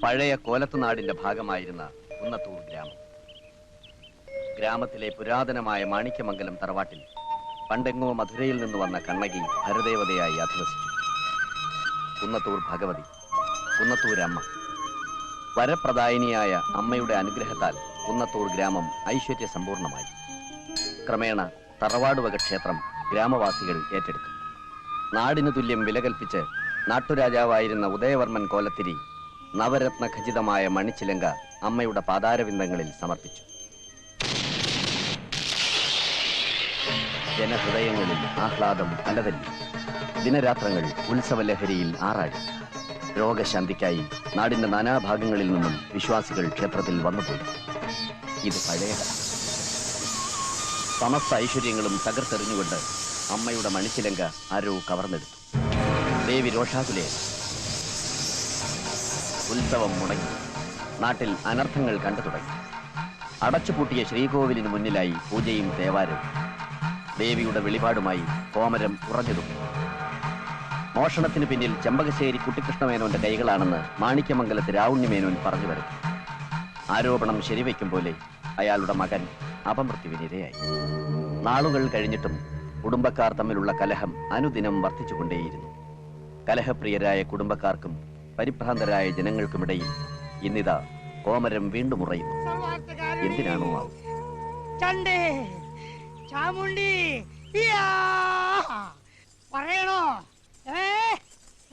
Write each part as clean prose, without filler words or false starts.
പഴയ കോലത്തുനാടിന്റെ ഭാഗമായിരുന്ന കുന്നത്തൂർ ഗ്രാമം. ഗ്രാമത്തിലെ പുരാതനമായ മാണിക്യമംഗലം തറവാട്ടിൽ പണ്ടെങ്ങോ മധുരയിൽ നിന്ന് വന്ന കണ്ണകി ഭരദേവതയായി അധിവസിച്ചു. കുന്നത്തൂർ ഭഗവതി, കുന്നത്തൂരമ്മ. വരപ്രദായിനിയായ അമ്മയുടെ അനുഗ്രഹത്താൽ കുന്നത്തൂർ ഗ്രാമം ഐശ്വര്യ സമ്പൂർണമായി. ക്രമേണ തറവാടുവക ക്ഷേത്രം ഗ്രാമവാസികൾ ഏറ്റെടുത്തു. നാടിനു തുല്യം വില കൽപ്പിച്ച് നാട്ടുരാജാവായിരുന്ന ഉദയവർമ്മൻ കോലത്തിരി നവരത്ന ഖചിതമായ മണിച്ചിലങ്ക അമ്മയുടെ പാതാരവിന്ദങ്ങളിൽ സമർപ്പിച്ചു. ജനഹൃദയങ്ങളിൽ ആഹ്ലാദം അലതല്ലി. ദിനരാത്രങ്ങൾ ഉത്സവലഹരിയിൽ ആറാടി. രോഗശാന്തിക്കായി നാടിന്റെ നാനാഭാഗങ്ങളിൽ നിന്നും വിശ്വാസികൾ ക്ഷേത്രത്തിൽ വന്നുപോയി. ഇത് പഴയ സമസ്ത ഐശ്വര്യങ്ങളും തകർത്തെറിഞ്ഞുകൊണ്ട് അമ്മയുടെ മണിച്ചിലങ്ക ആരോ കവർന്നെടുത്തു. ദേവി രോഷാകുലേ. ഉത്സവം മുടങ്ങി. നാട്ടിൽ അനർത്ഥങ്ങൾ കണ്ടു തുടങ്ങി. അടച്ചുപൂട്ടിയ ശ്രീകോവിലിന് മുന്നിലായി പൂജയും തേവാരവും. ദേവിയുടെ വെളിപാടുമായി കോമരം ഉറഞ്ഞതും. മോഷണത്തിന് പിന്നിൽ ചെമ്പകശ്ശേരി കുട്ടിക്കൃഷ്ണമേനോന്റെ കൈകളാണെന്ന് മാണിക്യമംഗലത്ത് രാവുണ്യമേനോൻ പറഞ്ഞു വരുന്നു. ആരോപണം ശരിവയ്ക്കും പോലെ അയാളുടെ മകൻ അപമൃത്യുവിനിരയായി. നാളുകൾ കഴിഞ്ഞിട്ടും കുടുംബക്കാർ തമ്മിലുള്ള കലഹം അനുദിനം വർദ്ധിച്ചുകൊണ്ടേയിരുന്നു. കലഹപ്രിയരായ കുടുംബക്കാർക്കും പരിഭ്രാന്തരായ ജനങ്ങൾക്കുമിടയിൽ ഇന്നിതാ കോമരം വീണ്ടും ഉറയുന്നു. എന്തിനാണോ ആവും? ചാമുണ്ടി പറയണോ?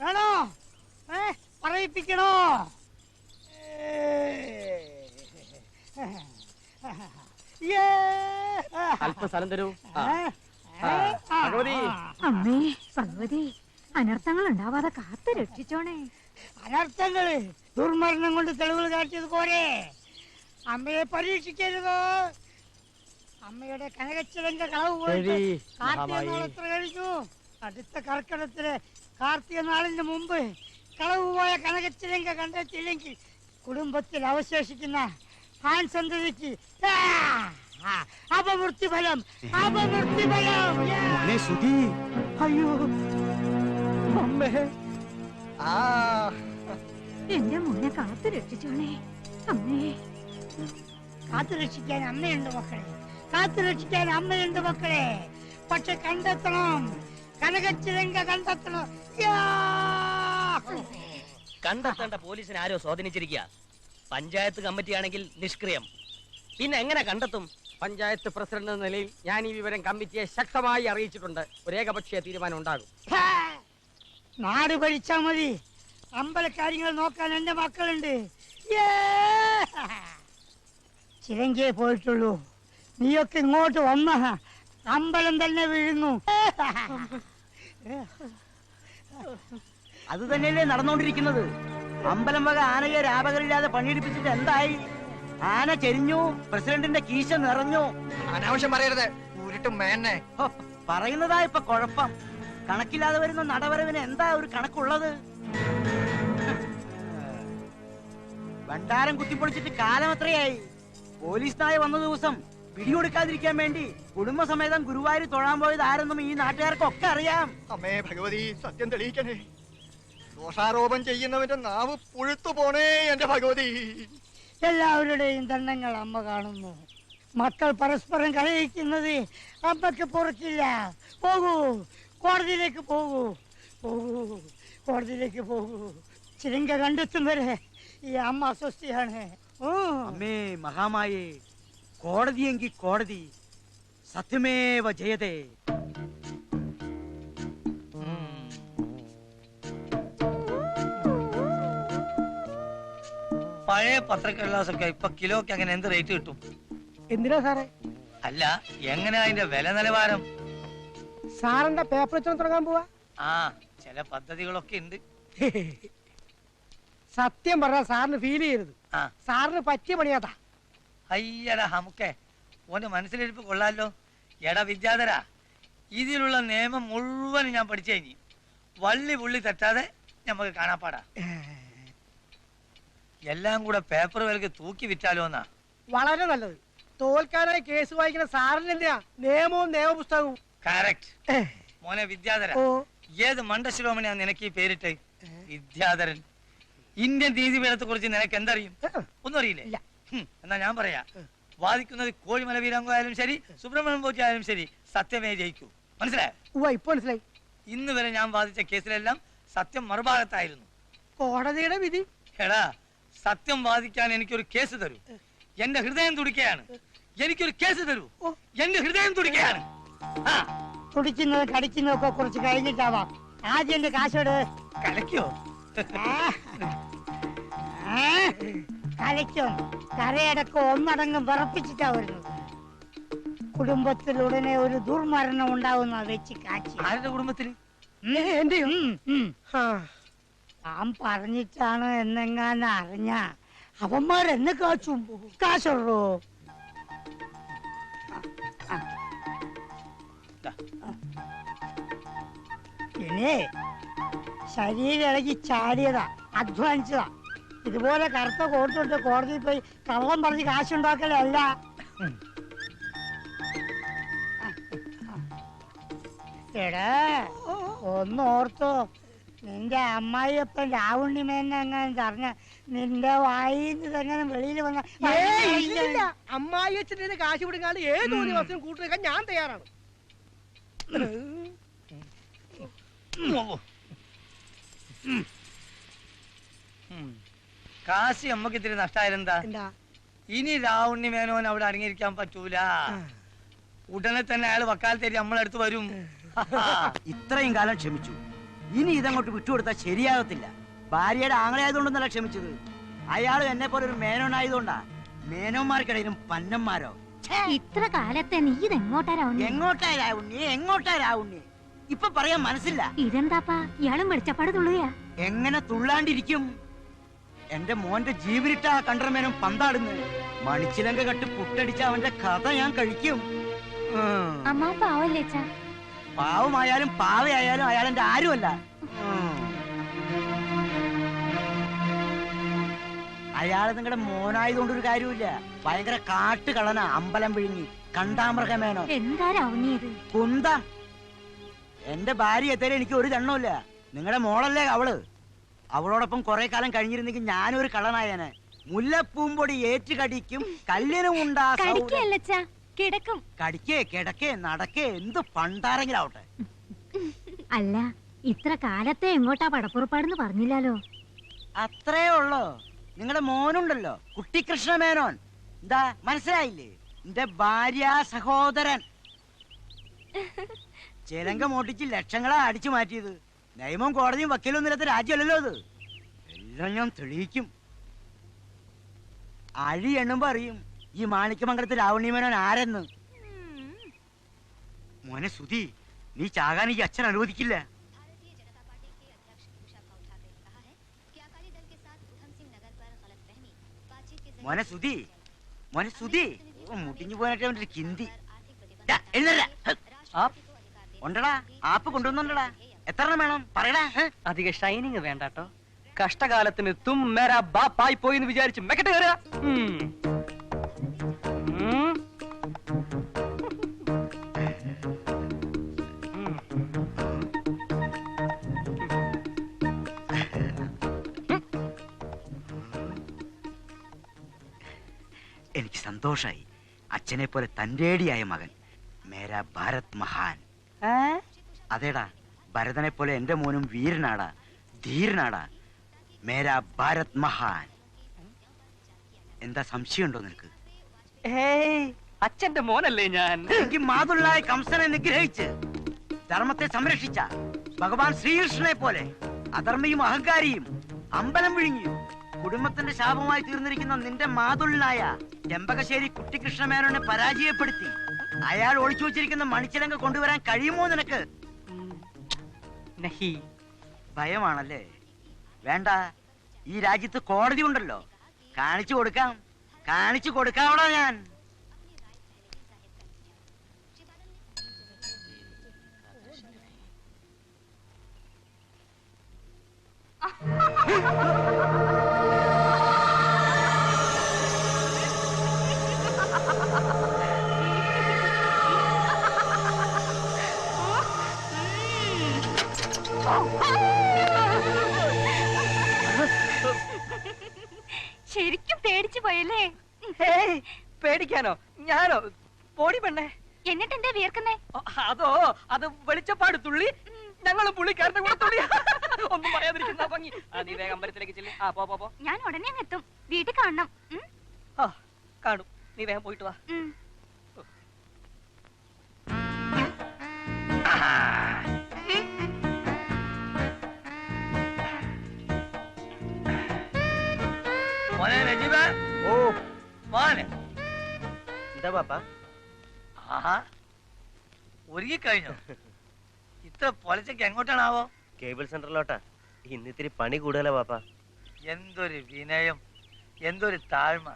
വേണോ? പറയിപ്പിക്കണോ? അല്പസ്ഥലം തരൂ. അമ്മേ ഭഗവതി, അനർത്ഥങ്ങൾ ഉണ്ടാവാതെ കാത്തു രക്ഷിച്ചോണേ. അനർത്ഥങ്ങള് ദുർമരണം കൊണ്ട് തെളിവുകൾ കാട്ടിയത് പോരെ. അമ്മയെ പരീക്ഷിക്കരുത്. അമ്മയുടെ കനകച്ചിലങ്ക കളവ് പോയിട്ട് കാർത്തിക നാളെത്ര കഴിഞ്ഞു? അടുത്ത കർക്കിടത്തില് കാർത്തിക നാളിന് മുമ്പ് കളവ് പോയ കനകച്ചിലങ്ക കണ്ടെത്തിയില്ലെങ്കിൽ കുടുംബത്തിൽ അവശേഷിക്കുന്ന ആൺ സന്തതിക്ക് അപമൃത്യുഫലം. അപമൃത്യുഫലം. അയ്യോ അമ്മേ, എന്റെ മോനെ കാത്തു രക്ഷിച്ചോണേ അമ്മേ. കാത്തു രക്ഷിക്കാൻ അമ്മയുണ്ട് മക്കളെ, കാത്തു രക്ഷിക്കാൻ അമ്മയുണ്ട് മക്കളെ. പക്ഷെ കണ്ടെത്തണം, കനകച്ചിലങ്ക കണ്ടെത്തണം. കണ്ടെത്തേണ്ട പോലീസിനെ ആരോ സ്വാധീനിച്ചിരിക്കുക. പഞ്ചായത്ത് കമ്മിറ്റിയാണെങ്കിൽ നിഷ്ക്രിയം. പിന്നെ എങ്ങനെ കണ്ടെത്തും? പഞ്ചായത്ത് പ്രസിഡന്റ് എന്ന നിലയിൽ ഞാൻ ഈ വിവരം കമ്മിറ്റിയെ ശക്തമായി അറിയിച്ചിട്ടുണ്ട്. ഒരു ഏകപക്ഷീയ തീരുമാനം ഉണ്ടാകും. നാട് ഭരിച്ചാ മതി. അമ്പലക്കാര്യങ്ങൾ നോക്കാൻ എന്റെ മക്കളുണ്ട്. ചിലങ്കയെ പോയിട്ടുള്ളൂ. നീയൊക്കെ ഇങ്ങോട്ട് വന്ന അമ്പലം തന്നെ വീഴുന്നു. അത് തന്നെയല്ലേ നടന്നുകൊണ്ടിരിക്കുന്നത്. അമ്പലം വക ആനയെ രാപകരില്ലാതെ പണിയെടുപ്പിച്ചിട്ട് എന്തായി? ആന ചെരിഞ്ഞു, പ്രസിഡന്റിന്റെ കീശ നിറഞ്ഞു. അനാവശ്യം പറയരുത്, ഉരുട്ടും മേന്നെ. പറയുന്നതാ ഇപ്പൊ കുഴപ്പം. കണക്കില്ലാതെ വരുന്ന നടവരവിന് എന്താ ഒരു കണക്കുള്ളത്? ഭണ്ഡാരം കുത്തിപ്പൊളിച്ചിട്ട് കാലം എത്രയായി? പോലീസ് നായ വന്ന ദിവസം പിടികൊടുക്കാതിരിക്കാൻ വേണ്ടി കുടുംബസമേതം ഗുരുവായൂർ തൊഴാൻ പോയത് ആരെന്നും ഈ നാട്ടുകാർക്കൊക്കെ അറിയാം. അമ്മേ ഭഗവതി, സത്യം തെളിയിക്കണേ. ദോഷാരോപം ചെയ്യുന്നവന്റെ നാവ് പുഴുത്തു പോണേ എന്റെ ഭഗവതി. എല്ലാവരുടെയും ദണ്ഡങ്ങൾ അമ്മ കാണുന്നു. മക്കൾ പരസ്പരം കലഹിക്കുന്നത് അമ്മക്ക് പൊറുക്കില്ല. പോകൂ, കോടതിയിലേക്ക് പോകൂ, പോകൂ, കോടതിയിലേക്ക് പോകൂ. ചിലങ്ക കണ്ടെത്തും വരെ ഈ അമ്മ അസ്വസ്ഥയാണ്. അമ്മേ മഹാമായേ, കോടതിയെങ്കിൽ കോടതി. സത്യമേവ ജയതേ. പഴയ പത്രക്കടലാസൊക്കെ ഇപ്പൊ കിലോക്ക് അങ്ങനെ എന്ത് റേറ്റ് കിട്ടും? എന്തിനാ സാറേ? അല്ല, എങ്ങനെയാ അതിന്റെ വില നിലവാരം? സാറിന്റെ പേപ്പർ വെച്ചോണ്ട് തുടങ്ങാൻ പോവാ? ആ, ചില പദ്ധതികളൊക്കെ ഉണ്ട്. സത്യം പറഞ്ഞാൽ സാറിന് ഫീൽ ചെയ്യരുത്. സാറിന് പറ്റിയ പണിയാതാ. അയ്യടാ ഹമുക്കെ, ഓന്റെ മനസ്സിലിരിപ്പ് കൊള്ളാലോ. എടാ വിദ്യാധരാ, ഇതിലുള്ള നിയമം മുഴുവൻ ഞാൻ പഠിച്ചു കഴിഞ്ഞു. വള്ളി പുള്ളി തെറ്റാതെ നമുക്ക് കാണാപ്പാടാ. എല്ലാം കൂടെ പേപ്പർ വിലക്ക് തൂക്കി വിറ്റാലോ എന്നാ. വളരെ നല്ലത്. തോൽക്കാനായി കേസ് വായിക്കുന്ന സാറിനെന്തിനാ നിയമവും നിയമപുസ്തകവും? കറക്റ്റ്. മോനെ വിദ്യാധര, ഏത് മണ്ടശിരോമണിയാ നിനക്ക് ഈ പേരിട്ട്? വിദ്യാധരൻ. ഇന്ത്യൻ നീതിപീഠത്തെ കുറിച്ച് നിനക്ക് എന്തറിയും? ഒന്നും അറിയില്ലേ? ഇല്ല. എന്നാ ഞാൻ പറയാ, വാദിക്കുന്നത് കോഴിമല വീരാങ്കോ ആയാലും ശരി, സുബ്രഹ്മണ്യം പോറ്റി ആയാലും ശരി, സത്യമേ ജയിക്കൂ. മനസ്സിലായോ? ഇപ്പൊ മനസ്സിലായി. ഇന്ന് വരെ ഞാൻ വാദിച്ച കേസിലെല്ലാം സത്യം മറുഭാഗത്തായിരുന്നു. കോടതിയുടെ വിധി. എടാ, സത്യം വാദിക്കാൻ എനിക്കൊരു കേസ് തരൂ. എന്റെ ഹൃദയം തുടിക്കുകയാണ്. എനിക്കൊരു കേസ് തരൂ. എന്റെ ഹൃദയം തുടിക്കുകയാണ്. തുടിക്കുന്നത് കടിക്കുന്നതൊക്കെ കുറച്ച് കഴിഞ്ഞിട്ടാവാം. ആദ്യം എന്റെ കാശോട് കലക്കിയോ? കലയ്ക്കും കരയടക്കം ഒന്നടങ്കം വിറപ്പിച്ചിട്ടാ വരുന്നത്. കുടുംബത്തിൽ ഉടനെ ഒരു ദുർമരണം ഉണ്ടാവുന്ന വെച്ച് കാച്ചി. ആരുടെ കുടുംബത്തിൽ? എന്റെയോ? താൻ പറഞ്ഞിട്ടാണ് എന്നെങ്ങാനും അറിഞ്ഞ അവന്മാരെന്നെ കാച്ചും. കാശുള്ളൂ. പിന്നെ ശരീരം ഇളകി ചാടിയതാ, അധ്വാനിച്ചതാ. ഇതുപോലെ കറുത്ത കോട്ടിട്ട് കോടതിയിൽ പോയി കള്ളം പറഞ്ഞ് കാശുണ്ടാക്കലല്ല. എടാ, ഒന്നോർത്തോ, നിന്റെ അമ്മായിയപ്പൻ രാവുണ്ണിമേനെങ്ങാനും പറഞ്ഞ നിന്റെ വായിന്ന് തന്നെ വെളിയിൽ വന്ന അമ്മായി വെച്ചിട്ട് കാശ് പിടിക്കാണ്ട് ഏത് ദിവസം കൂട്ടുക ഞാൻ തയ്യാറാണ്. കാശി അമ്മക്ക് ഇത്തിരി നഷ്ടായാലെന്താ? എന്താ? ഇനി രാവുണ്ണി മേനോൻ അവിടെ അടങ്ങിയിരിക്കാൻ പറ്റൂല. ഉടനെ തന്നെ അയാൾ വക്കാലത്തേരി നമ്മളടുത്ത് വരും. ഇത്രയും കാലം ക്ഷമിച്ചു, ഇനി ഇതങ്ങോട്ട് വിട്ടുകൊടുത്താൽ ശരിയാകത്തില്ല. ഭാര്യയുടെ ആങ്ങളായതുകൊണ്ടൊന്നല്ല ക്ഷമിച്ചത്, അയാൾ എന്നെ പോലെ ഒരു മേനോനായതുകൊണ്ടാ. മേനോന്മാർക്കിടയിലും പന്നന്മാരോ. ഇത്ര കാലത്തെ നീ ഇതെങ്ങോട്ടാ രാവുണ്ണി? എങ്ങോട്ടാ രാവുണ്ണി? ഇപ്പൊ പറയാൻ മനസ്സില്ല. ഇതെന്താപ്പാ ഇയാളും വെളിച്ചപ്പാട് തുള്ളുകയാ? എങ്ങനെ തുള്ളാണ്ടിരിക്കും? എന്റെ മോന്റെ ജീവനിട്ട ആ കണ്ടർമേനും പന്താടുന്നു. മണിച്ചിലങ്ക കട്ട് പുട്ടടിച്ച അവന്റെ കഥ ഞാൻ കഴിക്കും. അമ്മ പാവല്ലേച്ചാ? പാവമായാലും പാവയായാലും അയാൾ എന്റെ ആരുമല്ല. അയാള് നിങ്ങളുടെ മോനായതുകൊണ്ടൊരു കാര്യമില്ല. ഭയങ്കര കാട്ടുകളന, അമ്പലം വിഴുങ്ങി കണ്ടാമൃഗമേനോ. എന്താ രാവുണ്ണി ഇത്? കുന്തം. എന്റെ ഭാര്യ എത്തേലും എനിക്ക് ഒരു ദണ്ണമില്ല. നിങ്ങളുടെ മോളല്ലേ അവള്. അവളോടൊപ്പം കുറെ കാലം കഴിഞ്ഞിരുന്നെങ്കിൽ ഞാനൊരു കള്ളനായനെ. മുല്ലപ്പൂമ്പൊടി ഏറ്റു കടിക്കും, കല്ലിനും ഉണ്ടാ. കിടക്കും. കടിക്കേ കിടക്കേ നടക്കേ എന്ത് പണ്ടാരെങ്കിലാവട്ടെ. അല്ല, ഇത്ര കാലത്തെ എങ്ങോട്ടാ പടപ്പുറപ്പാടെന്ന് പറഞ്ഞില്ലല്ലോ. അത്രേ ഉള്ളോ? നിങ്ങളുടെ മോനുണ്ടല്ലോ, കുട്ടിക്കൃഷ്ണമേനോൻ. എന്താ മനസ്സിലായില്ലേ? എന്റെ ഭാര്യ സഹോദരൻ. ചേലങ്ക മോട്ടിച്ച് ലക്ഷങ്ങളാ അടിച്ചു മാറ്റിയത്. നിയമം കോടതിയും വക്കീലൊന്നും ഇല്ലാത്ത രാജ്യമല്ലല്ലോ അത്. എല്ലാം ഞാൻ തെളിയിക്കും. അഴി എണ്ണുമ്പോ അറിയും ഈ മാണിക്യമംഗലത്ത് രാവണിമേനോൻ ആരെന്ന്. മോനെ സുധി, നീ ചാകാൻ ഈ അച്ഛൻ അനുവദിക്കില്ല. മോനെ സുധി, മോനെ സുധി, മുട്ടിഞ്ഞു പോയിട്ട് അവന്റെ കിന്തി. ഉണ്ടടാ, ആപ്പ് കൊണ്ടുവന്നുണ്ടടാ. എത്ര വേണം പറയടാ. അധിക ഷൈനിങ് വേണ്ടട്ടോ. കഷ്ടകാലത്തിന് തും മേരാ ബാപ്പായി പോയി എന്ന് വിചാരിച്ച് മെക്കട്ട് കയറുക. എനിക്ക് സന്തോഷായി. അച്ഛനെ പോലെ തന്റേടിയായ മകൻ. മേരാ ഭാരത് മഹാൻ. അതേടാ, ഭരതനെ പോലെ എന്റെ മോനും വീരനാടാ, ധീരനാടാ. മേരാ ഭാരത് മഹാൻ. എന്താ സംശയമുണ്ടോ നിനക്ക്? അച്ഛന്റെ മോനല്ലേ ഞാൻ. എനിക്ക് മാതുള്ളായ കംസനെ നിഗ്രഹിച്ച് ധർമ്മത്തെ സംരക്ഷിച്ച ഭഗവാൻ ശ്രീകൃഷ്ണനെ പോലെ അധർമ്മിയും അഹങ്കാരിയും അമ്പലം വിഴുങ്ങിയും കുടുംബത്തിന്റെ ശാപമായി തീർന്നിരിക്കുന്ന നിന്റെ മാതുള്ളനായ ചെമ്പകശ്ശേരി കുട്ടിക്കൃഷ്ണമേനോനെ പരാജയപ്പെടുത്തി അയാൾ ഒളിച്ചു വെച്ചിരിക്കുന്ന മണിച്ചിലങ്ക കൊണ്ടുവരാൻ കഴിയുമോ നിനക്ക്? ഭയമാണല്ലേ? വേണ്ട, ഈ രാജ്യത്ത് കോടതി ഉണ്ടല്ലോ, കാണിച്ചു കൊടുക്കാവടാ ഞാൻ. പോയല്ലേ ഹേയ്, പേടിക്കാനോ? ഞാനോ? പോടി പെണ്ണേ. എന്നിട്ട് എന്താ വിയർക്കുന്നേ? അതോ, അത് വെളിച്ചപ്പാട് തുള്ളി, ഞങ്ങള് പുള്ളിക്കാരന്റെ കൂടെ തുള്ളി. ഒന്നും പറയാതിരിക്കുന്ന ഭംഗി. നീ വേഗം അമ്പലത്തിലേക്ക് ചെല്ലി. പോ. ഞാൻ ഉടനെ അങ്ങ് എത്തും. വീട്ടിൽ കാണണം. കാണും. നീ വേഗം പോയിട്ട് വാ. മോനെ നജീബ, ഓ മോനെ. എന്താ പാപ്പ? ആഹാ, ഒരുങ്ങിക്കഴിഞ്ഞോ? ഇത്ര പൊലച്ചക്ക് എങ്ങോട്ടാണാവോ? കേബിൾ സെന്ററിലോട്ടാ. ഇന്നിത്തിരി പണി കൂടുതലാ പാപ്പ. എന്തൊരു വിനയം, എന്തൊരു താഴ്മ.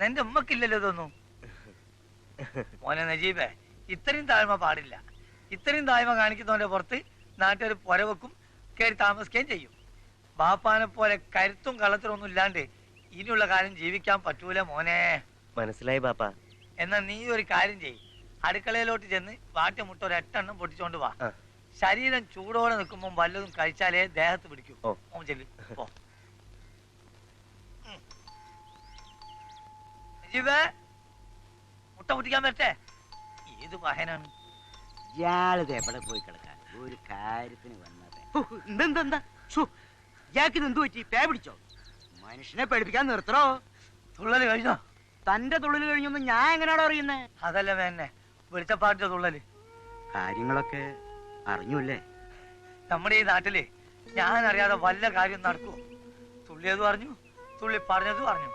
നിന്റെ ഉമ്മക്കില്ലല്ലോ ഇതൊന്നും. മോനെ നജീബേ, ഇത്രയും താഴ്മ പാടില്ല. ഇത്രയും താഴ്മ കാണിക്കുന്നവന്റെ പുറത്ത് നാട്ടുകാർ പുരവെക്കും, കയറി താമസിക്കുകയും ചെയ്യും. ബാപ്പാനെ പോലെ കരുത്തും കളത്തിലും ഒന്നും ഇല്ലാണ്ട് ഇനിയുള്ള കാലം ജീവിക്കാൻ പറ്റൂല മോനെ. മനസ്സിലായി പാപ്പ. എന്നാ നീ ഒരു കാര്യം ചെയ്യ്, അടുക്കളയിലോട്ട് ചെന്ന് വാട്ടിയ മുട്ട ഒരു 8 എണ്ണം പൊട്ടിച്ചോണ്ട് വാ. ശരീരം ചൂടോടെ നിൽക്കുമ്പോൾ വല്ലതും കഴിച്ചാലേ ദേഹത്ത് പിടിക്കൂ. ഓൻ ചെല്ലു. മുട്ട പൊട്ടിക്കാൻ പറ്റേ? ഏത് വാഹനാണ്? ഇയാളിത് എവിടെ പോയി കിടക്കാൻ? ഒരു കാര്യത്തിന് വന്നത്. എന്താ ഇയാൾക്ക് എന്തു പറ്റി? പേ പിടിച്ചോ? മനുഷ്യനെ പേടിപ്പിക്കാൻ നിർത്തണോ? തുള്ളല് കഴിഞ്ഞോ? തന്റെ തുള്ളല് കഴിഞ്ഞൊന്നും ഞാൻ എങ്ങനെയാണോ അറിയുന്നേ? അതല്ല വേന്നെ വെളിച്ചപ്പാട്ടിന്റെ തുള്ളല്. കാര്യങ്ങളൊക്കെ അറിഞ്ഞൂല്ലേ? നമ്മുടെ ഈ നാട്ടില് ഞാൻ അറിയാതെ വല്ല കാര്യം നടക്കുവോ? തുള്ളിയത് പറഞ്ഞു, തുള്ളി പറഞ്ഞത് പറഞ്ഞു.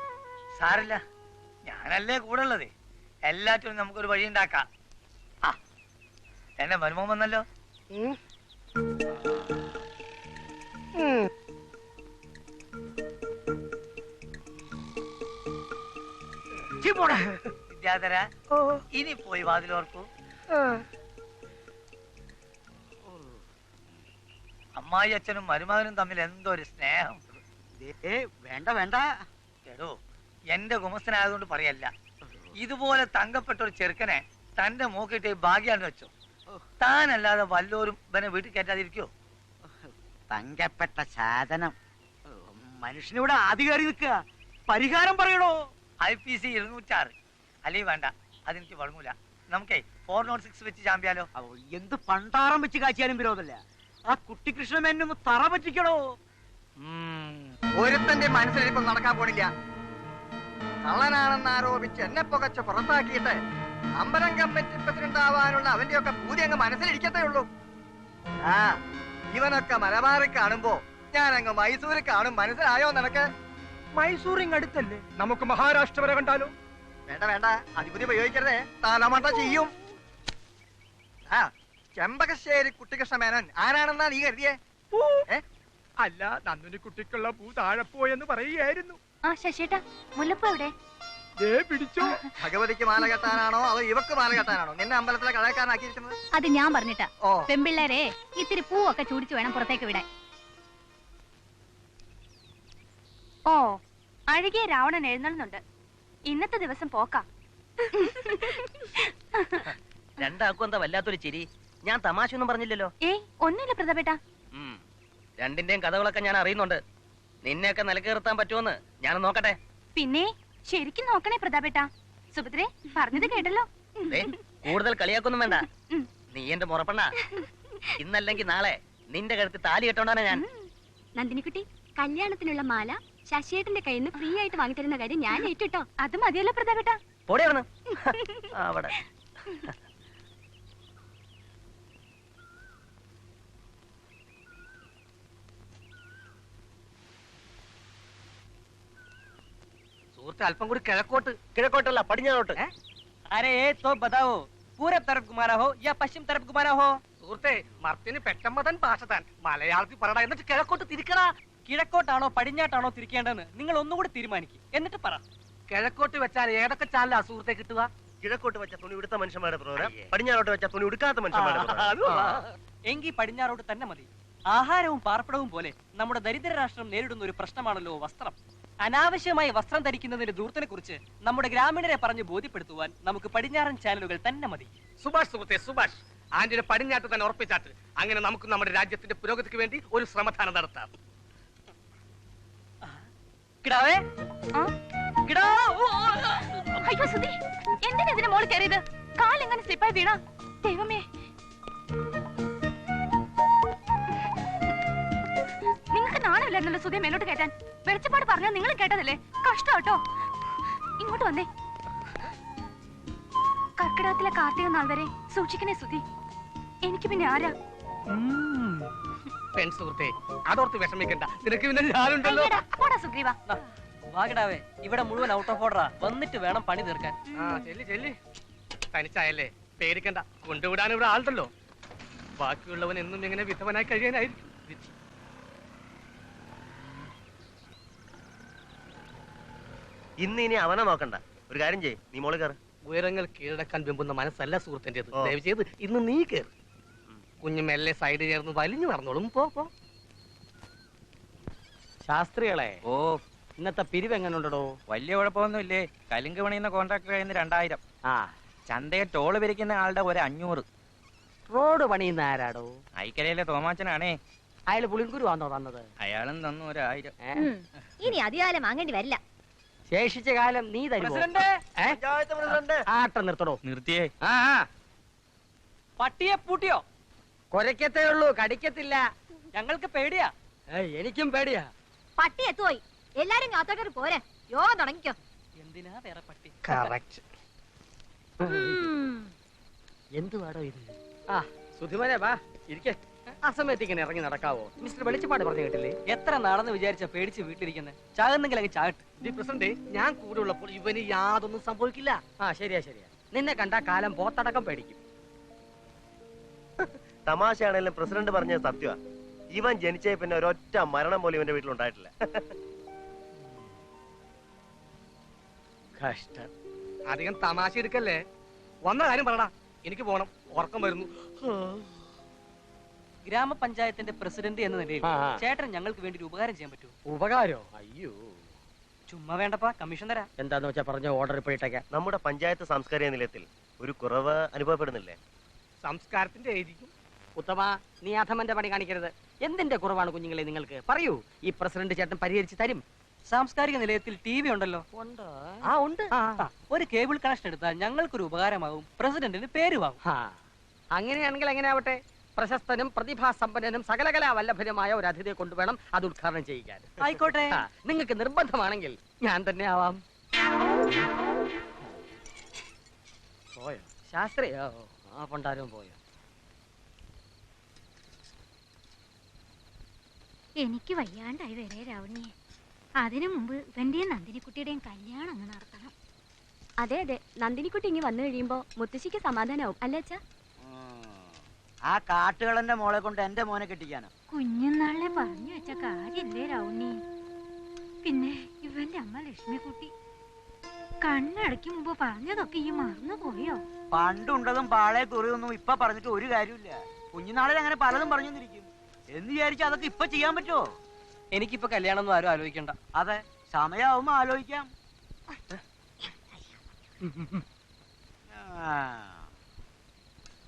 സാരല്ല, ഞാനല്ലേ കൂടെ ഉള്ളത്. എല്ലാറ്റിനും നമുക്കൊരു വഴി ഉണ്ടാക്കാം. ആ, എന്നെ മരുമോൻ വന്നല്ലോ. വിദ്യാധര, ഇനി പോയി വാതിലോർക്കൂ. അമ്മായി അച്ഛനും മരുമകനും തമ്മിൽ എന്തൊരു സ്നേഹം. വേണ്ട വേണ്ട. എടോ, എന്റെ ഗുമസ്തനായതുകൊണ്ട് പറയല്ല. ഇതുപോലെ തങ്കപ്പെട്ട ഒരു ചെറുക്കനെ തന്റെ മൂക്കിട്ട് ഭാഗ്യാന്ന് വെച്ചോ. താനല്ലാതെ വല്ലോരും ഇവനെ വീട്ടിൽ കയറ്റാതിരിക്കോ? തങ്കപ്പെട്ട സാധനം. മനുഷ്യനിവിടെ ആദ്യ കയറി നിൽക്കുക. പരിഹാരം പറയണോ? IPC 206. അല്ലെങ്കിൽ വേണ്ട, അതെനിക്ക് വഴങ്ങൂല. നമുക്കേ 406 വെച്ച് ചാമ്പ്യാലോ? എന്ത് പണ്ടാറം വെച്ച് കാച്ചിയാലും വിരോധമല്ല. ആ കുട്ടികൃഷ്ണൻ എന്നെ ഒന്ന് തറ പറ്റിക്കണോ? ഒരുത്തന്റെ മനസ്സിലിപ്പം നടക്കാൻ പോണില്ല. കള്ളനാണെന്ന് ആരോപിച്ച് എന്നെ പുകച്ച് പുറത്താക്കിയിട്ട് അമ്പലം കമ്മിറ്റി പ്രസിഡന്റ് ആവാനുള്ള അവന്റെയൊക്കെ പൂതി അങ്ങ് മനസ്സിലിരിക്കത്തേ ഉള്ളൂ. ആ, ഇവനൊക്കെ മലബാറിൽ കാണുമ്പോ ഞാൻ അങ്ങ് മൈസൂരിൽ കാണും. മനസ്സിലായോ നിനക്ക്? മൈസൂർ ഇങ്ങടുത്തല്ലേ, നമുക്ക് മഹാരാഷ്ട്ര വരെ കണ്ടാലോ? വേണ്ട വേണ്ട, അതിപുതി ഉപയോഗിക്കരുതേ, തലമണ്ട ചെയ്യും. ആ, ചെമ്പകശ്ശേരി കുട്ടികൃഷ്ണ മേനോൻ ആരാണെന്നാ നീ കരുതിയേ? അല്ല, നന്ദുനി കുട്ടിക്കുള്ള പൂ താഴെ പോയെന്ന് പറയുകയായിരുന്നു. ആ ശശിയേട്ടാ, മുല്ലപ്പൂ എവിടെ? പിടിച്ചോ. ഭഗവതിക്ക് മാല കെട്ടാനാണോ അതോ ഇവക്ക് മാല കെട്ടാനാണോ നിന്നെ അമ്പലത്തിലെ കടക്കാരനാക്കിയിരിക്കുന്നത്? അത് ഞാൻ പറഞ്ഞിട്ടാ. ഓ, പെമ്പിള്ളേരെ ഇത്തിരി പൂവൊക്കെ ചൂടിച്ചു വേണം പുറത്തേക്ക് വിടാൻ. ഓ, അഴുകിയ രാവണൻ എഴുന്നള്ളുന്നുണ്ട്. ഇന്നത്തെ ദിവസം പോക്കാം. രണ്ടാക്കും എന്താ വല്ലാത്തൊരു ചിരി? ഞാൻ തമാശ ഒന്നും പറഞ്ഞില്ലല്ലോ. ഏയ്, ഒന്നുമില്ല പ്രതാപേട്ടാ. രണ്ടിന്റെയും കഥകളൊക്കെ ഞാൻ അറിയുന്നുണ്ട്. നിന്നെയൊക്കെ നിലക്കേർത്താൻ പറ്റുമെന്ന് ഞാൻ നോക്കട്ടെ. പിന്നെ ശരിക്കും നോക്കണേ പ്രതാപേട്ടാ. സുഭദ്രേ, പറഞ്ഞത് കേട്ടല്ലോ. കൂടുതൽ കളിയാക്കൊന്നും വേണ്ട. നീ എന്റെ മുറപ്പെണ്ണ. ഇന്നല്ലെങ്കിൽ നാളെ നിന്റെ കഴുത്ത് താലി കെട്ടോണ്ടാണ് ഞാൻ. നന്ദിനിക്കുട്ടി, കല്യാണത്തിനുള്ള മാല ശശിയേട്ടന്റെ കയ്യിൽ നിന്ന് ഫ്രീ ആയിട്ട് വാങ്ങിത്തരുന്ന കാര്യം ഞാൻ ഏറ്റിട്ടോ. അത് മതിയല്ലോ പ്രതാപേട്ടാ. പോടെ അവിടുന്ന്. അവിടെ സുഹൃത്ത്, അല്പം കൂടി കിഴക്കോട്ട്. കിഴക്കോട്ടല്ല, പടിഞ്ഞാറോട്ട്. अरे तो बताओ, पूरब तरफ घुमाना हो या पश्चिम तरफ घुमाना हो? സുഹൃത്തെ, മർത്തിന് പെട്ടമ്മതൻ ഭാഷ താൻ മലയാളത്തിൽ പറടാ. എന്നിട്ട് കിഴക്കോട്ട് തിരിക്കടാ. കിഴക്കോട്ടാണോ പടിഞ്ഞാട്ടാണോ തിരിക്കേണ്ടതെന്ന് നിങ്ങൾ ഒന്നുകൂടി തീരുമാനിക്കും. എന്നിട്ട് പറ. കിഴക്കോട്ട് വെച്ചാൽ ഏതൊക്കെ ചാനലാ സുഹൃത്തെ കിട്ടുക? കിഴക്കോട്ട് വെച്ച തുണി ഉടുത്ത മനുഷ്യന്മാരുടെ പ്രോഗ്രാം, പടിഞ്ഞാറോട്ട് വെച്ച തുണി ഉടുക്കാത്ത മനുഷ്യന്മാരുടെ പ്രോഗ്രാം. എങ്കിൽ പടിഞ്ഞാറോട്ട് തന്നെ മതി. ആഹാരവും പാർപ്പിടവും പോലെ നമ്മുടെ ദരിദ്ര രാഷ്ട്രം നേരിടുന്ന ഒരു പ്രശ്നമാണല്ലോ വസ്ത്രം. അനാവശ്യമായി വസ്ത്രം ധരിക്കുന്നതിന്റെ ദൂരത്തിനെ കുറിച്ച് നമ്മുടെ ഗ്രാമീണരെ പറഞ്ഞ് ബോധ്യപ്പെടുത്തുവാൻ നമുക്ക് പടിഞ്ഞാറൻ ചാനലുകൾ തന്നെ മതി. സുഭാഷ് സുഹൃത്തെ, സുഭാഷ്. ആന്റിനെ പടിഞ്ഞാട്ട് തന്നെ ഉറപ്പിച്ചാട്ട്. അങ്ങനെ നമുക്ക് നമ്മുടെ രാജ്യത്തിന്റെ പുരോഗതിക്ക് വേണ്ടി ഒരു ശ്രമദാനം നടത്താം. കിടാവേ, ആ അയ്യോ സുധി, എന്തിനാ ഇതിന്റെ മോള് കയറിയത്? കാലെങ്ങനെ സ്ലിപ്പായി വീണ? ദൈവമേ, നിങ്ങൾക്ക് നാണമില്ലായിരുന്നല്ലോ സുധി മേലോട്ട് കയറ്റാൻ. വെളിച്ചപ്പാട് പറഞ്ഞാൽ നിങ്ങൾ കേട്ടതല്ലേ? കഷ്ടം കേട്ടോ. ഇങ്ങോട്ട് വന്നേ. കർക്കിടകത്തിലെ കാർത്തിക നാൾ വരെ സൂക്ഷിക്കണേ സുധി. എനിക്ക് പിന്നെ ആരാ? സുഹൃത്തെ, അതോർത്ത് വിഷമിക്കണ്ട, നിനക്ക് പിന്നെ ഞാനുണ്ടല്ലോ. പോടാ സുഗ്രീവ. വാഗടാവേ, ഇവിടെ മുഴുവൻ ഔട്ട് ഓഫ് ഓർഡറാ. വന്നിട്ട് വേണം പണി തീർക്കാൻ. ആ ചെല്ലി ചെല്ലി. തനിച്ചായല്ലേ, പേടിക്കണ്ട, കൊണ്ടുവിടാൻ ഇവിടെ ആളുണ്ടല്ലോ. ബാക്കിയുള്ളവൻ എന്നും ഇങ്ങനെ വിധവനായി കഴിയാനായിരിക്കും. ഇനി അവനെ നോക്കണ്ട, ഒരു കാര്യം ചെയ്യ്, നീ മോള് കയറ്. ഉയരങ്ങൾ കീഴടക്കാൻ വെമ്പുന്ന മനസ്സല്ല സുഹൃത്തിൻ്റെത്. ദയവ് ചെയ്ത് ഇന്ന് നീ കയറി. കുഞ്ഞു മെല്ലെ സൈഡ് ചേർന്ന് വലിഞ്ഞു നടന്നോളും. പോ പോ. ശാസ്ത്രികളെ, ഓ ഇന്നത്തെ പിരിവ് എങ്ങനെ ഉണ്ടോ? വലിയ കുഴപ്പമൊന്നുമില്ലേ. കലിങ്ക് പണിയുന്ന കോൺട്രാക്ടർ കയ്യിൽ 2000. ആ, ചന്തയെ ടോള് പിരിക്കുന്ന ആളുടെ ഒരു 500. റോഡ് പണിയുന്ന ആരാടോ? ഐക്കരയിലെ തോമാച്ചനാണേ. അയാള് പുളിങ്കുരു ആണോ തന്നത്? അയാളും തന്നു 1000. ഇനി അധികാലം വാങ്ങേണ്ടി വരില്ല. ശേഷിച്ച കാലം നീ തരുമോ? ആട്ടം നിർത്തടോ. നിർത്തിയേ. ആ, പട്ടിയെ പൂട്ടിയോ? കൊരക്കത്തേ ഉള്ളൂ, കടിക്കത്തില്ല. ഞങ്ങൾക്ക് പേടിയാ. എനിക്കും പേടിയാ. പട്ടി എത്തുപോയി. എല്ലാരും കാത്തോട്ടൊരു പോരെ. യോഗം തുടങ്ങിക്കോ. എന്തിനാ വേറെ പട്ടി? കറക്റ്റ്. എന്തുവാടോ ഇത്? ആ, സുധിമനെ വാ, ഇരിക്കേ. ആ സമയത്ത് ഇങ്ങനെ ഇറങ്ങി നടക്കാവോ? മിസ്റ്റർ വെളിച്ചപ്പാട് പറഞ്ഞു കേട്ടില്ലേ? എത്ര നാളെന്ന് വിചാരിച്ച പേടിച്ച് വീട്ടിലിരിക്കുന്നത്? ചാകുന്നെങ്കിൽ അങ്ങ് ചാകട്ടെ. പ്രസിഡന്റ്, ഞാൻ കൂടെ ഉള്ളപ്പോൾ ഇവന് യാതൊന്നും സംഭവിക്കില്ല. ആ, ശരിയാ ശരിയാ. നിന്നെ കണ്ട കാലം പോത്തടക്കം പേടിക്കും. തമാശയാണെങ്കിലും പ്രസിഡന്റ് പറഞ്ഞത് സത്യമാ. ഇവൻ ജനിച്ചേ പിന്നെ ഒരൊറ്റ മരണം പോലും ഇവന്റെ വീട്ടിലുണ്ടായിട്ടില്ല. കഷ്ടം. അധികം തമാശ എടുക്കല്ലേ. വന്ന കാര്യം പറടാ, എനിക്ക് പോണം, ഉറക്കം വരുന്നു. ഗ്രാമപഞ്ചായത്തിന്റെ പ്രസിഡന്റ് എന്ന നിലയിൽ ആ. ചേട്ടൻ ഞങ്ങൾക്ക് വേണ്ടി ഒരു ഉപകാരം ചെയ്യാൻ പറ്റുമോ? ഉപകാരോ? അയ്യോ, ചുമ്മാ വേണ്ടപ്പാ, കമ്മീഷൻ തരാം. എന്താന്ന് വെച്ചാ പറഞ്ഞ ഓർഡർ ഇപ്പോഴത്തേക്കാം. നമ്മുടെ പഞ്ചായത്ത് സാംസ്കാരിക നിലയത്തിൽ ഒരു കുറവ് അനുഭവപ്പെടുന്നില്ലേ? സംസ്കാരത്തിന്റെ ആയിരിക്കും. ഉത്തമ, നീ അധമന്റെ പണി കാണിക്കരുത്. എന്തിന്റെ കുറവാണ് കുഞ്ഞുങ്ങളെ നിങ്ങൾക്ക്? പറയൂ, ഈ പ്രസിഡന്റ് ചേട്ടൻ പരിഹരിച്ച് തരും. സാംസ്കാരിക നിലയത്തിൽ TV ഉണ്ടല്ലോ. ഉണ്ടോ? ആ ഉണ്ട്. ഒരു കേബിൾ കണക്ഷൻ എടുത്താൽ ഞങ്ങൾക്കൊരു ഉപകാരമാവും, പ്രസിഡന്റിന് പേരുമാവും. അങ്ങനെയാണെങ്കിൽ എങ്ങനെ ആവട്ടെ? പ്രശസ്തനും പ്രതിഭാസമ്പന്നനും സകലകലാ വല്ലഭനുമായ ഒരു അതിഥിയെ കൊണ്ടുവേണം അത് ഉദ്ഘാടനം ചെയ്യിക്കാൻ. ആയിക്കോട്ടെ. നിങ്ങൾക്ക് നിർബന്ധമാണെങ്കിൽ ഞാൻ തന്നെ ആവാം. പോയോ ശാസ്ത്രിയോ? ആ പണ്ടാരും പോയോ? എനിക്ക് വയ്യാണ്ടായി വരെ രാവണിയെ. അതിനു മുമ്പ് ഇവന്റെയും നന്ദിനിക്കുട്ടിയുടെയും കല്യാണം അങ്ങ് നടത്തണം. അതെ അതെ, നന്ദിനിക്കുട്ടി ഇങ്ങ് വന്നു കഴിയുമ്പോ മുത്തശ്ശിക്ക് സമാധാനാവും അല്ലേ അച്ഛാ? ആ കാട്ടുകളന്റെ മോളെ കൊണ്ട് എന്റെ മോനെ കെട്ടിക്കാനോ? കുഞ്ഞുനാളിലെ പറഞ്ഞു വെച്ച കാര്യല്ലേ രാവണി. പിന്നെ ഇവന്റെ അമ്മ ലക്ഷ്മിക്കുട്ടി കണ്ണടയ്ക്കും മുമ്പ് പറഞ്ഞതൊക്കെ ഈ മറന്നു പോയോ? പണ്ടുണ്ടതും പാളയെ കുറിയൊന്നും ഇപ്പൊ പറഞ്ഞിട്ട് ഒരു കാര്യമില്ല. കുഞ്ഞുനാളിൽ അങ്ങനെ പലതും പറഞ്ഞിരിക്കും എന്ന് വിചാരിച്ചാ അതൊക്കെ ഇപ്പൊ ചെയ്യാൻ പറ്റുമോ? എനിക്കിപ്പോ കല്യാണം ഒന്നും ആരും ആലോചിക്കണ്ട. അതെ, സമയാവുമ്പോ ആലോചിക്കാം.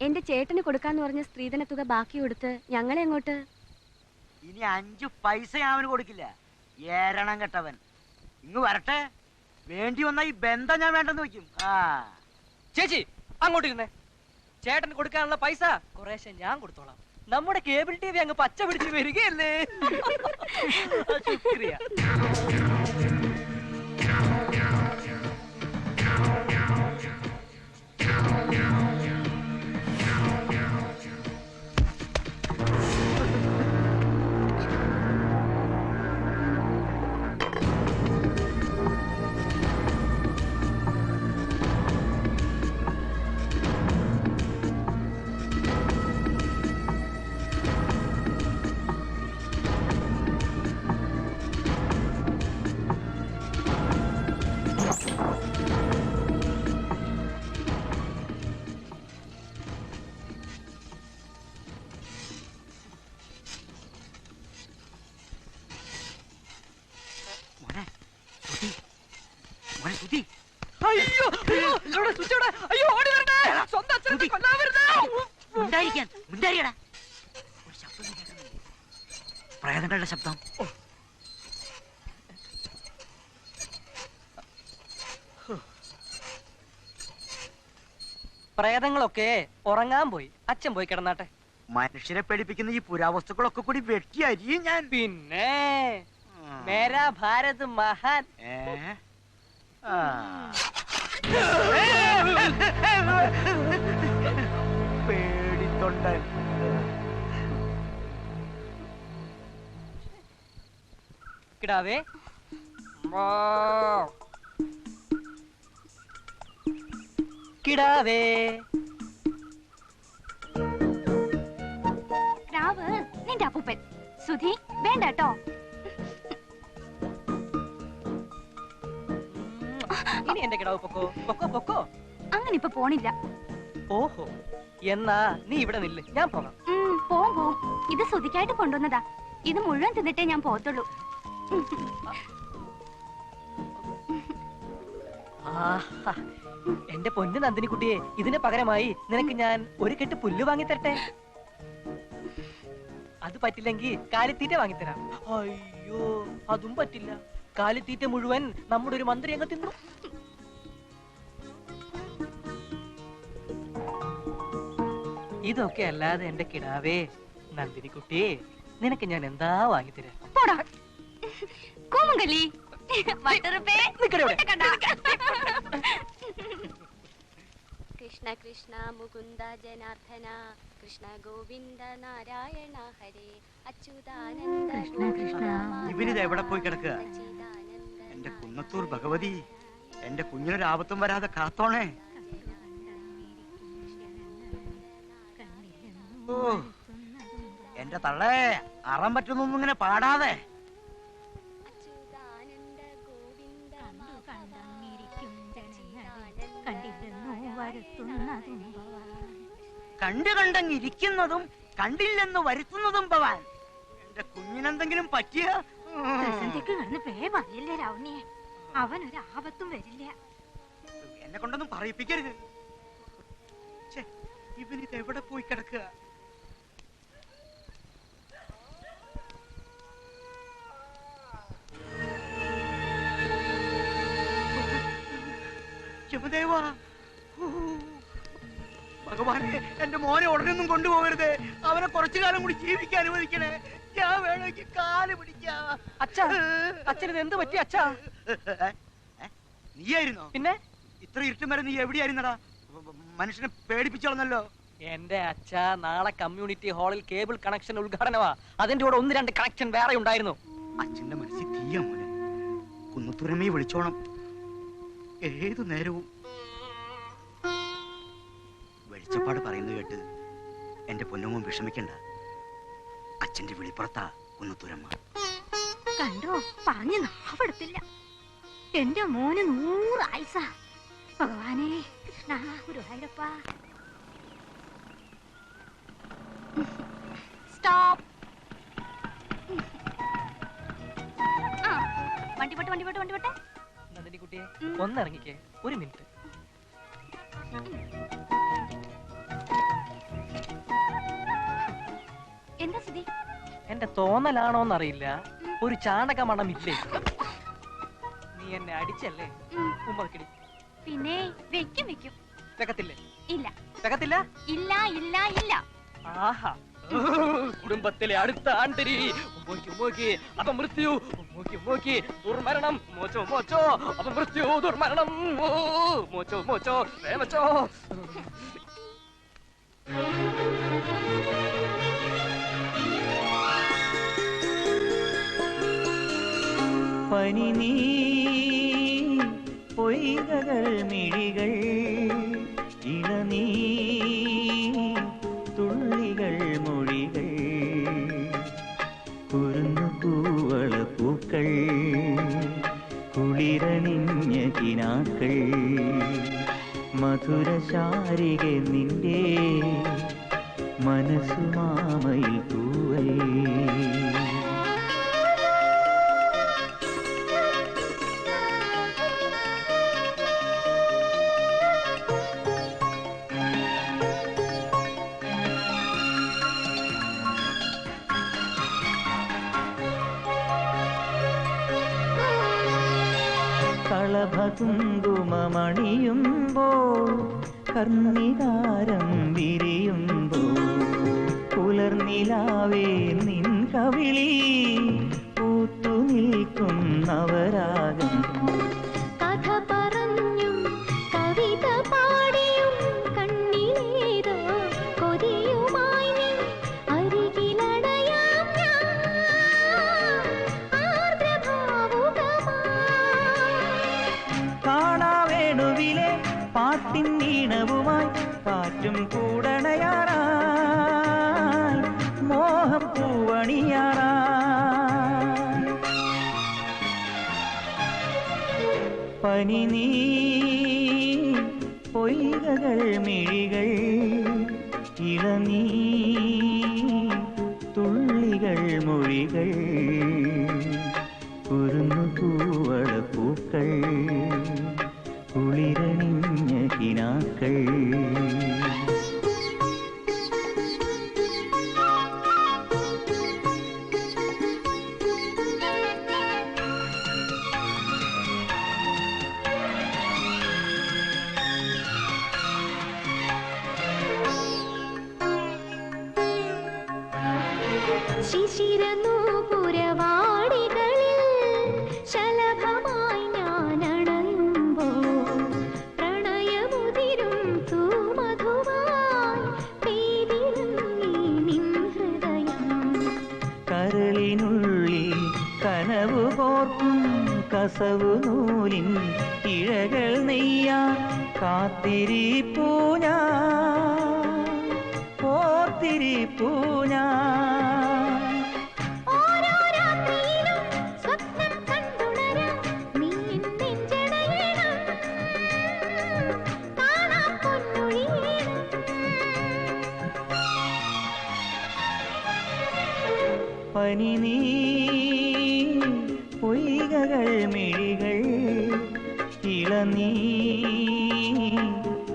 എന്റെ ചേട്ടന് കൊടുക്കാന്ന് പറഞ്ഞ സ്ത്രീധന തുക ബാക്കി കൊടുത്ത് ഞങ്ങളെ അങ്ങോട്ട്. ഇനി 5 പൈസ അവന് കൊടുക്കില്ല. ഏരണം കെട്ടവൻ. ഇങ്ങ് വരട്ടെ, വേണ്ടി വന്ന ഈ ബന്ധം ഞാൻ വേണ്ടെന്ന് വെക്കും. ചേച്ചി അങ്ങോട്ട് ഇരുന്നേ. ചേട്ടന് കൊടുക്കാനുള്ള പൈസ കുറേശ്ശെ ഞാൻ കൊടുത്തോളാം. നമ്മുടെ കേബിൾ TV അങ്ങ് പച്ച പിടിച്ച് വരികയല്ലേ. ശുക്രിയ. പ്രേതങ്ങളുടെ ശബ്ദം. പ്രേതങ്ങളൊക്കെ ഉറങ്ങാൻ പോയി. അച്ഛൻ പോയി കിടന്നാട്ടെ. മനുഷ്യരെ പേടിപ്പിക്കുന്ന ഈ പുരാവസ്തുക്കളൊക്കെ കൂടി വെട്ടി അരിയും ഞാൻ. പിന്നെ മേരാ ഭാരത് മഹാൻ. പേടിത്തൊണ്ടൻ. കിടാവേ കിടാവേ. രാവ് നിന്റെ അപ്പൂപ്പൻ. സുധി വേണ്ട കേട്ടോ. ഇനി എന്റെ കിടാവ് പൊക്കോ പൊക്കോ പൊക്കോ. അങ്ങനെ ഇപ്പൊ പോണില്ല. ഓഹോ, എന്നാ നീ ഇവിടെ നില്ല്, ഞാൻ പോകാം. പോവും. ഇത് സുധിക്കായിട്ട് കൊണ്ടുവന്നതാ. ഇത് മുഴുവൻ തിന്നിട്ടേ ഞാൻ പോത്തുള്ളൂ. ആഹാ, എന്റെ പൊന്നു നന്ദിനിക്കുട്ടിയെ, ഇതിന് പകരമായി നിനക്ക് ഞാൻ ഒരു കെട്ട് പുല്ല് വാങ്ങിത്തരട്ടെ? അത് പറ്റില്ലെങ്കിൽ കാലിത്തീറ്റ വാങ്ങിത്തരാം. അയ്യോ, അതും പറ്റില്ല. കാലിത്തീറ്റ മുഴുവൻ നമ്മുടെ ഒരു മന്ത്രി അങ്ങ് തിന്നു. ഇതൊക്കെ അല്ലാതെ എന്റെ കിടാവേ നന്ദിനിക്കുട്ടിയെ, നിനക്ക് ഞാൻ എന്താ വാങ്ങിത്തരാം? കൃഷ്ണ കൃഷ്ണ മുകുന്ദ ജനാർദ്ദന കൃഷ്ണ ഗോവിന്ദ നാരായണ ഹരേ അച്യുതാനന്ദ. ഇവനിത് എവിടെ പോയി കിടക്കുക? എന്റെ കുന്നത്തൂർ ഭഗവതി, എന്റെ കുഞ്ഞിനൊരാപത്തും വരാതെ കാത്തോണേ. ഓ, എന്റെ തള്ളേ, അറം പറ്റുന്നൊന്നും ഇങ്ങനെ പാടാതെ. കണ്ടങ്ങിരിക്കുന്നതും കണ്ടില്ലെന്ന് വരുത്തുന്നതും ഭവാൻ. എന്റെ കുഞ്ഞിനെന്തെങ്കിലും പറ്റിയ അവനൊരു ആപത്തും വരില്ല. എന്നെ കൊണ്ടൊന്നും പറയിപ്പിക്കരുത്. ഇവനിത് എവിടെ പോയി കിടക്കുക? യമദേവാ, ഭഗവാനെ, എന്റെ മോനെ ഉടനെയൊന്നും കൊണ്ടുപോകരുത്. അവനെ കുറച്ചു കാലം കൂടി ജീവിക്കാൻ അനുവദിക്കണേ. ഞാൻ വേണമെങ്കിൽ കാല് പിടിക്കാം. അച്ഛാ, അച്ഛന് എന്ത് പറ്റി അച്ഛാ? നീയായിരുന്നോ? പിന്നെ ഇത്ര ഇരുട്ടും വരെ നീ എവിടെയായിരുന്നടാ? മനുഷ്യനെ പേടിപ്പിച്ചോളന്നല്ലോ. എന്റെ അച്ഛാ, നാളെ കമ്മ്യൂണിറ്റി ഹാളിൽ കേബിൾ കണക്ഷൻ ഉദ്ഘാടനമാ. അതിന്റെ കൂടെ 1-2 കണക്ഷൻ വേറെ ഉണ്ടായിരുന്നു. അച്ഛന്റെ മനസ്സിൽ തീയാ മോനെ. കുന്നത്തുരമ്മയെ വിളിച്ചോണം ഏതു നേരവും. വെളിച്ചപ്പാട് പറയുന്നത് കേട്ട് എന്റെ പൊന്നമ്മ വിഷമിക്കണ്ട. അച്ഛന്റെ വിളിപ്പുറത്താ കുന്നത്തുരമ്മ. കണ്ടോ, പറഞ്ഞു നാവെടുത്തില്ല. എന്റെ മോന് 100 ആയുസ. ഭഗവാനേ, കൃഷ്ണ ഗുരുവായൂരപ്പ. സ്റ്റോപ്പ്. വണ്ടി പോട്ടെ, വണ്ടി പോട്ടെ, വണ്ടി പോട്ടെ. നന്ദിനിക്കുട്ടിയെ, ഒന്നിറങ്ങിക്കേ, 1 മിനിറ്റ്. എന്താ സ്ഥിതി? എന്റെ തോന്നലാണോന്നറിയില്ല, ഒരു ചാണക മണമില്ലേ? നീ എന്നെ അടിച്ചല്ലേ? ഉമ്മക്കിടി. പിന്നെ വെക്കും വെക്കും. വെക്കത്തില്ലേ? ഇല്ല. വെക്കത്തില്ല? ഇല്ല ഇല്ല ഇല്ല. ആഹാ, കുടുംബത്തിലെ അടുത്ത ആണ്ടരി. അപമൃത്യു, ദുർമരണം, മോച്ചോ മോച്ചോ, അപമൃത്യു, ദുർമരണം, മോച്ചോ മോച്ചോ, വേമച്ചോ. പനി നീ പൊയ്കകൾ മിഴികൾ ഇളനീ തുള്ളികൾ മൊഴികൾ കുരുന്നു പൂവള പൂക്കൾ കുളിരണിഞ്ഞ കിനാക്കൾ മധുരശാരിക നിന്റെ മനസ്സുമാമയിൽ തൂവൽ. കളഭകുങ്കുമണിയുമ്പോൾ കർണികാരം വിരിയുമ്പോ പുലർനിലാവേ നിൻ കവിളി പൂത്തു നിൽക്കും നവരാഗം കഥ പറഞ്ഞും കവിത പാടിയും കണ്ണിലേതോ കൊതിയുമായി നീ അരികിലണയാം ഞാൻ ആർദ്രഭാവുകമായി കാണാവേണുവിലെ പാട്ടിൻ ഈണവുമായി കാറ്റും കൂടണയാറായി മോഹം പൂവണിയാറായി പനി നീ പൊയ്കകൾ മിഴികൾ ഇളനീ തുള്ളികൾ മൊഴികൾ കുരുന്നു പൂവള പൂക്കൾ കുളിരണിഞ്ഞ കിനാക്കൾ ശിശിരനൂപുരവാടികളിൽ ശലഭമായി ഞാൻ അണയുമ്പോൾ പ്രണയമുതിരും തൂമധുവായി പെയ്തിറങ്ങി നിൻ ഹൃദയം കരളിനുള്ളിൽ കനവു കോർക്കും കസവു നൂലിൻ ഇഴകൾ നെയ്യാൻ കാത്തിരിപ്പൂ ഞാൻ ഓർത്തിരിപ്പൂ ഞാൻ ഓരോ രാത്രിയിലും സ്വപ്നം കണ്ടുണരാം നീ എൻ നെഞ്ചടയണം കാണാം പൊന്നൊഴിയണം പനി നീ പൊയ്കകൾ മിഴികൾ ഇളനീ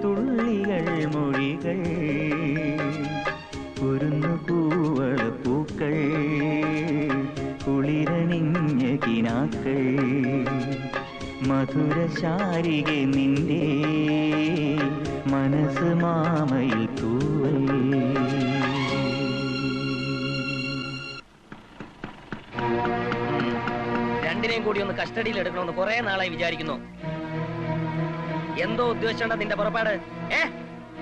തുള്ളികൾ മൊഴികൾ കുരുന്നു പൂവള പൂക്കൾ കുളിരണിഞ്ഞ കിനാക്കൾ മധുരശാരികെ നിന്റെ മനസ്സ് മാമയിൽ തൂവൽ രണ്ടിനെയും കൂടി ഒന്ന് കസ്റ്റഡിയിൽ എടുക്കണമെന്ന് കുറെ നാളായി വിചാരിക്കുന്നു. എന്തോ ഉദ്ദേശിച്ചാണ് നിന്റെ പുറപ്പാട്?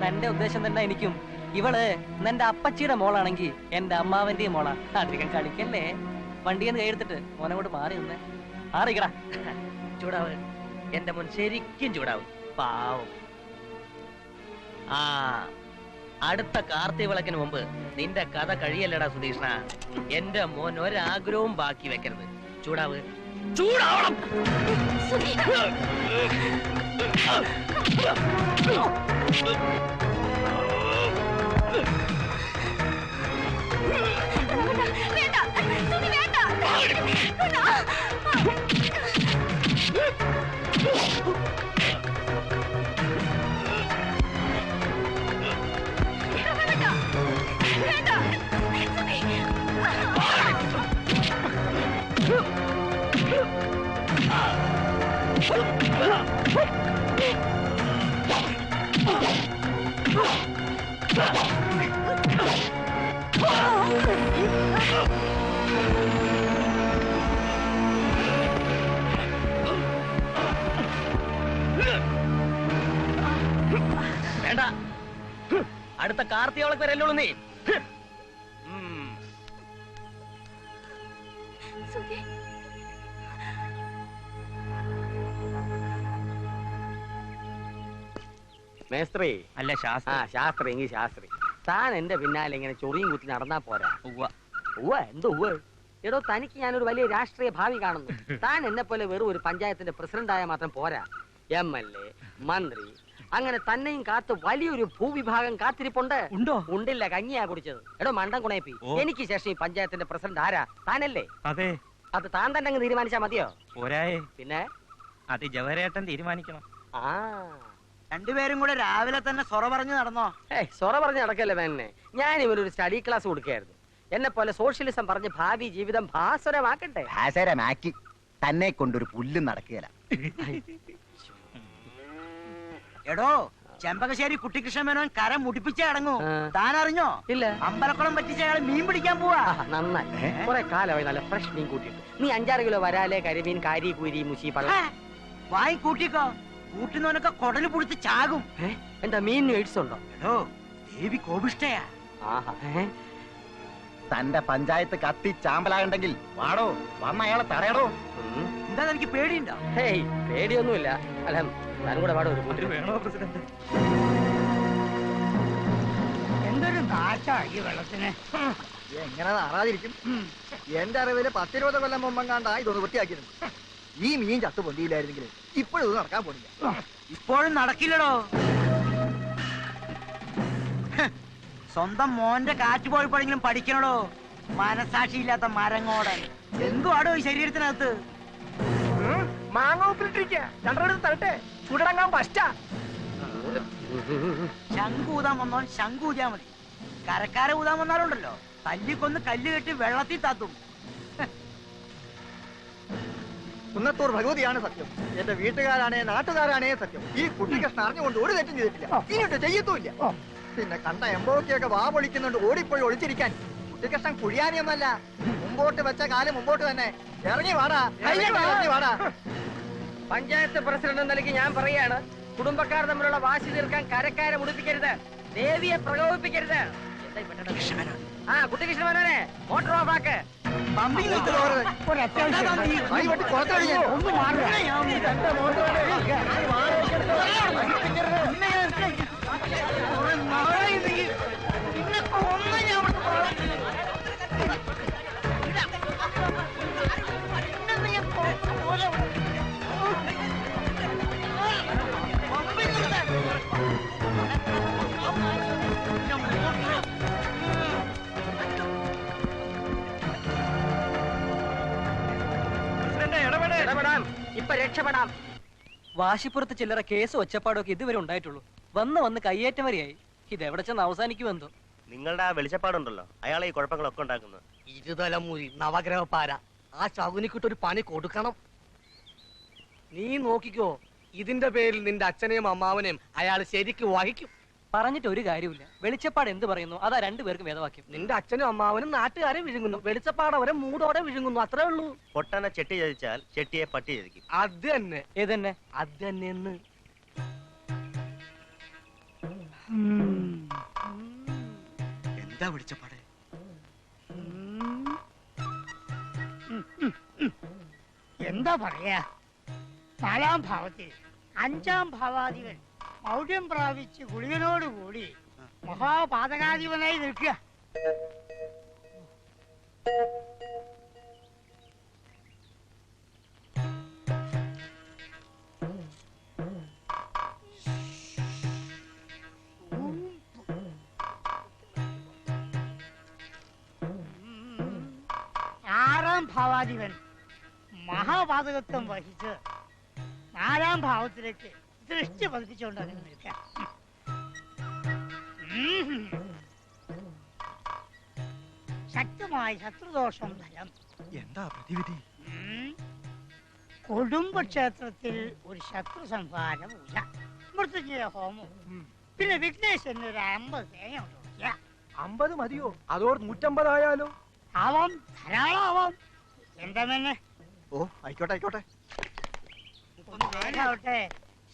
എന്റെ ഉദ്ദേശം തന്നെ എനിക്കും. ഇവള് നിന്റെ അപ്പച്ചിയുടെ മോളാണെങ്കിൽ എന്റെ അമ്മാവന്റെയും മോളാ. അധികം കളിക്കല്ലേ. വണ്ടിയെന്ന് കൈയെടുത്തിട്ട് മോനെ കൊണ്ട് മാറി നിന്നേ. മാറിക്കടാ. ചൂടാവ് എന്റെ മോൻ ശരിക്കും ചൂടാവും. പാവം. ആ അടുത്ത കാർത്തിക വിളക്കിന് മുമ്പ് നിന്റെ കഥ കഴിയല്ലടാ സുധീഷ്ണ. എന്റെ മോൻ ഒരാഗ്രഹവും ബാക്കി വെക്കരുത്. ചൂടാവ്. ചൂടാവണം. വേണ്ട. അടുത്ത കാർത്തികവളക്ക് വരെ അല്ലുള്ളൂ നീ. മേസ്ത്രി അല്ല ശാസ്ത്രി. ശാസ്ത്രി എങ്കിൽ ശാസ്ത്രി. താൻ എന്റെ പിന്നാലെ ഇങ്ങനെ ചൊറിയും കുത്തി നടന്നാ പോരാ. എന്തോ എടോ, തനിക്ക് ഞാനൊരു വലിയ രാഷ്ട്രീയ ഭാവി കാണുന്നു. താൻ എന്നെ പോലെ വെറും ഒരു പഞ്ചായത്തിന്റെ പ്രസിഡന്റായ മാത്രം പോരാ. MLA, മന്ത്രി, അങ്ങനെ തന്നെയും കാത്ത് വലിയൊരു ഭൂവിഭാഗം കാത്തിരിപ്പുണ്ട്. ഉണ്ടോ? ഉണ്ടില്ല, കഞ്ഞിയാ കുടിച്ചത്. എടോ മണ്ടൻ കുണയപ്പി, എനിക്ക് ശേഷം ഈ പഞ്ചായത്തിന്റെ പ്രസിഡന്റ് ആരാ? താനല്ലേ? അതെ. അത് താൻ തന്നെ അങ്ങ് തീരുമാനിച്ചാ മതിയോ? പോരായേ. പിന്നെ അത് ജവഹരേട്ടൻ തീരുമാനിക്കണം. ആ രണ്ടുപേരും കൂടെ രാവിലെ തന്നെ സൊറ പറഞ്ഞു നടന്നോ? സൊറ പറഞ്ഞ് നടക്കല്ലേ തന്നെ. ഞാൻ ഇവനൊരു സ്റ്റഡി ക്ലാസ് കൊടുക്കുകയായിരുന്നു. എന്നെ പോലെ സോഷ്യലിസം പറഞ്ഞ് ഭാവി ജീവിതം ഭാസുരമാക്കട്ടെ. ഭാസുരമാക്കി തന്നെ കൊണ്ടൊരു പുല്ലും നടക്കുകയില്ല. എടോ, ചെമ്പകശ്ശേരി കുട്ടിക്കൃഷ്ണ മേനോൻ കര മുടിപ്പിച്ചേ അടങ്ങൂ. ആ. താൻ അറിഞ്ഞോ? ഇല്ല. അമ്പലക്കുളം പറ്റിച്ച അയാൾ മീൻ പിടിക്കാൻ പോവാ. നന്നായി. കുറെ കാലമായി നല്ല ഫ്രഷ് മീൻ കൂട്ടിയിട്ട്. നീ 5-6 കിലോ വരാലെ, കരിമീൻ, കാരി, കൂരി, മുശി, പഴം. വായി കൂട്ടിക്കോ. കൂട്ടുന്നവനൊക്കെ കുടല് പൊടിച്ച് ചാകും. എന്താ മീനിന് എയ്ഡ്സ് ഉണ്ടോ? എടോ, ദേവി കോപിഷ്ടയാ. ആഹാ. തന്റെ പഞ്ചായത്ത് കത്തി ചാമ്പലാകണ്ടെങ്കിൽ വാടോ, വന്ന അയാളെ തടയടോ. എന്താ എനിക്ക് പേടിയുണ്ടോ? ഹേയ്, പേടിയൊന്നുമില്ല. അല്ല, ഞാനും കൂടെ വാടോ, ഒരു കൂട്ടിൽ വേണോ പ്രസിഡന്റ്? എന്തൊരു നാശാ ഈ വെള്ളത്തിന്. എങ്ങനെ നാറാതിരിക്കും? എന്റെ അറിവില് 10-20 കൊല്ലം മുമ്പെങ്ങാണ്ടാ ഇതൊന്ന് വൃത്തിയാക്കിയിരുന്നു. ഈ മീൻ ചത്തു പൊന്തിയില്ലായിരുന്നെങ്കിൽ ഇപ്പോഴും ഇത് നടക്കാൻ പോണില്ല. ഇപ്പോഴും നടക്കില്ലടോ. സ്വന്തം മോന്റെ കാറ്റ് പോയപ്പോഴെങ്കിലും പഠിക്കണടോ. മനസാക്ഷിയില്ലാത്ത മരങ്ങോടൻ. എന്തുവാടോ ഈ ശരീരത്തിനകത്ത്? മാങ്ങ ഉപ്പിലിട്ടിരിക്കുക. രണ്ടെടുത്ത് തരട്ടെ, ചൂടടങ്ങാൻ ഫസ്റ്റാ. ശംഖു ഊതാൻ വന്നോൻ ശംഖു ഊതിയാ മതി. കരക്കാരെ ഊതാൻ വന്നാലുണ്ടല്ലോ, തല്ലിക്കൊന്ന് കല്ല് കെട്ടി വെള്ളത്തിൽ താത്തും. കുന്നത്തൂർ ഭഗവതിയാണ് സത്യം. എന്റെ വീട്ടുകാരാണേ നാട്ടുകാരാണേ സത്യം. ഈ കുട്ടിക്കൃഷ്ണൻ അറിഞ്ഞുകൊണ്ട് ഒരു തെറ്റും ചെയ്തിട്ടില്ല, ഇനിയിട്ട് ചെയ്യത്തുമില്ല. പിന്നെ കണ്ട എമ്പോക്കിയൊക്കെ വാ പൊളിക്കുന്നുണ്ട് ഓടിപ്പോയി ഒളിച്ചിരിക്കാൻ. കുട്ടിക്കൃഷ്ണൻ കുഴിയാനിയൊന്നല്ല. മുമ്പോട്ട് വെച്ച കാലം മുമ്പോട്ട് തന്നെ. ഇറങ്ങി വാടാ, ഇറങ്ങി വാടാ. പഞ്ചായത്ത് പ്രസിഡന്റ് നിലയ്ക്ക് ഞാൻ പറയാണ്, കുടുംബക്കാർ തമ്മിലുള്ള വാശി തീർക്കാൻ കരക്കാരെ മുടിപ്പിക്കരുത്, ദേവിയെ പ്രകോപിപ്പിക്കരുത്. ആ കുട്ടികൃഷ്ണ മേനോനെ മോട്ടോർ ഓഫ് ആക്ക്. ഇടപെടാം, ഇപ്പൊ രക്ഷപ്പെടാം. വാശിപ്പുറത്ത് ചില്ലറ കേസ് ഒച്ചപ്പാടൊക്കെ ഇതുവരെ ഉണ്ടായിട്ടുള്ളൂ. വന്ന് കയ്യേറ്റം വരെയായി. ഇതെവിടെ ചെന്ന് അവസാനിക്കുമെന്തോ. നിങ്ങളുടെ ആ വെളിച്ചപ്പാടുണ്ടല്ലോ, അയാളെ ഈ കുഴപ്പങ്ങളൊക്കെ ഉണ്ടാക്കുന്നത്. ഇരുതലമുരി നവഗ്രഹപ്പാര, ആ ശകുനിക്കിട്ടൊരു പണി കൊടുക്കണം. നീ നോക്കിക്കോ, ഇതിന്റെ പേരിൽ നിന്റെ അച്ഛനെയും അമ്മാവനെയും അയാൾ ശരിക്ക് വഹിക്കും. പറഞ്ഞിട്ട് ഒരു കാര്യമില്ല. വെളിച്ചപ്പാട് എന്ത് പറയുന്നു അതാ രണ്ടുപേർക്കും വേദവാക്യം. നിന്റെ അച്ഛനും അമ്മാവനും നാട്ടുകാരെ വിഴുങ്ങുന്നു, വെളിച്ചപ്പാട് അവരെ മൂടോടെ വിഴുങ്ങുന്നു, അത്രേ ഉള്ളൂ. പൊട്ടനെ ചെട്ടി ചതിച്ചാൽ ചെട്ടിയെ പട്ടി ചതിക്കും. അത് തന്നെ. ഏതന്നെ? അത് തന്നെ. എന്താ വെളിച്ചപ്പാട്? എന്താ പറയാ, 4-ാം ഭാവത്തിൽ 5-ാം ഭാവാധിപൻ മൗഢ്യം പ്രാപിച്ച് ഗുളികനോടുകൂടി മഹാപാതകാധിപനായി നിൽക്കുക. ആറാം ഭാവാധിപൻ മഹാപാതകത്വം വഹിച്ച് 4-ാം ഭാവത്തിലേക്ക് ദൃഷ്ടി പതിപ്പിച്ചുകൊണ്ട് അങ്ങനെ നിൽക്കാം. ശക്തമായ ശത്രുദോഷം ഫലം. എന്താ പ്രതിവിധി? കുടുംബക്ഷേത്രത്തിൽ ഒരു ശത്രു സംഹാര പൂജ, മൃത്യുഞ്ജയ ഹോമം, പിന്നെ വിഘ്നേശ്വരന് ഒരു 50 തേങ്ങ കൊടുക്കുക. 50 മതിയോ? അതോർ 150 ആയാലോ? ആവാം, ധാരാളം ആവാം. എന്താ തന്നെ? ഓ ആയിക്കോട്ടെ ആയിക്കോട്ടെ. ഒന്ന് വേഗാവട്ടെ.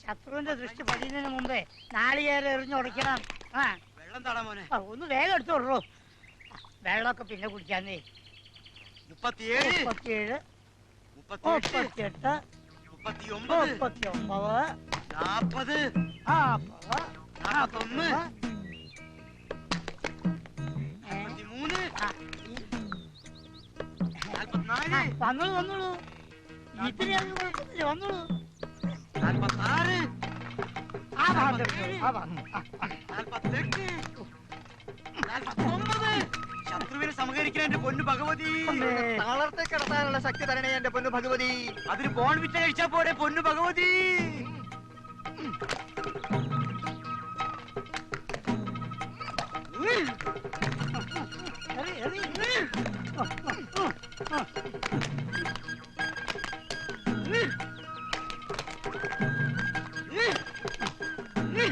ശത്രുവിന്റെ ദൃഷ്ടി പതിയുന്നതിന് മുമ്പേ നാളികേരം എറിഞ്ഞുടയ്ക്കണം. വെള്ളം തടാ മോനെ. ഒന്ന് വേഗം എടുത്തോളൂ. വെള്ളമൊക്കെ പിന്നെ കുടിക്കാന്നേ. 37, 37, 38, 39, 39, 40, 41, 43, 44, വന്നോളൂ. ഇത്തിരി കുഴപ്പമില്ല, വന്നോളൂ. 46, ആ ഭാഗത്ത്, ആ ഭാഗത്ത്. 48, 49. ശത്രുവിനെ സമകരിക്കാൻ എന്റെ പൊന്നു ഭഗവതി. തളർത്തി കിടത്താനുള്ള ശക്തി തരണേ എന്റെ പൊന്നു ഭഗവതി. അതിന് ബോൺ വിറ്റ കഴിച്ചാ പോരെ പൊന്നു ഭഗവതി.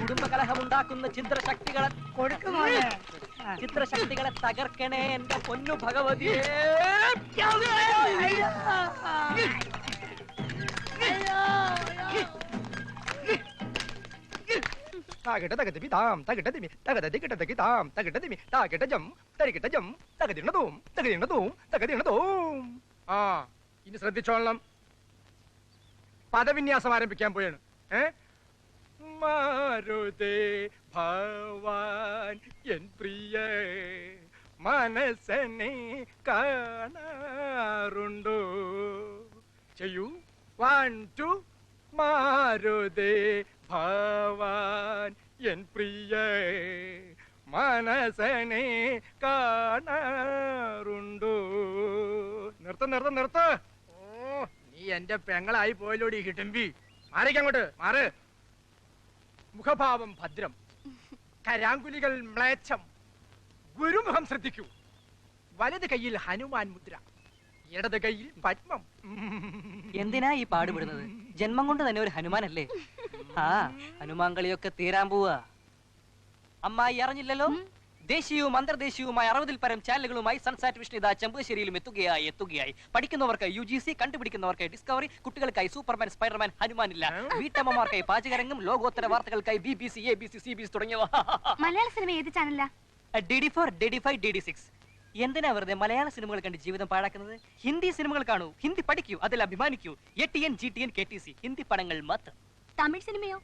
കുടുംബകലഹം ഉണ്ടാക്കുന്ന ചിത്രശക്തികളെ ചിത്രശക്തികളെ തകർക്കണേ എന്റെ പൊന്നു ഭഗവതിയെ. ആ ഇനി ശ്രദ്ധിച്ചോളണം. പദവിന്യാസം ആരംഭിക്കാൻ പോയാണ്. മാരുതേ ഭവാൻ എൻ പ്രിയ മനസ്സനെ കാണാറുണ്ടോ? ചെയ്യൂ. 1 2 മാരുതേ ഭവാൻ എൻ പ്രിയ മനസ്സനെ കാണാറുണ്ടോ? നിർത്ത. ഓ നീ എന്റെ പെങ്ങളായി പോയല്ലോടി കിട്ടുമ്പി. മാറിക്കങ്ങോട്ട് മാറ്. മുഖഭാവം ഭദ്രം, കരാങ്കുലികൾ മ്ലേച്ഛം. ഗുരുമുഖം ശ്രദ്ധിക്കൂ. വലത് കയ്യിൽ ഹനുമാൻ മുദ്ര, ഇടത് കയ്യിൽ പത്മം. എന്തിനാ ഈ പാടുപെടുന്നത്? ജന്മം കൊണ്ട് തന്നെ ഒരു ഹനുമാനല്ലേ? ആ ഹനുമാൻ കളിയൊക്കെ തീരാൻ പോവാ. അമ്മായി അറിഞ്ഞില്ലല്ലോ, ദേശീയവും അന്തർദേശീയവുമായ 60-ൽ പരം ചാനലുകളുമായി സൺസാറ്റ് വിഷൻ ഇതാ ചെമ്പശ്ശേരിയിലും എത്തുകയായി. പഠിക്കുന്നവർക്ക് UGC, കണ്ടുപിടിക്കുന്നവർക്ക് ഡിസ്കവറി, കുട്ടികൾക്കായി സൂപ്പർമാൻ, സ്പൈഡർമാൻ, ഹനുമാൻ ഇല്ല, വീട്ടമ്മമാർക്കായി പാചകരംഗം, ലോകോത്തര വാർത്തകൾക്കായി BBC, ABC, CBS തുടങ്ങിയവ. മലയാള സിനിമ ഏത് ചാനലാ? DD4, DD5, DD6. എന്തിനാ വെറുതെ മലയാള സിനിമകൾ കണ്ട് ജീവിതം പാഴാക്കുന്നത്? ഹിന്ദി സിനിമകൾ കാണൂ, ഹിന്ദി പഠിക്കൂ, അതിൽ അഭിമാനിക്കൂ. ATN, GTN, KTC ഹിന്ദി പടങ്ങൾ മാത്രം. തമിഴ് സിനിമയോ?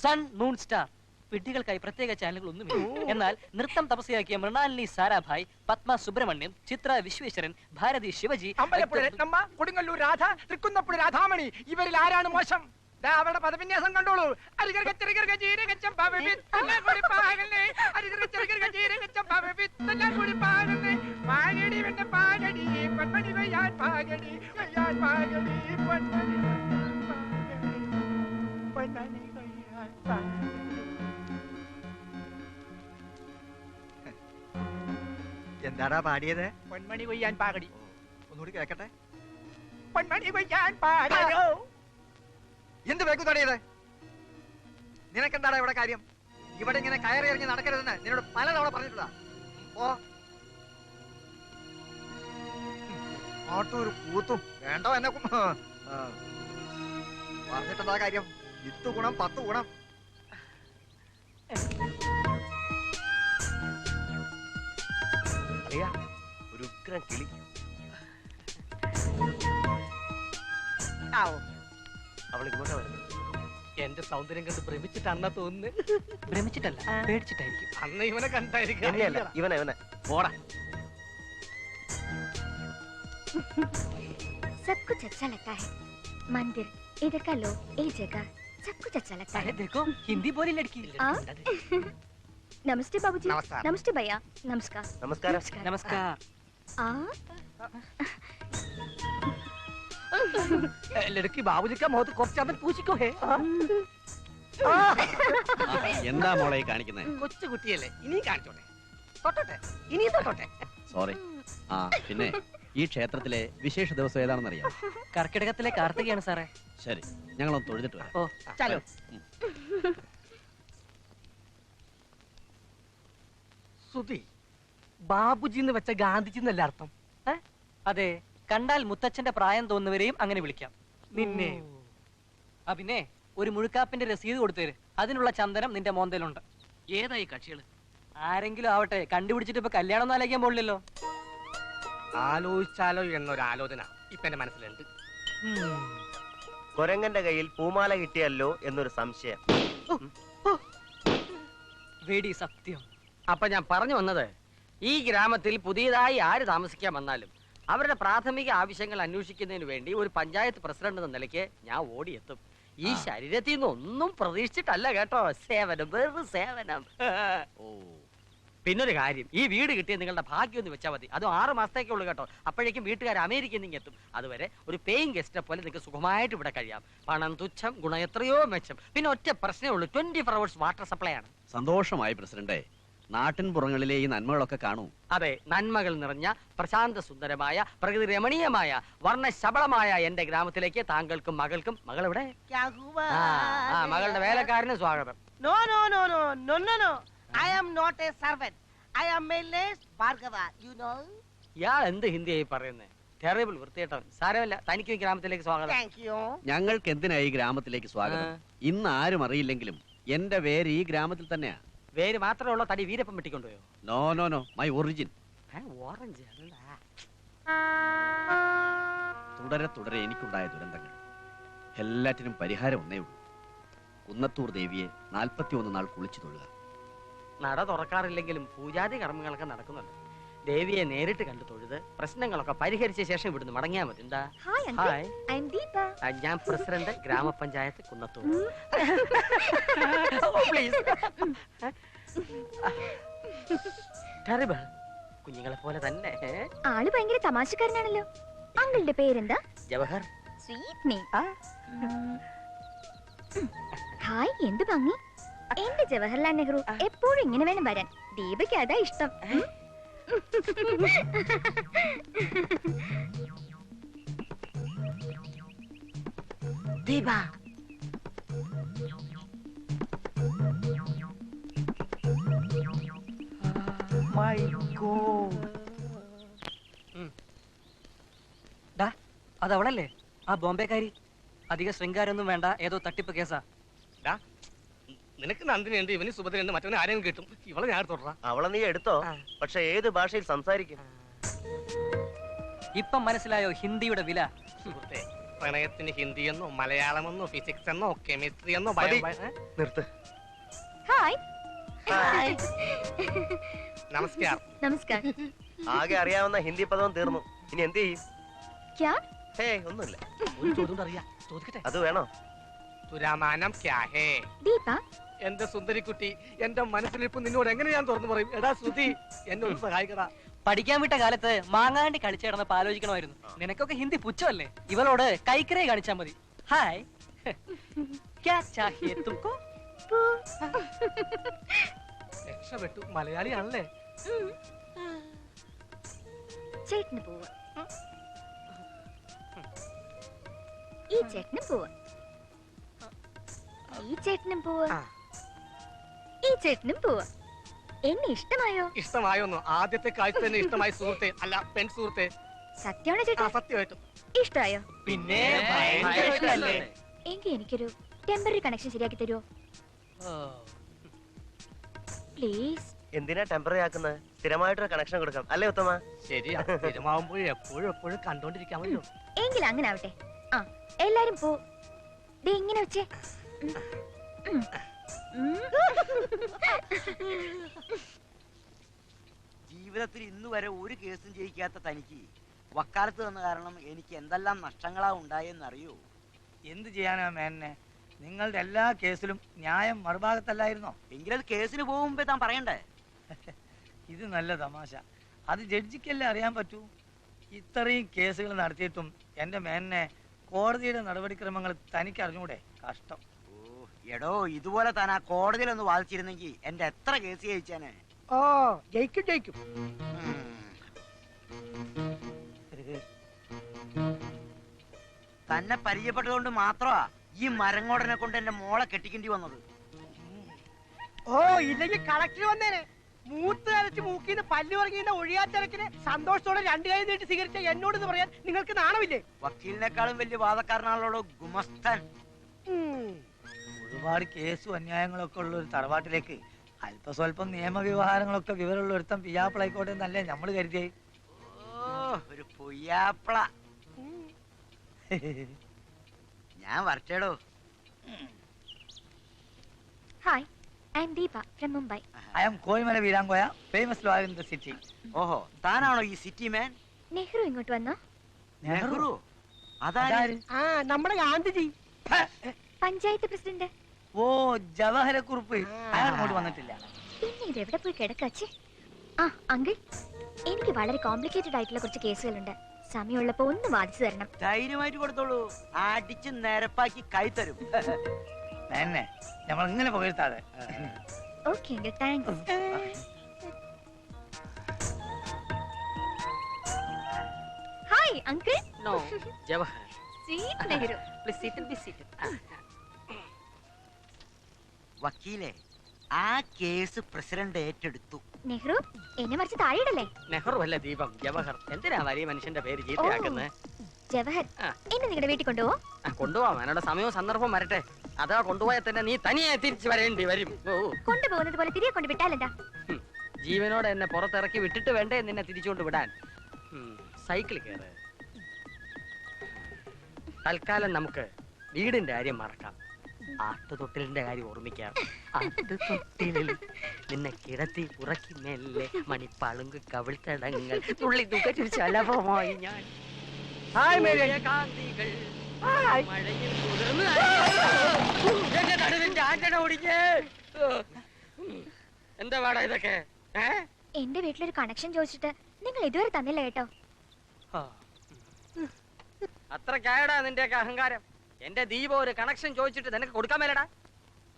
Sun, Moon, Star. വിഡ്ഢികൾക്കായി പ്രത്യേക ചാനലുകൾ ഒന്നുമില്ല. എന്നാൽ നൃത്തം തപസ്യാക്കിയ മൃണാലിനി സാരാഭായ്, പത്മ സുബ്രഹ്മണ്യം, ചിത്ര വിശ്വേശ്വരൻ, ഭാരതി ശിവജി, അമ്പലപ്പുഴ രത്നമ്മ, കൊടുങ്ങല്ലൂർ രാധ, തൃക്കുന്നപ്പുഴ രാധാമണി, ഇവരിൽ ആരാണ് മോശം? അവരുടെ പദവിന്യാസം കണ്ടോളൂ. എന്താടാ പാടിയത്? പൊന്മണി കൊയ്യാൻ പാകടി. ഒന്നുകൂടി കേക്കട്ടെ. പൊന്മണി കൊയ്യാൻ പാകടോ. എന്ത് വേഗം തടയത്? നിനക്കെന്താടാ ഇവിടെ കാര്യം? ഇവിടെ ഇങ്ങനെ കയറി ഇറങ്ങി നടക്കരുതെന്ന് നിന്നോട് പലതവണ പറഞ്ഞിട്ടുള്ള. ഓ ആട്ടൂര് കൂത്തും വേണ്ടോ എന്നെ പറഞ്ഞിട്ടെന്താ കാര്യം? 10 ഗുണം 10 ഗുണം. അറിയാ ഒരു ഉഗ്രം കിളി. അവൾ ഇങ്ങോട്ടാ വരുന്നത്. എന്റെ സൗന്ദര്യം കണ്ട് ഭ്രമിച്ചിട്ടാണെന്നാ തോന്നുന്നു. ഭ്രമിച്ചിട്ടല്ല, പേടിച്ചിട്ടായിരിക്കും. അന്ന് ഇവനെ കണ്ടായിരിക്കും. ഇവനെ പോടാ. सब कुछ अच्छा लगता है, मंदिर, इधर का लोग, ये जगह, सब कुछ अच्छा लगता है. देखो हिंदी बोली लड़की. नमस्ते बाबूजी. नमस्कार. नमस्ते भैया. नमस्कार. നമസ്കാരം. नमस्कार. ലड़की बाबूजी का मुंह तो കുറച്ച് അവൻ പൂച്ചിക്കോ ഹേ. എന്താ മോളെ കാണിക്കുന്നത്? കൊച്ചു കുട്ടിയല്ലേ, ഇനിയും കാണിച്ചോട്ടെ. തൊട്ടോട്ടെ, ഇനിയും തൊട്ടോട്ടെ. സോറി. ആ പിന്നെ ഈ ക്ഷേത്രത്തിലെ വിശേഷ ദിവസം ഏതാണെന്ന് അറിയാം? കർക്കിടകത്തിലെ കാർത്തികയാണ് സാറേ. ശരി, ഞങ്ങളൊന്ന് തൊഴുതിട്ട് വരാം. ഓ ചലോ. സുധി, ബാബുജി എന്ന് വെച്ച ഗാന്ധിജി എന്നല്ല അർത്ഥം? അതെ, കണ്ടാൽ മുത്തച്ഛന്റെ പ്രായം തോന്നുന്നവരെയും അങ്ങനെ വിളിക്കാം. നിന്നെ പിന്നെ ഒരു മുഴുക്കാപ്പിന്റെ രസീത് കൊടുത്തേര്, അതിനുള്ള ചന്ദനം നിന്റെ മോന്തയിലുണ്ട്. ഏതായി കക്ഷികള്? ആരെങ്കിലും ആവട്ടെ, കണ്ടുപിടിച്ചിട്ട് ഇപ്പൊ കല്യാണം ഒന്നും ആലോചിക്കാൻ പോളില്ലല്ലോ. ആലോചിച്ചാലോ എന്നൊരാലോചന ഇപ്പൊ എന്റെ മനസ്സിലുണ്ട്. കൊരങ്ങന്റെ കയ്യിൽ പൂമാല കിട്ടിയല്ലോ എന്നൊരു സംശയം. വേടി സത്യം. അപ്പൊ ഞാൻ പറഞ്ഞു വന്നത്, ഈ ഗ്രാമത്തിൽ പുതിയതായി ആര് താമസിക്കാൻ വന്നാലും അവരുടെ പ്രാഥമിക ആവശ്യങ്ങൾ അന്വേഷിക്കുന്നതിന് വേണ്ടി ഒരു പഞ്ചായത്ത് പ്രസിഡന്റ് എന്ന നിലയ്ക്ക് ഞാൻ ഓടിയെത്തും. ഈ ശരീരത്തിൽ നിന്ന് ഒന്നും പ്രതീക്ഷിച്ചിട്ടല്ല കേട്ടോ. സേവനം, വെറും സേവനം. പിന്നൊരു കാര്യം, ഈ വീട് കിട്ടിയ നിങ്ങളുടെ ഭാഗ്യം ഒന്ന് വെച്ചാൽ മതി. അതും 6 മാസത്തേക്കേ ഉള്ളൂ കേട്ടോ. അപ്പോഴേക്കും വീട്ടുകാർ അമേരിക്കയിൽ നിന്ന് എത്തും. അതുവരെ ഒരു പേയിങ് ഗസ്റ്റിനെ പോലെ നിങ്ങൾക്ക് സുഖമായിട്ട് ഇവിടെ കഴിയാം. പണം തുച്ഛം, ഗുണം എത്രയോ മെച്ചം. പിന്നെ ഒറ്റ പ്രശ്നമേ ഉള്ളൂ, 24 hours വാട്ടർ സപ്ലൈ ആണ്. സന്തോഷമായി പ്രസിഡന്റെ. നാട്ടിൻ പുറങ്ങളിലെ ഈ നന്മകളൊക്കെ കാണൂ. അതെ, നന്മകൾ നിറഞ്ഞ പ്രശാന്ത സുന്ദരമായ പ്രകൃതി രമണീയമായ വർണ്ണശബളമായ എന്റെ ഗ്രാമത്തിലേക്ക് താങ്കൾക്കും മകൾക്കും, മകൾ എവിടെ? മകളുടെ വേലക്കാരന് സ്വാഗതം. No, no, no, no, no, no, no. I am not a servant. I am my name Bhargava. You know? ഇയാൾ എന്ത് ഹിന്ദിയായി പറയുന്നേ? ടെറിബിൾ വൃത്തികെട്ടവൻ. സാരമില്ല, തനിക്ക് ഈ ഗ്രാമത്തിലേക്ക് സ്വാഗതം. Thank you. ഞങ്ങൾക്ക് എന്തിനായി ഈ ഗ്രാമത്തിലേക്ക് സ്വാഗതം? ഇന്ന് ആരും അറിയില്ലെങ്കിലും എന്റെ പേര് ഈ ഗ്രാമത്തിൽ തന്നെയാ. വേര് മാത്രമേ ഉള്ളോ? തടി വീരപ്പം വെട്ടിക്കൊണ്ടുപോയോ? No no no, my origin. Orange. തുടരെ തുടരെ എനിക്കുണ്ടായ ദുരന്തങ്ങൾ എല്ലാറ്റിനും പരിഹാരം ഒന്നേ ഉള്ളൂ. കുന്നത്തൂർ ദേവിയെ 41 നാൾ കുളിച്ചു തൊഴുക. നട തുറക്കാറില്ലെങ്കിലും പൂജാതി കർമ്മങ്ങളൊക്കെ നടക്കുന്നുണ്ട്. ദേവിയെ നേരിട്ട് കണ്ടു തൊഴുത് പ്രശ്നങ്ങളൊക്കെ പരിഹരിച്ച ശേഷം ഇവിടുന്ന് മടങ്ങിയാ മതി. എന്താ? ഞാൻ പ്രസിഡന്റ്, ഗ്രാമപഞ്ചായത്ത് കുന്നത്തൂർ. ടെറിബിൾ കുഞ്ഞുങ്ങളെ പോലെ തന്നെ. ആള് ഭയങ്കര തമാശക്കാരനാണല്ലോ. അങ്കിളുടെ പേരെന്താ? ജവഹർ. Sweet name. ഹായ്, എന്ത് ഭംഗി. എന്റെ ജവഹർലാൽ നെഹ്റു എപ്പോഴും ഇങ്ങനെ വേണം വരാൻ. ദീപയ്ക്ക് അതാ ഇഷ്ടം. Deepa, my God. അതവളല്ലേ, ആ ബോംബെക്കാരി? അധിക ശൃംഗാരൊന്നും വേണ്ട, ഏതോ തട്ടിപ്പ് കേസാ. നിനക്ക് നന്ദിനുണ്ട്, ഇവന് സുഭദ്രയുണ്ട്, മറ്റവന് ആരെയും കിട്ടും. ഇവളെ ഞാൻ തുടരാം. അവളെ നീ എടുത്തോ, പക്ഷെ ഏത് ഭാഷയിൽ സംസാരിക്കും? ഇപ്പം മനസ്സിലായോ ഹിന്ദിയുടെ വില? സുഹൃത്തെ, പ്രണയത്തിന് ഹിന്ദിയെന്നോ മലയാളമെന്നോ ഫിസിക്സ് എന്നോ കെമിസ്ട്രി എന്നോ നിർത്ത്. ഹായ്. നമസ്കാരം. നമസ്കാരം. ആകെ അറിയാവുന്ന ഹിന്ദി പദവും തീർന്നു. ഇനി എന്ത് ചെയ്യും? ഒന്നുമില്ല. അത് വേണോ? തുരാമാനം ക്യാ ഹേ? ദീപ, എന്റെ സുന്ദരിക്കുട്ടി, എന്റെ മനസ്സിലിപ്പോ നിന്നോട് എങ്ങനെ ഞാൻ തുറന്നു പറയും? എടാ ശ്രുതി, എന്നോട് സഹായിക്കടാ. പഠിക്കാൻ വിട്ട കാലത്ത് മാങ്ങാണ്ടി കളിച്ചു കിടന്നപ്പോ ആലോചിക്കണമായിരുന്നു. നിനക്കൊക്കെ ഹിന്ദി പുച്ഛമല്ലേ? ഇവളോട് കൈക്കരയെ കാണിച്ചാ മതി. ഹായ്, ക്യാ ചാഹിയേ തുംകോ? രക്ഷപ്പെട്ടു. മലയാളിയാണല്ലേ? ചേട്ടന് പോവാ. ഈ ചേട്ടനും പോവാ. ഈ ചേട്ടനും പോവാ. ഈ ചേട്ടനും പോവാ. എന്നെ ഇഷ്ടമായോ? ഇഷ്ടമായോന്നോ? ആദ്യത്തെ കാഴ്ച തന്നെ ഇഷ്ടമായി സുഹൃത്തെ, അല്ല പെൺ സുഹൃത്തെ. സത്യമാണോ ചേട്ടാ? സത്യമായിട്ടും. ഇഷ്ടമായോ? പിന്നെ എങ്കിൽ എനിക്കൊരു ടെമ്പററി കണക്ഷൻ ശരിയാക്കി തരുമോ പ്ലീസ്? എന്തിനാ ടെമ്പററി ആക്കുന്നത്? സ്ഥിരമായിട്ടൊരു കണക്ഷൻ കൊടുക്കാം അല്ലേ ഉത്തമ? ശരിയാ, സ്ഥിരമാവുമ്പോഴും എപ്പോഴും കണ്ടോണ്ടിരിക്കാമല്ലോ. എങ്കിൽ അങ്ങനെ ആവട്ടെ. ആ, എല്ലാരും പോ. ദേ ഇങ്ങനെ വെച്ചേ. ജീവിതത്തിൽ ഇന്ന് വരെ ഒരു കേസും ജയിക്കാത്ത തനിക്ക് വക്കാലത്ത് തന്ന കാരണം എനിക്ക് എന്തെല്ലാം നഷ്ടങ്ങളാ ഉണ്ടായെന്നറിയോ? എന്ത് ചെയ്യാനാ മേനെ, നിങ്ങളുടെ എല്ലാ കേസിലും ന്യായം മറുഭാഗത്തല്ലായിരുന്നോ? എങ്കിലത് കേസിന് പോകുമ്പോ താൻ പറയണ്ടേ? ഇത് നല്ല തമാശ. അത് ജഡ്ജിക്കല്ലേ അറിയാൻ പറ്റൂ. ഇത്രയും കേസുകൾ നടത്തിയിട്ടും എന്റെ മേനെ കോടതിയുടെ നടപടിക്രമങ്ങൾ തനിക്ക് അറിഞ്ഞൂടെ? കഷ്ടം. എടോ, ഇതുപോലെ താൻ ആ കോടതിയിലൊന്ന് വാദിച്ചിരുന്നെങ്കിൽ എന്റെ എത്ര കേസ് ജയിച്ചാനെ? ഓ, ജയിക്കും ജയിക്കും. തന്നെ പരിചയപ്പെട്ടതുകൊണ്ട് മാത്രമാ ഈ മരങ്ങോടനെ കൊണ്ട് എന്റെ മോളെ കെട്ടിക്കേണ്ടി വന്നത്. ഓ, ഇല്ലെങ്കിൽ കളക്ടർ വന്നേനെ. മൂത്ത് അരച്ച് മൂക്കിന്ന് പല്ലു ഇറങ്ങിയ ഒഴിയാത്തിരക്കിന് സന്തോഷത്തോടെ 2 കൈ നീട്ടി സ്വീകരിച്ച എന്നോട് പറയാൻ നിങ്ങൾക്ക് നാണമില്ലേ? വക്കീലിനേക്കാളും വലിയ വാദക്കാരനാണല്ലോ ഗുമസ്തൻ. ഒരുപാട് കേസും അന്യായങ്ങളൊക്കെ ഉള്ള ഒരു തറവാട്ടിലേക്ക് അല്പസ്വല്പം നിയമവ്യവഹാരങ്ങളൊക്കെ വിവരമുള്ള ഒരുത്തം പിയാപ്പിളായിക്കോട്ടെ എന്നല്ലേ നമ്മള് കരുതിയേ? ഒരു പൊയ്യാപ്പിള. ഞാൻ വരട്ടേടോ. Hi, I'm Deepa from Mumbai. I am Koyimala Veerankoya, famous lawyer in the city. ഓഹോ, താനാണോ ഈ സിറ്റി മാൻ? നെഹ്റു ഇങ്ങോട്ട് വന്നോ? നെഹ്റു? അതാര്? ആ, നമ്മുടെ ഗാന്ധിജി, പഞ്ചായത്ത് പ്രസിഡന്റ്. ഓ, ജവഹരക്കുറുപ്പ്. അയാൾ അങ്ങോട്ട് വന്നിട്ടില്ല. പിന്നെ ഇത് എവിടെ പോയി കിടക്കാച്ചേ? ആ അങ്കിൾ, എനിക്ക് വളരെ കോംപ്ലിക്കേറ്റഡ് ആയിട്ടുള്ള കുറച്ച് കേസുകളുണ്ട്. സമയമുള്ളപ്പോ ഒന്ന് വാദിച്ചു തരണം. ധൈര്യമായിട്ട് കൊടുത്തോളൂ, അടിച്ച് നിരപ്പാക്കി കൈ തരും. എന്നെ നമ്മൾ ഇങ്ങനെ പുകഴ്ത്താതെ. Okay uncle, thanks. Hi uncle. No, Jawahar. Sweet Nehru. Please sit, be seated. വക്കീലെ, ആ കേസ് പ്രസിഡന്റ് ഏറ്റെടുത്തു. നെഹ്റു എന്നെ മറിച്ച് താഴെയിടല്ലേ? നെഹ്റു അല്ല ദീപം, ജവഹർ. എന്തിനാ വലിയ മനുഷ്യന്റെ പേര് ചീത്തയാക്കുന്നത്? ജവഹർ, എന്നെ നിങ്ങളുടെ വീട്ടിൽ കൊണ്ടുപോവോ? കൊണ്ടുപോവാം, എന്നോട് സമയവും സന്ദർഭവും വരട്ടെ. അതാ കൊണ്ടുപോയാൽ തന്നെ നീ തനിയെ തിരിച്ചു വരേണ്ടി വരും. കൊണ്ടുപോകുന്നത് പോലെ തിരികെ കൊണ്ട് വിട്ടാലെന്താ? ജീവനോടെ എന്നെ പുറത്തിറക്കി വിട്ടിട്ട് വേണ്ടേ നിന്നെ തിരിച്ചുകൊണ്ട് വിടാൻ? സൈക്കിൾ കയറ്. തൽക്കാലം നമുക്ക് വീടിന്റെ കാര്യം മറക്കാം. ആട്ടുതൊട്ടിലിന്റെ കാര്യം ഓർമ്മിക്കാം. ആട്ടുതൊട്ടിലിൽ നിന്നെ കിടത്തി ഉറക്കി മെല്ലെ മണിപ്പളുങ്ക് കവിൾത്തടങ്ങൾ തുള്ളി തുകച്ചു ശലഭമായി ഞാൻ. കാന്തികൾ മഴയിൽ കുതിർന്ന് എന്റെ നടുവിന്റെ ആറ്റണ ഓടിക്കേ. എന്താ പാടാ ഇതൊക്കെ? എന്റെ വീട്ടിലൊരു കണക്ഷൻ ചോദിച്ചിട്ട് നിങ്ങൾ ഇതുവരെ തന്നില്ല കേട്ടോ. അത്രക്കായടാ നിന്റെയൊക്കെ അഹങ്കാരം. എന്റെ ദീപ ഒരു കണക്ഷൻ ചോദിച്ചിട്ട് നിനക്ക് കൊടുക്കാൻ മേലടാ.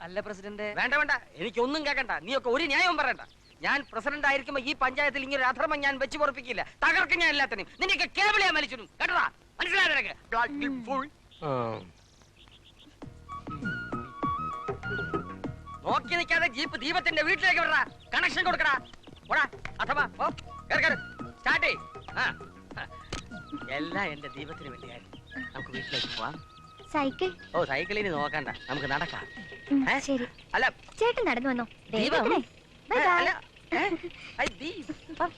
അല്ല പ്രസിഡന്റ്. വേണ്ട വേണ്ട, എനിക്കൊന്നും കേൾക്കണ്ട. നീയൊക്കെ ഒരു ന്യായവും പറയണ്ട. ഞാൻ പ്രസിഡന്റ് ആയിരിക്കുമ്പോ ഈ പഞ്ചായത്തിൽ ഇങ്ങനെ അധർമ്മം ഞാൻ വെച്ച് പൊറപ്പിക്കില്ല. തകർക്കും ഞാൻ എല്ലാത്തിനും. നിന്നെയൊക്കെ കേബിൾ ഞാൻ വലിച്ചിടും കേട്ടടാ. മനസ്സിലായോ നിനക്ക്? നോക്കി നിൽക്കാതെ ജീപ്പ് ദീപത്തിന്റെ വീട്ടിലേക്ക് വിടടാ. കണക്ഷൻ കൊടുക്കടാ. ഓടാ അഥവാ സ്റ്റാർട്ട് ചെയ്. എല്ലാം എന്റെ ദീപത്തിന് വേണ്ടിയായിരുന്നു. നമുക്ക് വീട്ടിലേക്ക് പോവാം. സൈക്കിൾ? ഓ, സൈക്കിളിന് നോക്കണ്ട, നമുക്ക് നടക്കാം. ശരി. അല്ല, ചേട്ടൻ നടന്നു വന്നോ? ദീപം. Bye bye.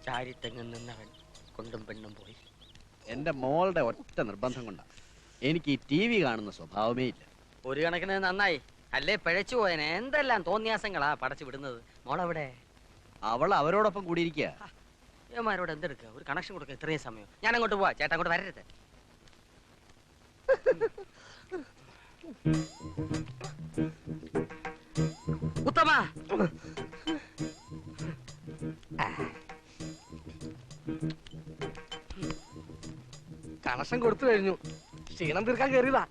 ചാരിത്തെങ്ങും നിന്നവൻ കൊണ്ടും പെണ്ണും പോയി. എന്റെ മോളുടെ ഒറ്റ നിർബന്ധം കൊണ്ടാ എനിക്ക് ഈ ടി വി കാണുന്ന സ്വഭാവമേ ഇല്ല. ഒരു കണക്കിന് നന്നായി. അല്ലേ പിഴച്ചു പോയനെ. എന്തെല്ലാം തോന്നിയാസങ്ങളാ പടച്ചു വിടുന്നത്. മോളെവിടെ? അവൾ അവരോടൊപ്പം കൂടിയിരിക്കുക. ഏമാരോട് എന്തെടുക്കുക? ഒരു കണക്ഷൻ കൊടുക്കുക. ഇത്രയും സമയം ഞാൻ അങ്ങോട്ട് പോവാ. ചേട്ടാ അങ്ങോട്ട് വരരുത്. ഉത്തമ, കണക്ഷൻ കൊടുത്തു കഴിഞ്ഞു. ക്ഷീണം തീർക്കാൻ കയറിയതാ.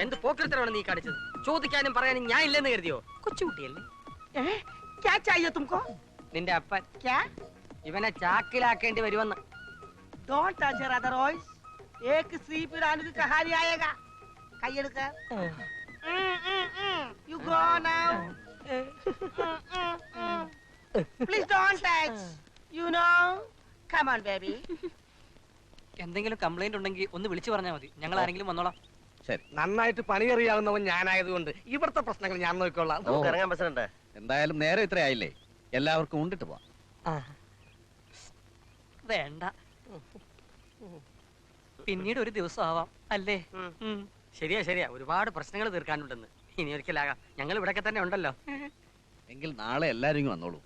എന്ത് പോക്കരുത്തരാണ് നീ കാണിച്ചത്? ചോദിക്കാനും പറയാനും ഞാൻ ഇല്ലെന്ന് കരുതിയോ? കൊച്ചുകുട്ടിയല്ലേ? നിന്റെ അപ്പൻ ഇവനെ ചാക്കിലാക്കേണ്ടി വരുമെന്ന്. എന്തെങ്കിലും കംപ്ലൈന്റ് ഉണ്ടെങ്കിൽ ഒന്ന് വിളിച്ചു പറഞ്ഞാൽ മതി. ഞങ്ങൾ ആരെങ്കിലും വന്നോളാം. ശരി. നന്നായിട്ട് പണി അറിയാവുന്നവൻ ഞാനായതുകൊണ്ട് ഇവിടുത്തെ പ്രശ്നങ്ങൾ ഞാൻ നോക്കിക്കൊള്ളാം. ഇറങ്ങാൻ പ്രസിഡന്റ്. എന്തായാലും നേരെ ഇത്രയായില്ലേ, എല്ലാവർക്കും ഉണ്ടിട്ട് പോവാം. വേണ്ട, പിന്നീട് ഒരു ദിവസം ആവാം അല്ലേ? ശരിയാ ശരിയാ, ഒരുപാട് പ്രശ്നങ്ങൾ തീർക്കാനുണ്ടെന്ന്. ഇനി ഒരിക്കലാകാം. ഞങ്ങൾ ഇവിടൊക്കെ തന്നെ ഉണ്ടല്ലോ. എങ്കിൽ നാളെ എല്ലാരും ഇങ്ങ് വന്നോളൂ.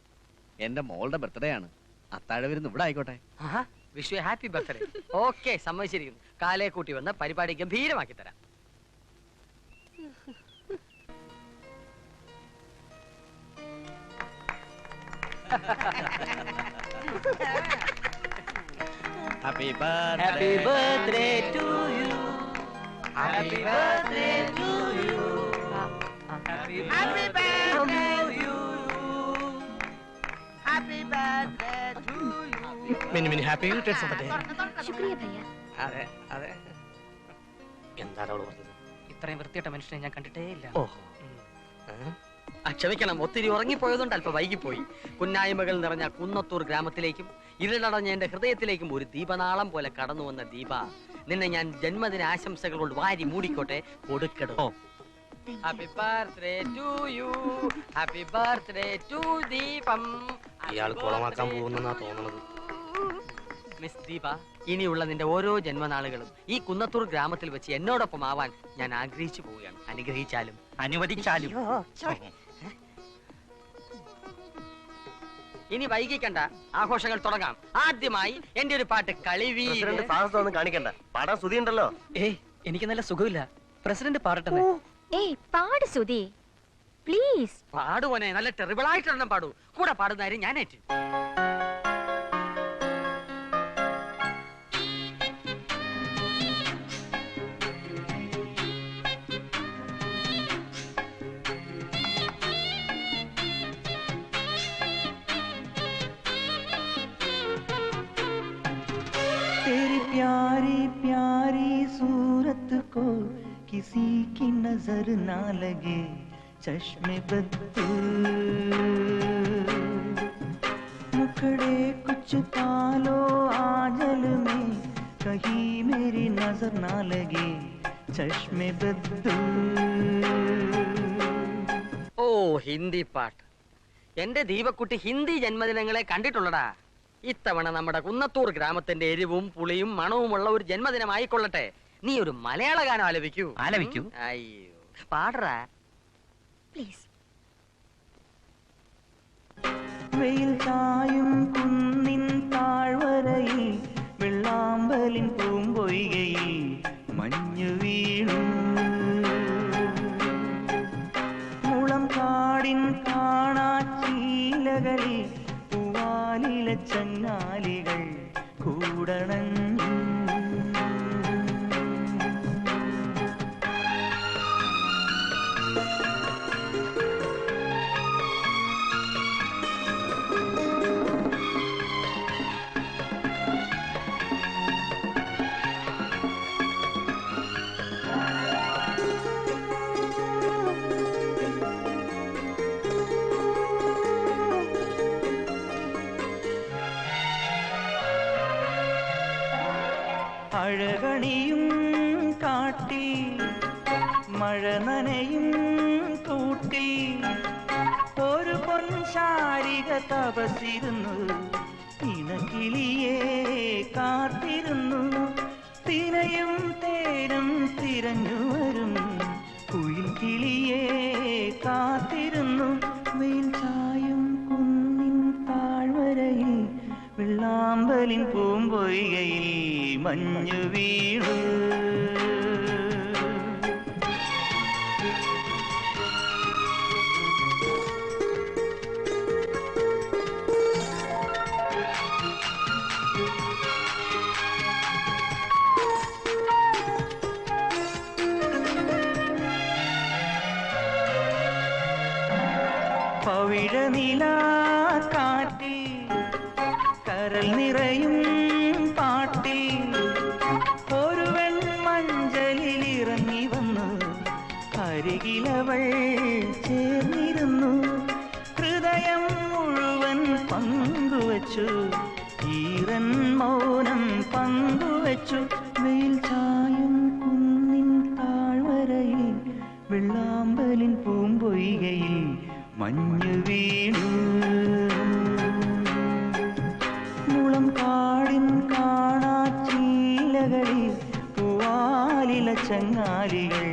എന്റെ മോളുടെ ബർത്ത്ഡേ ആണ്. അത്താഴ വരുന്ന ഇവിടെ ആയിക്കോട്ടെ. Wish happy birthday. ഓക്കെ, സമ്മതിച്ചിരിക്കുന്നു. കാലയെ കൂട്ടി വന്ന് പരിപാടി ഗംഭീരമാക്കി തരാം. Happy birthday. Happy birthday to you. Happy birthday to you. Happy birthday to you. Happy birthday to you. Many happy returns of the day. ശുക്രിയ ഭയ്യ. അതെ അതെ. എന്താണ് അവള് പറഞ്ഞത്? ഇത്രയും വൃത്തിയിട്ട മനുഷ്യനെ ഞാൻ കണ്ടിട്ടേ ഇല്ല. ക്ഷമിക്കണം, ഒത്തിരി ഉറങ്ങിപ്പോയതുകൊണ്ട് അല്പം വൈകിപ്പോയി. കുന്നായ്മകൾ നിറഞ്ഞ കുന്നത്തൂർ ഗ്രാമത്തിലേക്കും ഇരുളടഞ്ഞ എന്റെ ഹൃദയത്തിലേക്കും ഒരു ദീപനാളം പോലെ കടന്നു വന്ന ദീപ, നിന്നെ ഞാൻ ജന്മദിന ആശംസകൾ കൊണ്ട് വാരി മൂടിക്കോട്ടെ. കൊടുക്കടോ. Happy birthday to you. Happy birthday to Deepam. ഇയാൾ കുളമാക്കാൻ പോകുന്നെന്നാ തോന്നുന്നത്. മിസ് ദീപ, ഇനിയുള്ള നിന്റെ ഓരോ ജന്മനാളുകളും ഈ കുന്നത്തൂർ ഗ്രാമത്തിൽ വെച്ച് എന്നോടൊപ്പം ആവാൻ ഞാൻ ആഗ്രഹിച്ചു പോവുകയാണ്. അനുഗ്രഹിച്ചാലും അനുവദിച്ചാലും. ഇനി വൈകിക്കണ്ട, ആഘോഷങ്ങൾ തുടങ്ങാം. ആദ്യമായി എന്റെ ഒരു പാട്ട് കളിവീ. സാഹസം കാണിക്കണ്ട, പാടാൻ സ്തുതി ഉണ്ടല്ലോ. എനിക്ക് നല്ല സുഖമില്ല. പ്രസിഡന്റ് പാടട്ടെ. ഏയ് പാട് സുധി പ്ലീസ്. പാടുവനെ, നല്ല ടെറിബിൾ ആയിട്ടൊരെണ്ണം പാടൂ. കൂടെ പാടുന്നതാരും ഞാനേറ്റ്. प्यारी प्यारी सूरत को किसी की नजर ना लगे चश्मे बद्दू मुखड़े कुछ पालो आंचल में कहीं मेरी नजर ना लगे चश्मे बद्दू ഓ ഹിന്ദി പാട്ട് എന്റെ ദീപക്കുട്ടി ഹിന്ദി ജന്മദിനങ്ങളെ കണ്ടിട്ടുള്ളടാ. ഇത്തവണ നമ്മുടെ കുന്നത്തൂർ ഗ്രാമത്തിന്റെ എരിവും പുളിയും മണവുമുള്ള ഒരു ജന്മദിനമായിക്കൊള്ളട്ടെ. നീ ഒരു മലയാള ഗാനം ആലപിക്കൂ. ആലപിക്കൂ. അയ്യോ പാടറാ പ്ലീസ്. വെയിൽ ചായും കുന്നിൻ താഴ്വരയിൽ വെള്ളാമ്പലിൻ പൂമ്പൊയ്കയിൽ മഞ്ഞു വീണു മുളം കാടിൻ കാണാച്ചീലകളിൽ പൂവാലില ചങ്ങാലികൾ കൂടണഞ്ഞു അഴകണിയും കാട്ടിൽ മഴ നനയും കൂട്ടിൽ ഒരു പൊൻശാരിക തപസിരുന്നു ഇണക്കിളിയെ കാത്തിരുന്നു തിനയും തേനും തിരഞ്ഞു വരും കുയിൽ കിളിയെ കാത്തിരുന്നു വെയിൽ ചായും കുന്നിൻ താഴ്വരയിൽ വെള്ളാമ്പലിൻ പൂമ്പൊയ്കയിൽ മഞ്ഞു വീണു പവിഴനില കാറ്റിൽ കരൽ നിറയും പാട്ടിൽ ഒരു വെൺമഞ്ചലിൽ ഇറങ്ങി വന്നു അരികിലവൾ ചേർന്നിരുന്നു ഹൃദയം മുഴുവൻ പങ്കുവച്ചു ഈറൻ മൗനം പങ്കുവച്ചു വെയിൽ ചായും കുന്നിൻ താഴ്വരയിൽ വെള്ളാമ്പലിൻ പൂമ്പൊയ്കയിൽ മഞ്ഞു വീണു മുളം കാടിൻ കാണാച്ചീലകളിൽ പൂവാലില ചങ്ങാലികൾ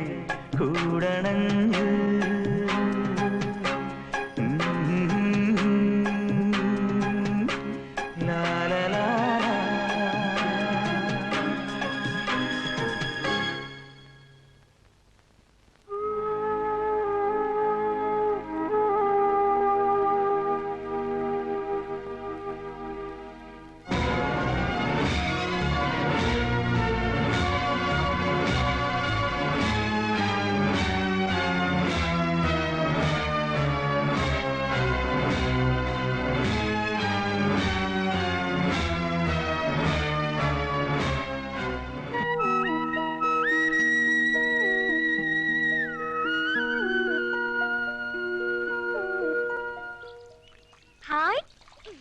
കൂടണഞ്ഞു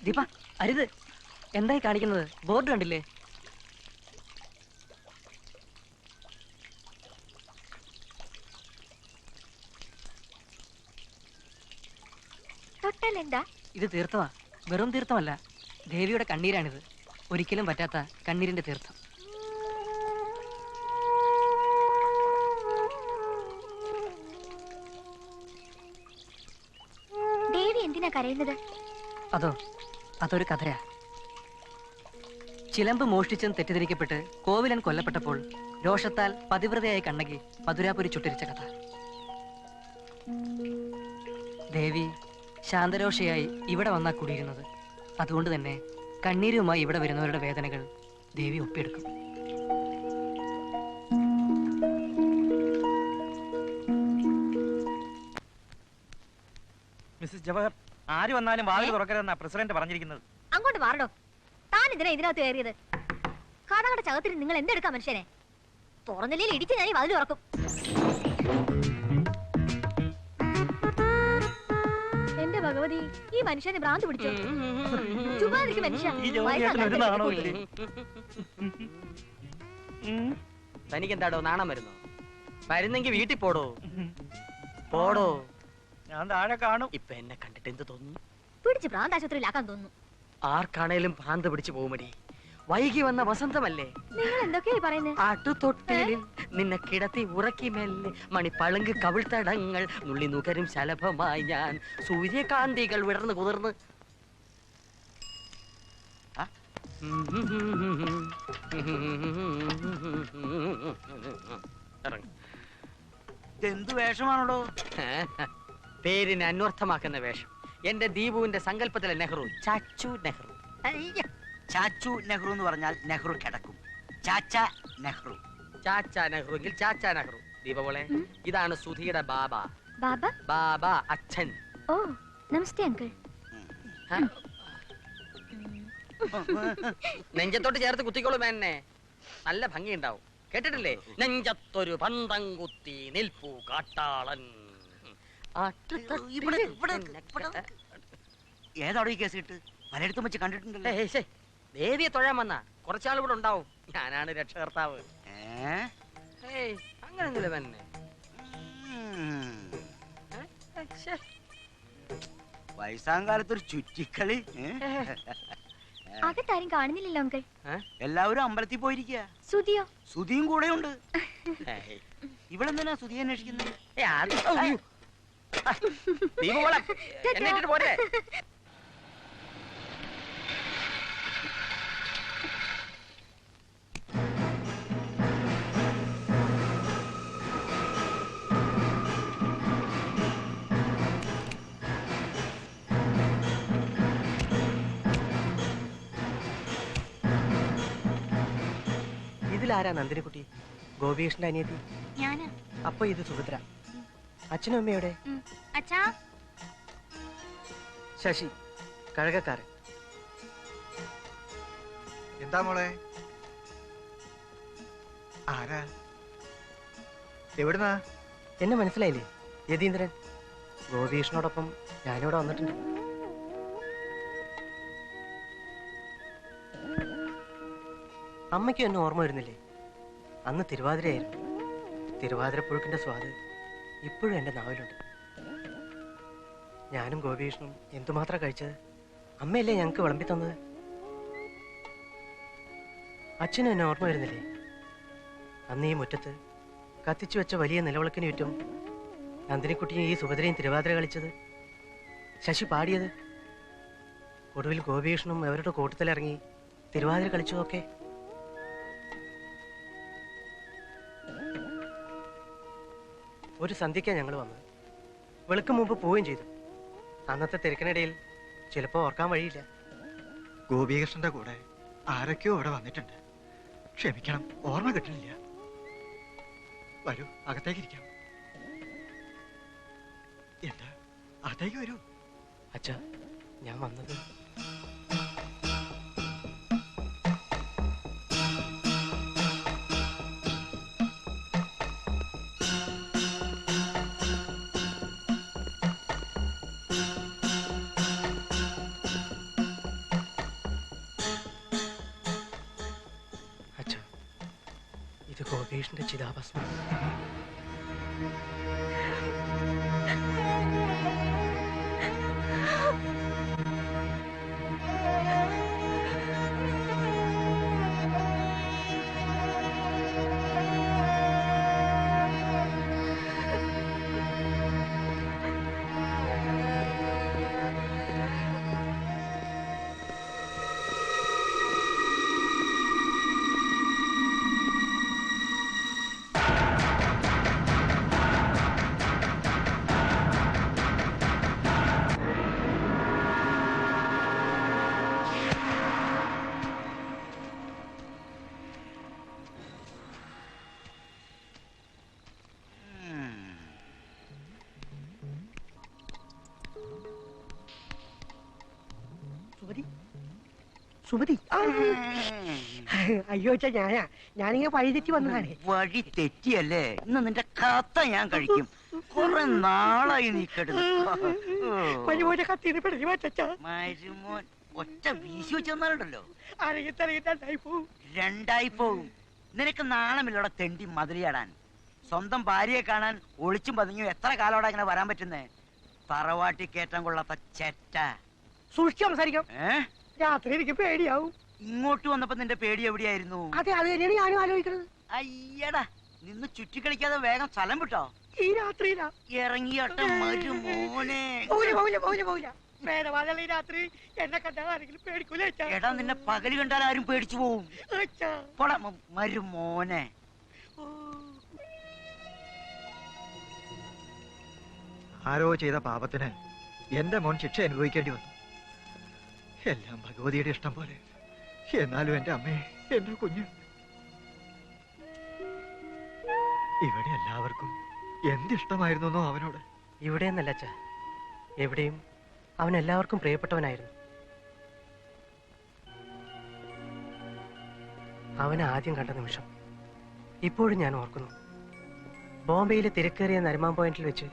ദീപ അരുത് എന്തായി കാണിക്കുന്നത്? ബോർഡ് കണ്ടില്ലേ? തൊട്ടാലെന്താ? ഇത് തീർത്ഥമാ, വെറും തീർത്ഥമല്ല, ദേവിയുടെ കണ്ണീരാണിത്. ഒരിക്കലും പറ്റാത്ത കണ്ണീരിന്റെ തീർത്ഥം. ദേവി എന്തിനാ കരയുന്നത്? അതൊരു കഥയാ. ചിലമ്പ് മോഷ്ടിച്ചെന്ന് തെറ്റിദ്ധരിക്കപ്പെട്ട് കോവിലൻ കൊല്ലപ്പെട്ടപ്പോൾ രോഷത്താൽ പതിവ്രതയായി കണ്ണകി മധുരാപുരി ചുട്ടരിച്ച കഥ. ദേവി ശാന്തരോഷയായി ഇവിടെ വന്നാ കൂടിയിരുന്നത്. അതുകൊണ്ട് തന്നെ കണ്ണീരുമായി ഇവിടെ വരുന്നവരുടെ വേദനകൾ ദേവി ഒപ്പിയെടുക്കും. മിസ്സസ് ജവഹർ, ആര് വന്നാലും വാതിൽ തുറക്കരുതെന്നാ പ്രസിഡന്റ് പറഞ്ഞിരിക്കുന്നത്. അങ്ങോട്ട് മാറണോ? താൻ ഇതിനാ ഇതിനകത്ത് കയറിയത്? കാതാങ്ങളുടെ ചകത്തിൽ നിങ്ങൾ എന്തെടുക്കാം മനുഷ്യനെ? തുറന്നില്ലെങ്കിൽ ഇടിച്ച് ഞാൻ വാതിൽ തുറക്കും. എന്റെ ഭഗവതി, ഈ മനുഷ്യനെ ഭ്രാന്ത് പിടിച്ചു. ചുമ്മാതിരിക്കും മനുഷ്യ. തനിക്ക് എന്താടോ നാണം വരുന്നോ? വരുന്നെങ്കി വീട്ടിൽ പോടോ. പോടോ. ഞാൻ താഴെ കാണും. ഇപ്പൊ എന്നെ കണ്ടിട്ട് എന്ത് തോന്നുന്നു? പിടിച്ച് ഭ്രാന്താശുപത്രിയിലാക്കാൻ തോന്നുന്നു. ആർക്കാണേലും ഭ്രാന്ത് പിടിച്ചു പോകുമടി. വൈകി വന്ന വസന്തമല്ലേ? നിങ്ങൾ എന്തൊക്കെയായി പറയുന്നത്? ആട്ടുതൊട്ടിലിൽ നിന്നെ കിടത്തി ഉറക്കി മെല്ലെ മണിപ്പളുങ്ക് കവിൾത്തടങ്ങൾ നുള്ളി നുകരും ശലഭമായി ഞാൻ സൂര്യകാന്തികൾ വിടർന്ന് കുതിർന്ന്. എന്ത് വേഷമാണോ? പേരിനെ അന്വർത്ഥമാക്കുന്ന വേഷം. എന്റെ ദീപുവിന്റെ സങ്കല്പത്തിലെ നെഹ്റു, ചാച്ചു നെഹ്റു. ചാച്ചു നെഹ്റു എന്ന് പറഞ്ഞാൽ നെഹ്റു കിടക്കും. ചാച്ച നെഹ്റു. ചാച്ച നെഹ്റു എങ്കിൽ ചാച്ച നെഹ്റു. ദീപമോളെ, ഇതാണ് സുധിയുടെ ബാബ. ബാബ? ബാബ അച്ഛൻ. ഓ, നമസ്തേ അങ്കിൾ. നെഞ്ചത്തോട്ട് ചേർത്ത് കുത്തിക്കോളും എന്നെ. നല്ല ഭംഗിയുണ്ടാവും. കേട്ടിട്ടില്ലേ? നെഞ്ചത്തൊരു പന്തം കുത്തി നിൽപ്പു കാട്ടാളൻ. ഏതാടോ ഈ കേസ് കിട്ട്? പലയിടത്തും വെച്ച് കണ്ടിട്ടുണ്ടല്ലോ. ദേവിയെ തൊഴാൻ വന്ന കുറച്ചാൾ ഇവിടെ ഉണ്ടാവും. ഞാനാണ് രക്ഷകർത്താവ്. അങ്ങനെയൊന്നുമില്ല തന്നെ. വയസ്സാങ്കാലത്തൊരു ചുറ്റിക്കളി. അകത്താരും കാണുന്നില്ലല്ലോ അങ്കിൾ. എല്ലാവരും അമ്പലത്തിൽ പോയിരിക്കുക. സുധിയോ? സുധിയും കൂടെ ഉണ്ട്. ഇവളെന്തിനാ സുധിയെ അന്വേഷിക്കുന്നത്? ഇതിലാരാ നന്ദിനിക്കുട്ടി? ഗോപികൃഷ്ണന്റെ അനിയത്തി? ഞാനാ. അപ്പൊ ഇത് സുഭദ്ര. അച്ഛനും അമ്മയുടെ? അച്ഛാ. ശശി, കഴകക്കാരൻ. എന്താ മോളെ? ആരാ? എവിടുന്നാ? എന്നെ മനസ്സിലായില്ലേ? യതീന്ദ്രൻ. ഗോപികൃഷ്ണനോടൊപ്പം ഞാനിവിടെ വന്നിട്ടുണ്ട്. അമ്മയ്ക്കും എന്നെ ഓർമ്മ വരുന്നില്ലേ? അന്ന് തിരുവാതിരയായിരുന്നു. തിരുവാതിരപ്പുഴുക്കിന്റെ സ്വാദ് ഇപ്പോഴും എൻ്റെ നാവിലുണ്ട്. ഞാനും ഗോപികൃഷ്ണനും എന്തുമാത്രം കഴിച്ചത്. അമ്മയല്ലേ ഞങ്ങൾക്ക് വിളമ്പി തന്നത്. അച്ഛനും എന്നെ ഓർമ്മ വരുന്നില്ലേ? അന്ന് ഈ മുറ്റത്ത് കത്തിച്ചു വെച്ച വലിയ നിലവിളക്കിന് ചുറ്റും നന്ദിനിക്കുട്ടിയും ഈ സുഭദ്രയും തിരുവാതിര കളിച്ചത്, ശശി പാടിയത്, ഒടുവിൽ ഗോപികൃഷ്ണനും അവരുടെ കൂട്ടത്തിലിറങ്ങി തിരുവാതിര കളിച്ചതൊക്കെ. ഒരു സന്ധ്യയ്ക്കാണ് ഞങ്ങൾ വന്നത്. വെളുക്കും മുമ്പ് പോവുകയും ചെയ്തു. അന്നത്തെ തിരക്കിനിടയിൽ ചിലപ്പോൾ ഓർക്കാൻ വഴിയില്ല. ഗോപികൃഷ്ണന്റെ കൂടെ ആരൊക്കെയോ ഇവിടെ വന്നിട്ടുണ്ട്. ക്ഷമിക്കണം, ഓർമ്മ കിട്ടണില്ല. വരൂ, അകത്തേക്ക് ഇരിക്കാം. എന്താ? അകത്തേക്ക് വരൂ. അച്ഛാ, ഞാൻ വന്നത് ഗോപീഷിന്റെ ചിതാഭസ്മം. സുമതി അയ്യോ വെച്ചാ ഞാനിങ്ങനെ വഴി തെറ്റി വന്നതാണ്. വഴി തെറ്റിയല്ലേ? ഇന്ന് നിന്റെ കത്ത ഞാൻ കഴിക്കും. കുറെ നാളായി നീ മരുമോനെ കത്തിന്ന് പിടിച്ചു മാറ്റാ. മരുമോൻ ഒറ്റ വീശി വെച്ചെന്നാലുണ്ടല്ലോ പോവും. രണ്ടായി പോവും. നിനക്ക് നാണമില്ലടെ തെണ്ടി മതിലിയാടാൻ. സ്വന്തം ഭാര്യയെ കാണാൻ ഒളിച്ചും പതുങ്ങിയും എത്ര കാലോടെ ഇങ്ങനെ വരാൻ പറ്റുന്നേ? തറവാട്ടി കയറ്റാൻ കൊള്ളാത്ത ചെറ്റ. സൂക്ഷിച്ച് സംസാരിക്കാം. രാത്രി എനിക്ക് പേടിയാവും. ഇങ്ങോട്ട് വന്നപ്പോ നിന്റെ പേടി എവിടെയായിരുന്നു? അതെ അത് തന്നെയാണ് ഞാനും ആലോചിക്കുന്നത്. അയ്യടാ, നിന്ന് ചുറ്റിക്കളിക്കാതെ വേഗം സ്ഥലം വിട്ടോ. ഈ രാത്രിയിലാ ഇറങ്ങിയോട്ട മരുമോനെ. ഈ രാത്രി എന്നെ കണ്ടാൽ ആരെങ്കിലും പേടിക്കൂല. എടാ, നിന്നെ പകല് കണ്ടാൽ ആരും പേടിച്ചു പോവും. മരുമോനെ. ആരോ ചെയ്ത പാപത്തിന് എന്റെ മോൻ ശിക്ഷ അനുഭവിക്കേണ്ടി വന്നു. എല്ലാം ഭഗവതിയുടെ ഇഷ്ടം പോലെ. എന്നാലും എന്റെ അമ്മയെ, എന്റെ കുഞ്ഞ്, ഇവിടെ എല്ലാവർക്കും എന്തിഷ്ടമായിരുന്നു അവനോട്. ഇവിടെ എന്നല്ല അച്ഛാ, എവിടെയും അവൻ എല്ലാവർക്കും പ്രിയപ്പെട്ടവനായിരുന്നു. അവനെ ആദ്യം കണ്ട നിമിഷം ഇപ്പോഴും ഞാൻ ഓർക്കുന്നു. ബോംബെയിലെ തിരക്കേറിയ നരിമാൻ പോയിന്റിൽ വെച്ച്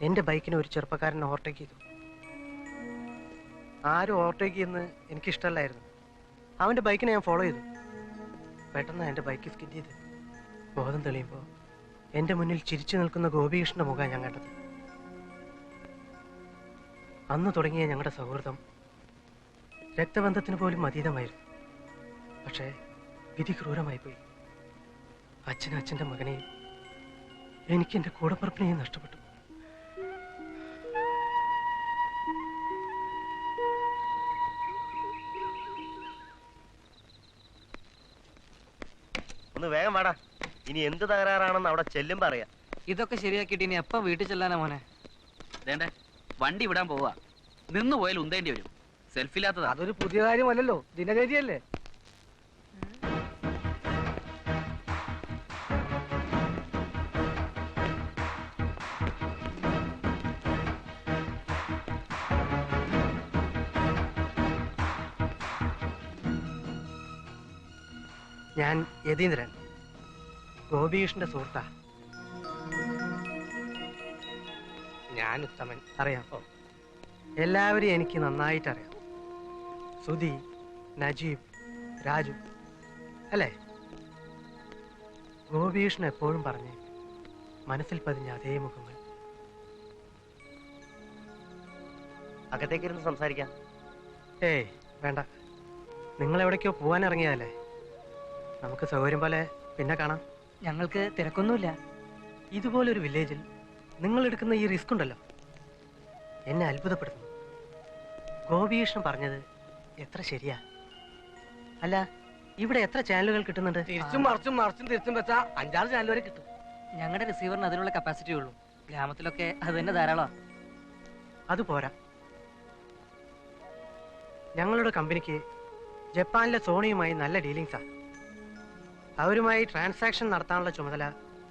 എന്റെ ബൈക്കിനെ ഒരു ചെറുപ്പക്കാരൻ ഓവർടേക്ക് ചെയ്തു. ആരും ഓവർടേക്ക് ചെയ്യുന്നത് എനിക്കിഷ്ടമല്ലായിരുന്നു. അവന്റെ ബൈക്കിനെ ഞാൻ ഫോളോ ചെയ്തു. പെട്ടെന്ന് എന്റെ ബൈക്ക് സ്കിഡ് ചെയ്ത് ബോധം തെളിയുമ്പോൾ എന്റെ മുന്നിൽ ചിരിച്ചു നിൽക്കുന്ന ഗോപികൃഷ്ണന്റെ മുഖം ഞാൻ കണ്ടത്. അന്ന് തുടങ്ങിയ ഞങ്ങളുടെ സൗഹൃദം രക്തബന്ധത്തിന് പോലും അതീതമായിരുന്നു. പക്ഷേ വിധി ക്രൂരമായി പോയി. അച്ഛനും അച്ഛൻ്റെ മകനെയും എനിക്ക് എൻ്റെ കൂടപ്പുറപ്പിനെയും നഷ്ടപ്പെട്ടു. ഒന്ന് വേഗം വാടാ. ഇനി എന്ത് തകരാറാണെന്ന് അവിടെ ചെല്ലും പറയാ. ഇതൊക്കെ ശരിയാക്കിയിട്ട് ഇനി എപ്പം വീട്ടിൽ ചെല്ലാനാ മോനെ? വേണ്ടേ, വണ്ടി വിടാൻ പോവാ. നിന്ന് പോയാൽ ഉന്തേണ്ടി വരും. സെൽഫില്ലാത്തതാ. അതൊരു പുതിയ കാര്യമല്ലല്ലോ, ദിനചര്യല്ലേ. ഞാൻ യതീന്ദ്രൻ, ഗോപികൃഷ്ണന്റെ സുഹൃത്താ. ഞാൻ ഉത്തമൻ. അറിയാം. എല്ലാവരെയും എനിക്ക് നന്നായിട്ട് അറിയാം. സുധി, നജീബ്, രാജു അല്ലേ? ഗോപികൃഷ്ണൻ എപ്പോഴും പറഞ്ഞ് മനസ്സിൽ പതിഞ്ഞ അതേ മുഖങ്ങൾ. അകത്തേക്കിരുന്ന് സംസാരിക്കാം. ഏയ് വേണ്ട, നിങ്ങൾ എവിടേക്കോ പോവാൻ ഇറങ്ങിയതല്ലേ. നമുക്ക് സൗകര്യം പോലെ പിന്നെ കാണാം. ഞങ്ങൾക്ക് തിരക്കൊന്നുമില്ല. ഇതുപോലൊരു വില്ലേജിൽ നിങ്ങൾ എടുക്കുന്ന ഈ റിസ്ക് ഉണ്ടല്ലോ, എന്നെ അത്ഭുതപ്പെടുത്തുന്നു. ഗോപികൃഷ്ണൻ പറഞ്ഞത് എത്ര ശരിയാ. അല്ല, ഇവിടെ എത്ര ചാനലുകൾ കിട്ടുന്നുണ്ട്? തിരിച്ചും മറിച്ചും തിരിച്ചും വെച്ചാ 5-6 ചാനൽ വരെ കിട്ടും. ഞങ്ങളുടെ റിസീവറിന് അതിനുള്ള കപ്പാസിറ്റി ഉള്ളൂ. ഗ്രാമത്തിലൊക്കെ അത് തന്നെ ധാരാളം. അത് പോരാ. ഞങ്ങളുടെ കമ്പനിക്ക് ജപ്പാനിലെ സോണിയുമായി നല്ല ഡീലിങ്സാ. അവരുമായി ട്രാൻസാക്ഷൻ നടത്താനുള്ള ചുമതല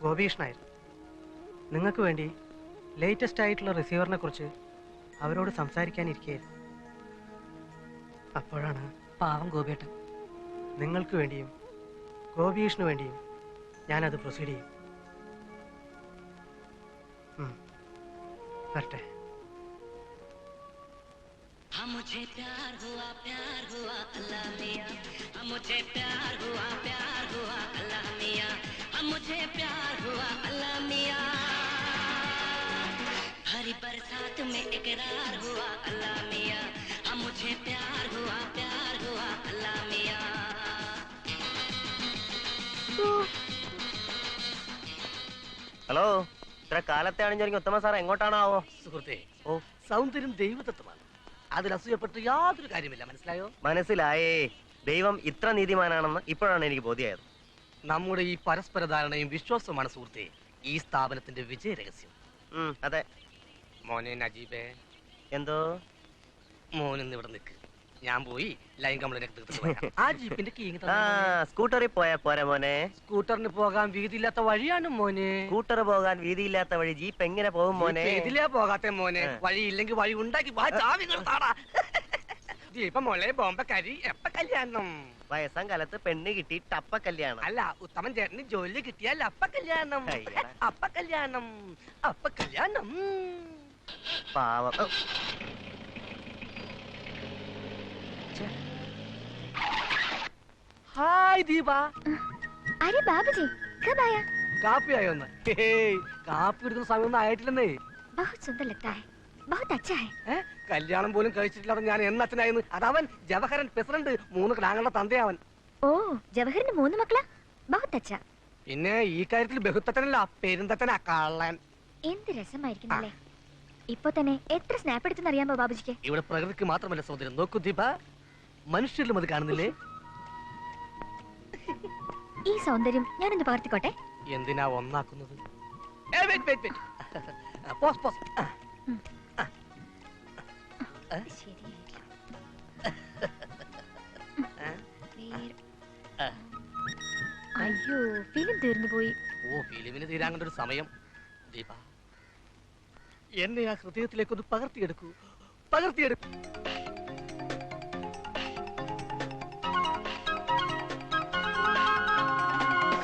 ഗോപികൃഷ്ണനായിരുന്നു. നിങ്ങൾക്ക് വേണ്ടി ലേറ്റസ്റ്റ് ആയിട്ടുള്ള റിസീവറിനെ കുറിച്ച് അവരോട് സംസാരിക്കാനിരിക്കുകയായിരുന്നു. അപ്പോഴാണ് പാവം ഗോപിയേട്ടൻ. നിങ്ങൾക്ക് വേണ്ടിയും ഗോപികൃഷ്ണന് വേണ്ടിയും ഞാനത് പ്രൊസീഡ് ചെയ്യും. വരട്ടെ. मुझे प्यार हुआ अल्लाह मियां, मुझे प्यार हुआ अल्लाह मियां, मुझे प्यार हुआ अल्लाह मियां, हरी बरसात में इकरार हुआ अल्लाह मियां, मुझे प्यार हुआ अल्लाह मियां. ഹലോ, ഇത്ര കാലത്തെ അണിഞ്ഞൊരുങ്ങി ഉത്തമ സാർ എങ്ങോട്ടാണാവോ? സുഹൃത്തെ, സൗന്ദര്യം ദൈവതത്വമാണ്. അതിൽ അസൂയപ്പെട്ട് യാതൊരു കാര്യമില്ല. മനസ്സിലായോ? മനസ്സിലായേ. ദൈവം ഇത്ര നീതിമാനാണെന്ന് ഇപ്പോഴാണ് എനിക്ക് ബോധ്യമായത്. നമ്മുടെ ഈ പരസ്പര ധാരണയും വിശ്വാസവുമാണ് സുഹൃത്തെ ഈ സ്ഥാപനത്തിന്റെ വിജയ രഹസ്യം. അതെ. മോനെ നജീബേ. എന്തോ? മോനിന്ന് ഇവിടെ നിൽക്ക്, ഞാൻ പോയി ലൈൻ കംപ്ലൈന്റ് ആ ജീപ്പിന്റെ സ്കൂട്ടറിൽ പോയാ പോരാ മോനെ? സ്കൂട്ടറിന് പോകാൻ വീതിയില്ലാത്ത വഴിയാണ് മോനെ. സ്കൂട്ടർ പോകാൻ വീതിയില്ലാത്ത വഴി ജീപ്പ് എങ്ങനെ പോകും മോനെ? ഇതിലേ പോകാത്ത മോനെ. വഴി ഇല്ലെങ്കിൽ വഴി ഉണ്ടാക്കി ദീപ മോളെ ബോംബക്കാരി എപ്പ കല്യാണം? വയസ്സാം കാലത്ത് പെണ്ണ് കിട്ടി ടപ്പ കല്യാണം. അല്ല, ഉത്തമൻ ചേട്ടന് ജോലി കിട്ടിയാൽ അപ്പ കല്യാണം. അപ്പ കല്യാണം, അപ്പ കല്യാണം. പാവം. ഹായ് ദീപ. अरे बाबूजी कब आया? കാപ്പി ആയോന്ന്? കാപ്പി എടുക്കുന്ന സമയമൊന്നും ആയിട്ടില്ലെന്നേ. बहुत सुंदर लगता है, बहुत अच्छा है. കല്യാണം പോലും കഴിച്ചിട്ടില്ലാതെ ഞാൻ എന്നച്ഛനായിരുന്നു. അതവൻ ജവഹരൻ പ്രസിഡന്റ്, 3 ക്ലാങ്ങളുടെ തന്തയവൻ. ഓ, ജവഹറിന് 3 മക്കളാ? बहुत अच्छा. പിന്നെ ഈ കാര്യത്തിൽ ബഹുത്തച്ഛനല്ല, പെരുന്തച്ഛനാ കള്ളൻ. എന്ത് രസമായിരിക്കുന്നല്ലേ. ഇപ്പൊ തന്നെ എത്ര സ്നാപ്പ് എടുത്തെന്ന് അറിയാമോ ബാബുജിക്ക്? ഇവിടെ പ്രകൃതിക്ക് മാത്രമല്ല സൗന്ദര്യം, നോക്കൂ ദീപ, മനുഷ്യരിലും അത് കാണുന്നില്ലേ? ഈ സൗന്ദര്യം ഞാനൊന്ന് പകർത്തിക്കോട്ടെ. എന്തിനാ ഒന്നാക്കുന്നത്? Pose pose. അയ്യോ, ഫിലിം തീർന്നു പോയി. ഓ, ഫിലിമിന് തീരാൻ കണ്ടൊരു സമയം. ദീപ, എന്നെ ആ ഹൃദയത്തിലേക്കൊന്ന് പകർത്തിയെടുക്കൂ, പകർത്തിയെടുക്കൂ.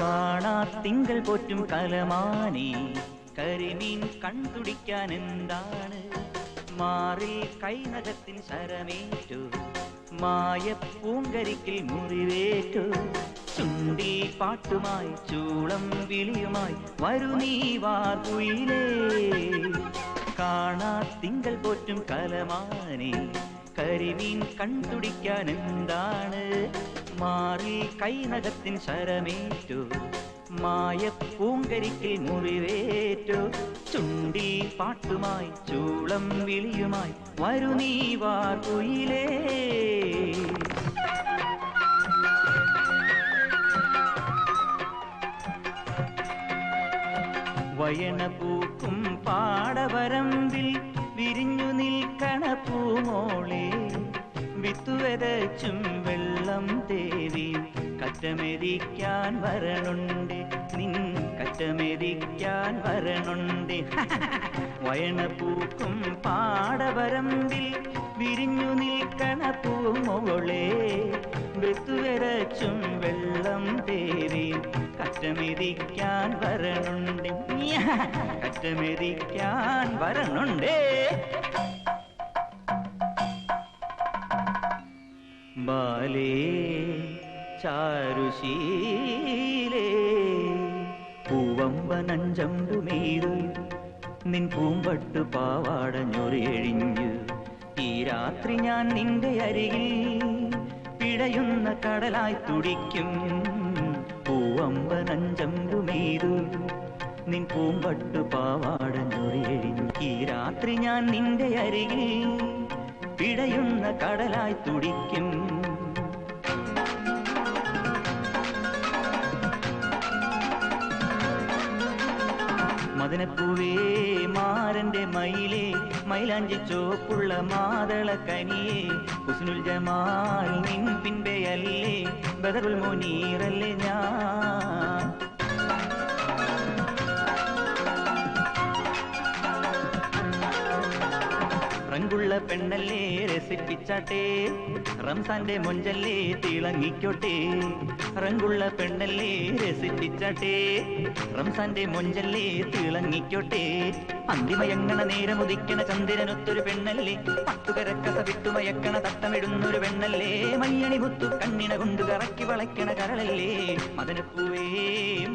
കാണാ തിങ്കൾ പോറ്റും കലമാനെ കരിമീൻ കൺതുടിക്കാൻ എന്താണ്? മാറിൽ കൈനകത്തിൻ ശരമേറ്റു, മായപ്പൂങ്കരിക്കിൽ മുറിവേറ്റു. ചുണ്ടിൽ പാട്ടുമായി ചൂളം വിളിയുമായി വരു നീ വാർകുയിലേ. കാണാ തിങ്കൾ പോറ്റും കലമാനെ കരിമീൻ കൺതുടിക്കാൻ എന്താണ്? മാറിൽ കൈനകത്തിൻ ശരമേറ്റു, മായപ്പൂങ്കരിക്കിൽ മുറിവേറ്റു. ചുണ്ടിൽ പാട്ടുമായി ചൂളം വിളിയുമായി വരു നീ വാർകുയിലേ. വയണ പൂക്കും പാടവരമ്പിൽ വിരിഞ്ഞു നിൽക്കണ പൂമോളെ. വിത്തുവരച്ചും വെള്ളം തേവി കറ്റമെതിക്കാൻ വരണുണ്ട്, നിൻ കറ്റമെതിക്കാൻ വരണുണ്ട്. വയണ പൂക്കും പാടവരമ്പിൽ വിരിഞ്ഞു നിൽക്കണ പൂമോളെ. വിത്തുവരച്ചും വെള്ളം തേവി കറ്റമെതിക്കാൻ വരണുണ്ട്, കറ്റമെതിക്കാൻ വരണുണ്ടേ. ബാലേ ചാരുശീലേ പൂവമ്പനഞ്ചമ്പുമീതു നിൻ പൂമ്പട്ടു പാവാടഞ്ഞൊറിയഴിഞ്ഞു. ഈ രാത്രി ഞാൻ നിന്റെ അരികിൽ പിടയുന്ന കടലായി തുടിക്കും. പൂവമ്പനഞ്ചമ്പുമീതു നിൻ പൂമ്പട്ടു പാവാടഞ്ഞൊറിയഴിഞ്ഞു. ഈ രാത്രി ഞാൻ നിന്റെ അരികിൽ പിടയുന്ന കടലായി തുടിക്കും. മദനപ്പൂവേ മാരന്റെ മയിലേ, മൈലാഞ്ചി ചോപ്പുള്ള മാതള കനിയേ. ഹുസ്നുൽ ജമാൽ നിൻ പിൻപെയല്ലേ, ബദറുൽ മുനീറല്ലേ ഞാൻ. റങ്കുള്ള പെണ്ണല്ലേ രസിപ്പിച്ചാട്ടെ, റംസാന്റെ മൊഞ്ചല്ലേ തിളങ്ങിക്കോട്ടെ. റങ്കുള്ള പെണ്ണല്ലേ രസിപ്പിച്ചാട്ടെ, റംസാന്റെ മൊഞ്ചല്ലേ തിളങ്ങിക്കോട്ടെ. അന്തിമയങ്ങണ നേരമുദിക്കണ ചന്ദ്രനൊത്തൊരു പെണ്ണല്ലേ, പട്ടുകരക്കസ വിട്ടുമയക്കണ തട്ടമിടുന്നൊരു പെണ്ണല്ലേ. മയ്യണി മുത്തു കണ്ണിണ കൊണ്ട് കറക്കി വളയ്ക്കണ കരളല്ലേ. മദനപ്പൂവേ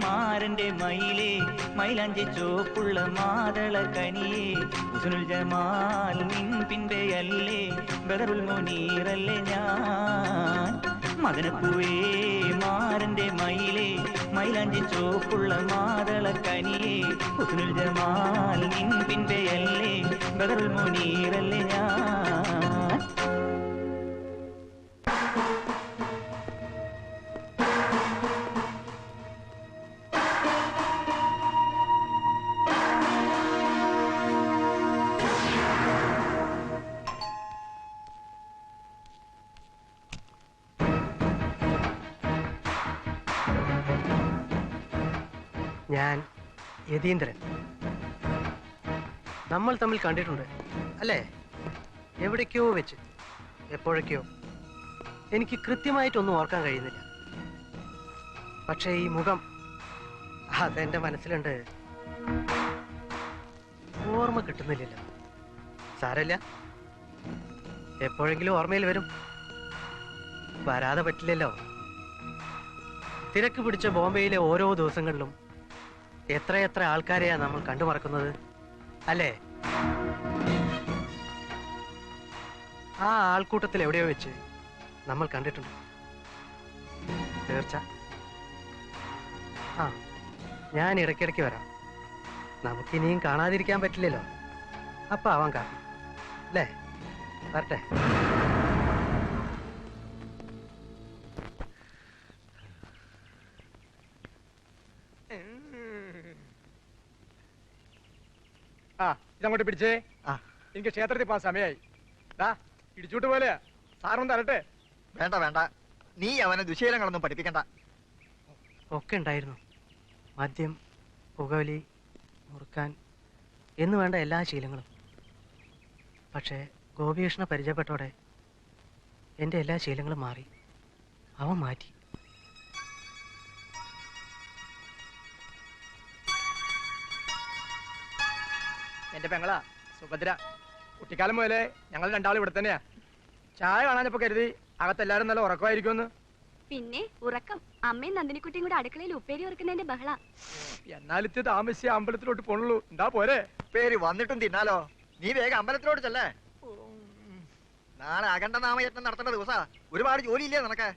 മാരന്റെ മയിലേ, മൈലാഞ്ചി ചോപ്പുള്ള മാതള കനിയേ. ഹുസ്നുൽ ജമാൽ നിൻ പിൻപെയല്ലേ, ബദറുൽ മുനീറല്ലേ ഞാൻ. മദനപ്പൂവേ മാരന്റെ മയിലേ, മൈലാഞ്ചി ചോപ്പുള്ള മാതള കനിയേ. ഹുസ്നുൽ ജമാൽ നിൻ പിൻപെയല്ലേ, ബദറുൽ മുനീറല്ലേ ഞാൻ. ഞാൻ യതീന്ദ്രൻ. നമ്മൾ തമ്മിൽ കണ്ടിട്ടുണ്ട് അല്ലേ? എവിടേക്കോ വെച്ച്. എപ്പോഴൊക്കെയോ. എനിക്ക് കൃത്യമായിട്ടൊന്നും ഓർക്കാൻ കഴിയുന്നില്ല. പക്ഷേ ഈ മുഖം അതെന്റെ മനസ്സിലുണ്ട്. ഓർമ്മ കിട്ടുന്നില്ലല്ലോ. സാരമില്ല, എപ്പോഴെങ്കിലും ഓർമ്മയിൽ വരും. വരാതെ പറ്റില്ലല്ലോ. തിരക്ക് പിടിച്ച ബോംബെയിലെ ഓരോ ദിവസങ്ങളിലും എത്രയെത്ര ആൾക്കാരെയാ നമ്മൾ കണ്ടുമറക്കുന്നത് അല്ലേ? ആ ആൾക്കൂട്ടത്തിൽ എവിടെയോ വെച്ച് നമ്മൾ കണ്ടിട്ടുണ്ട്. തീർച്ച. ആ, ഞാൻ ഇടയ്ക്കിടയ്ക്ക് വരാം. നമുക്കിനിയും കാണാതിരിക്കാൻ പറ്റില്ലല്ലോ. അപ്പൊ അവൻ കാപ്പി അല്ലേ? വരട്ടെ. ആ, ഇതങ്ങോട്ട് പിടിച്ചേ. എനിക്ക് ക്ഷേത്രത്തിൽ പോകാൻ സമയമായി. ഇടിച്ചൂട്ട് പോലെ സാറൊന്നും തരട്ടെ. വേണ്ട വേണ്ട, നീ അവനെ ദുശീലങ്ങളൊന്നും പഠിപ്പിക്കണ്ട. ഒക്കെ ഉണ്ടായിരുന്നു. മദ്യം, പുകവലി, മുറുക്കാൻ എന്ന് വേണ്ട എല്ലാ ശീലങ്ങളും. പക്ഷേ ഗോപികൃഷ്ണ പരിചയപ്പെട്ടോടെ എൻ്റെ എല്ലാ ശീലങ്ങളും മാറി. അവൻ മാറ്റി. എന്റെ പെങ്ങളാ സുഭദ്ര. കുട്ടിക്കാലം മുതലേ ഞങ്ങൾ രണ്ടാളും ഇവിടെ തന്നെയാ. ചായ കാണാനപ്പോ കരുതി അകത്തെല്ലാരും നല്ല ഉറക്കമായിരിക്കുമെന്ന്. പിന്നെ ഉറക്കം. അമ്മയും നന്ദിനിക്കുട്ടിയും കൂടെ അടുക്കളയിൽ ഉപ്പേരി ഉറക്കുന്നതിന്റെ ബഹള. എന്നാലിത്തെ താമസിച്ച് അമ്പലത്തിലോട്ട് പോണുള്ളൂ. എന്താ പോരെ? പേര് വന്നിട്ടും തിന്നാലോ. നീ വേഗം അമ്പലത്തിലോട്ട് ചെല്ലേ. നാളെ അഖണ്ഡ നാമയജ്ഞം നടത്തേണ്ട ദിവസാ. ഒരുപാട് ജോലിയില്ലേ നിനക്ക്?